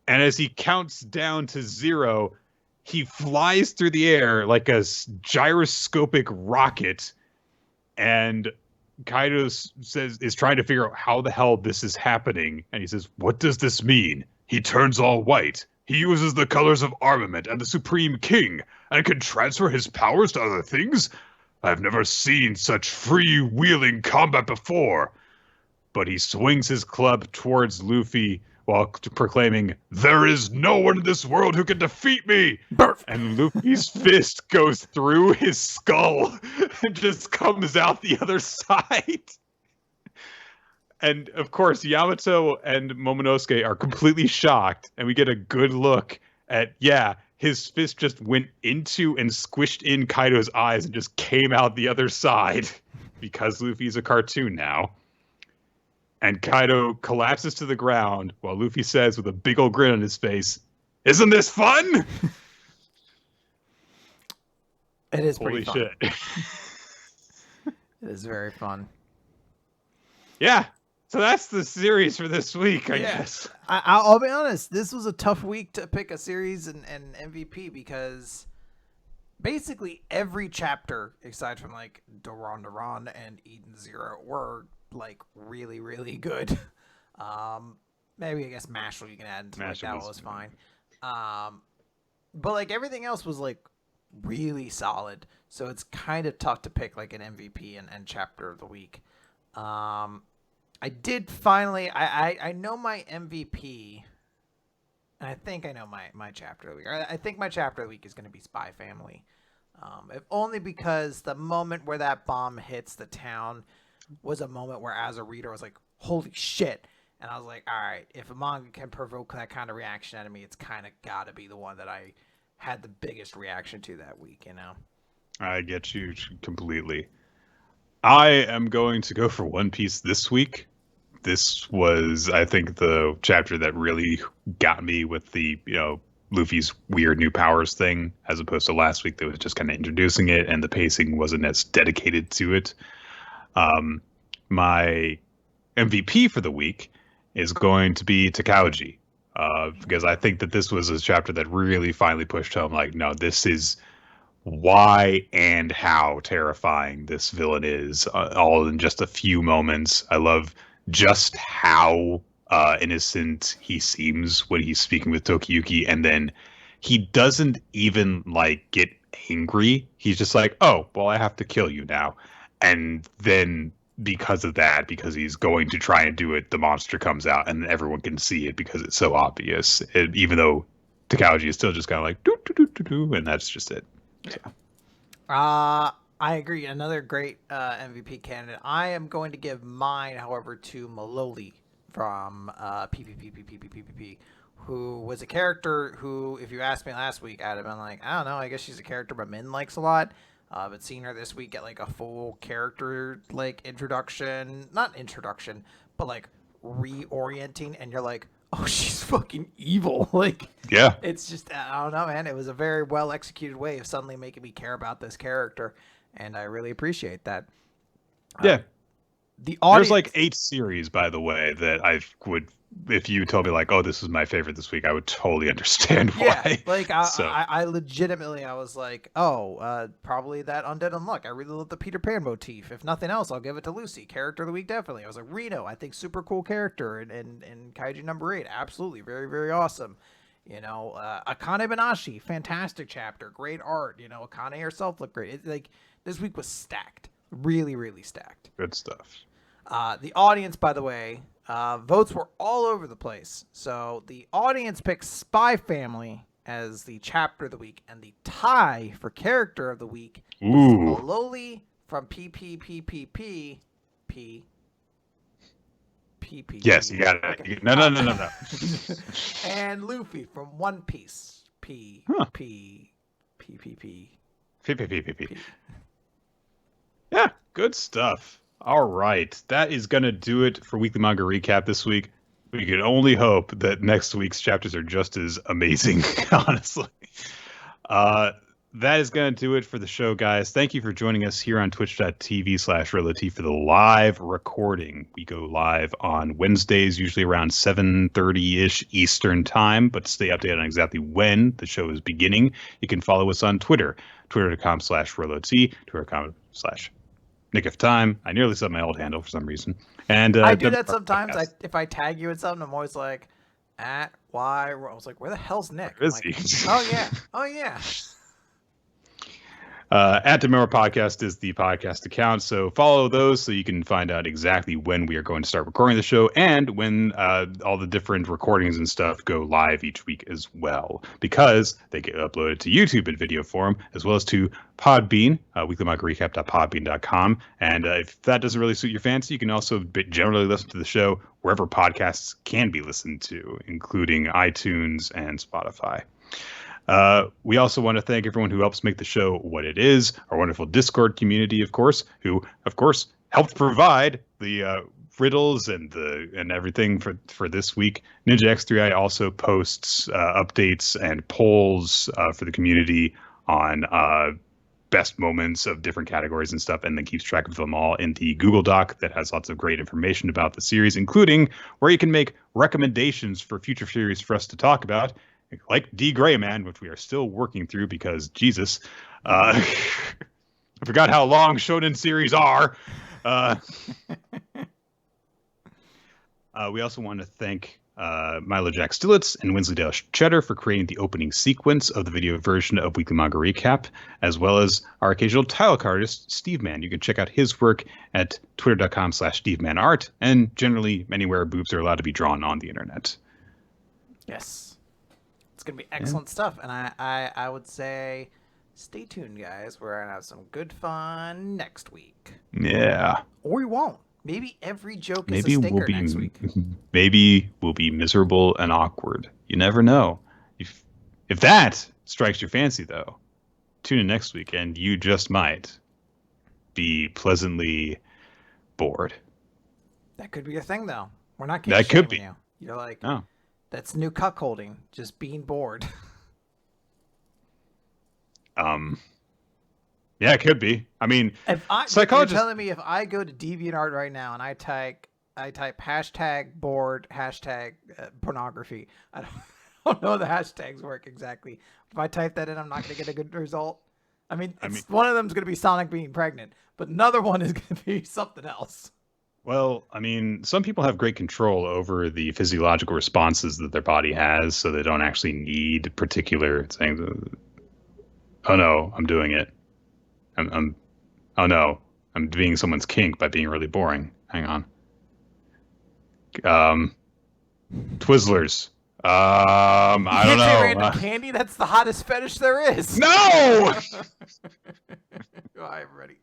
And as he counts down to 0, he flies through the air like a gyroscopic rocket. And Kaido is trying to figure out how the hell this is happening. And he says, what does this mean? He turns all white. He uses the colors of armament and the Supreme King and can transfer his powers to other things. I've never seen such free-wheeling combat before. But he swings his club towards Luffy while proclaiming, there is no one in this world who can defeat me! Burf. And Luffy's fist goes through his skull and just comes out the other side. And, of course, Yamato and Momonosuke are completely shocked, and we get a good look at, his fist just went into and squished in Kaido's eyes and just came out the other side because Luffy's a cartoon now. And Kaido collapses to the ground while Luffy says with a big old grin on his face, isn't this fun? It is pretty fun. Holy shit. It is very fun. Yeah. So that's the series for this week, I guess. I'll be honest. This was a tough week to pick a series and MVP because basically every chapter, aside from like Doron Dororon and Eden Zero, were like really, really good. Maybe I guess Mashle you can add into like that was fine. But like everything else was like really solid. So it's kind of tough to pick like an MVP and chapter of the week. I did finally I know my MVP, and I think I know my chapter of the week. I think my chapter of the week is going to be Spy Family. If only because the moment where that bomb hits the town was a moment where as a reader I was like, holy shit. And I was like, all right, if a manga can provoke that kind of reaction out of me, it's kind of got to be the one that I had the biggest reaction to that week, you know? I get you completely. I am going to go for One Piece this week. This was, I think, the chapter that really got me with the, Luffy's weird new powers thing, as opposed to last week that was just kind of introducing it and the pacing wasn't as dedicated to it. My MVP for the week is going to be Takauji, because I think that this was a chapter that really finally pushed home, like, no, this is why and how terrifying this villain is, all in just a few moments. I love just how innocent he seems when he's speaking with Tokiyuki, and then he doesn't even like get angry. He's just like, "Oh, well, I have to kill you now," and then because of that, because he's going to try and do it, the monster comes out, and everyone can see it because it's so obvious. Even though Takauji is still just kind of like, "Doo, doo, doo, doo, doo," and that's just it. So. I agree. Another great MVP candidate. I am going to give mine, however, to Maloli from PPPPPPP, who was a character who, if you asked me last week, I'd have been like, I don't know, I guess she's a character but Min likes a lot. But seeing her this week get like a full character like introduction, not introduction, but like reorienting, and you're like, oh, she's fucking evil. Like, Yeah. it's just, I don't know, man. It was a very well executed way of suddenly making me care about this character, and I really appreciate that. Yeah. The audience, There's like 8 series, by the way, that I would, if you told me like, oh, this is my favorite this week, I would totally understand yeah, why. like So I legitimately, I was like, oh, probably that Undead Unluck. I really love the Peter Pan motif. If nothing else, I'll give it to Lucy. Character of the week, definitely. I was like, Reno, I think super cool character, and Kaiju #8, absolutely, very very awesome. You know, Akane-banashi, fantastic chapter, great art. You know, Akane herself looked great. Like, this week was stacked, really really stacked. good stuff. The audience, by the way, votes were all over the place. So the audience picked Spy Family as the chapter of the week, and the tie for character of the week was Ooh. Maloli from PPPPP. PP. Yes, you got it. Okay. No. And Luffy from One Piece. P. Huh. P. PPP. PPPPP. Yeah, good stuff. All right, that is gonna do it for Weekly Manga Recap this week. We can only hope that next week's chapters are just as amazing, honestly. That is going to do it for the show, guys. Thank you for joining us here on twitch.tv/ReloT for the live recording. We go live on Wednesdays, usually around 7:30-ish Eastern time, but to stay updated on exactly when the show is beginning, you can follow us on Twitter, twitter.com/ReloT, twitter.com/NickOfTime. I nearly said my old handle for some reason. And I do that sometimes. If I tag you in something, I'm always like, @y. I was like, where the hell's Nick? Where is like, he? Oh yeah. @Demora Podcast is the podcast account, so follow those so you can find out exactly when we are going to start recording the show and when all the different recordings and stuff go live each week as well, because they get uploaded to YouTube in video form as well as to Podbean, weeklymangarecap.podbean.com. And if that doesn't really suit your fancy, you can also generally listen to the show wherever podcasts can be listened to, including iTunes and Spotify. We also want to thank everyone who helps make the show what it is. Our wonderful Discord community, of course, who, of course, helped provide the riddles and everything for this week. Ninja X3i also posts updates and polls for the community on best moments of different categories and stuff, and then keeps track of them all in the Google Doc that has lots of great information about the series, including where you can make recommendations for future series for us to talk about, like D. Gray Man, which we are still working through because, Jesus, I forgot how long shonen series are. We also want to thank Milo Jack Stillitz and Winsleydale Cheddar for creating the opening sequence of the video version of Weekly Manga Recap, as well as our occasional title artist, Steve Man. You can check out his work at twitter.com/SteveManArt, and generally anywhere boobs are allowed to be drawn on the internet. Yes. It's going to be excellent stuff. And I would say stay tuned, guys. We're going to have some good fun next week. Yeah. Or we won't. Maybe every joke is a stinker next week. Maybe we'll be miserable and awkward. You never know. If that strikes your fancy, though, tune in next week and you just might be pleasantly bored. That could be a thing, though. We're not That could be. you. You're like, Oh. That's new cuckolding, just being bored. Yeah, it could be. I mean, You're telling me if I go to DeviantArt right now and I type hashtag bored, hashtag pornography. I don't know how the hashtags work exactly. If I type that in, I'm not going to get a good result. I mean, one of them's going to be Sonic being pregnant, but another one is going to be something else. Well, I mean, some people have great control over the physiological responses that their body has, so they don't actually need particular things. Oh no, I'm doing it. Oh no, I'm being someone's kink by being really boring. Hang on. Twizzlers. I don't know. Random candy? That's the hottest fetish there is. No! Go ahead, everybody.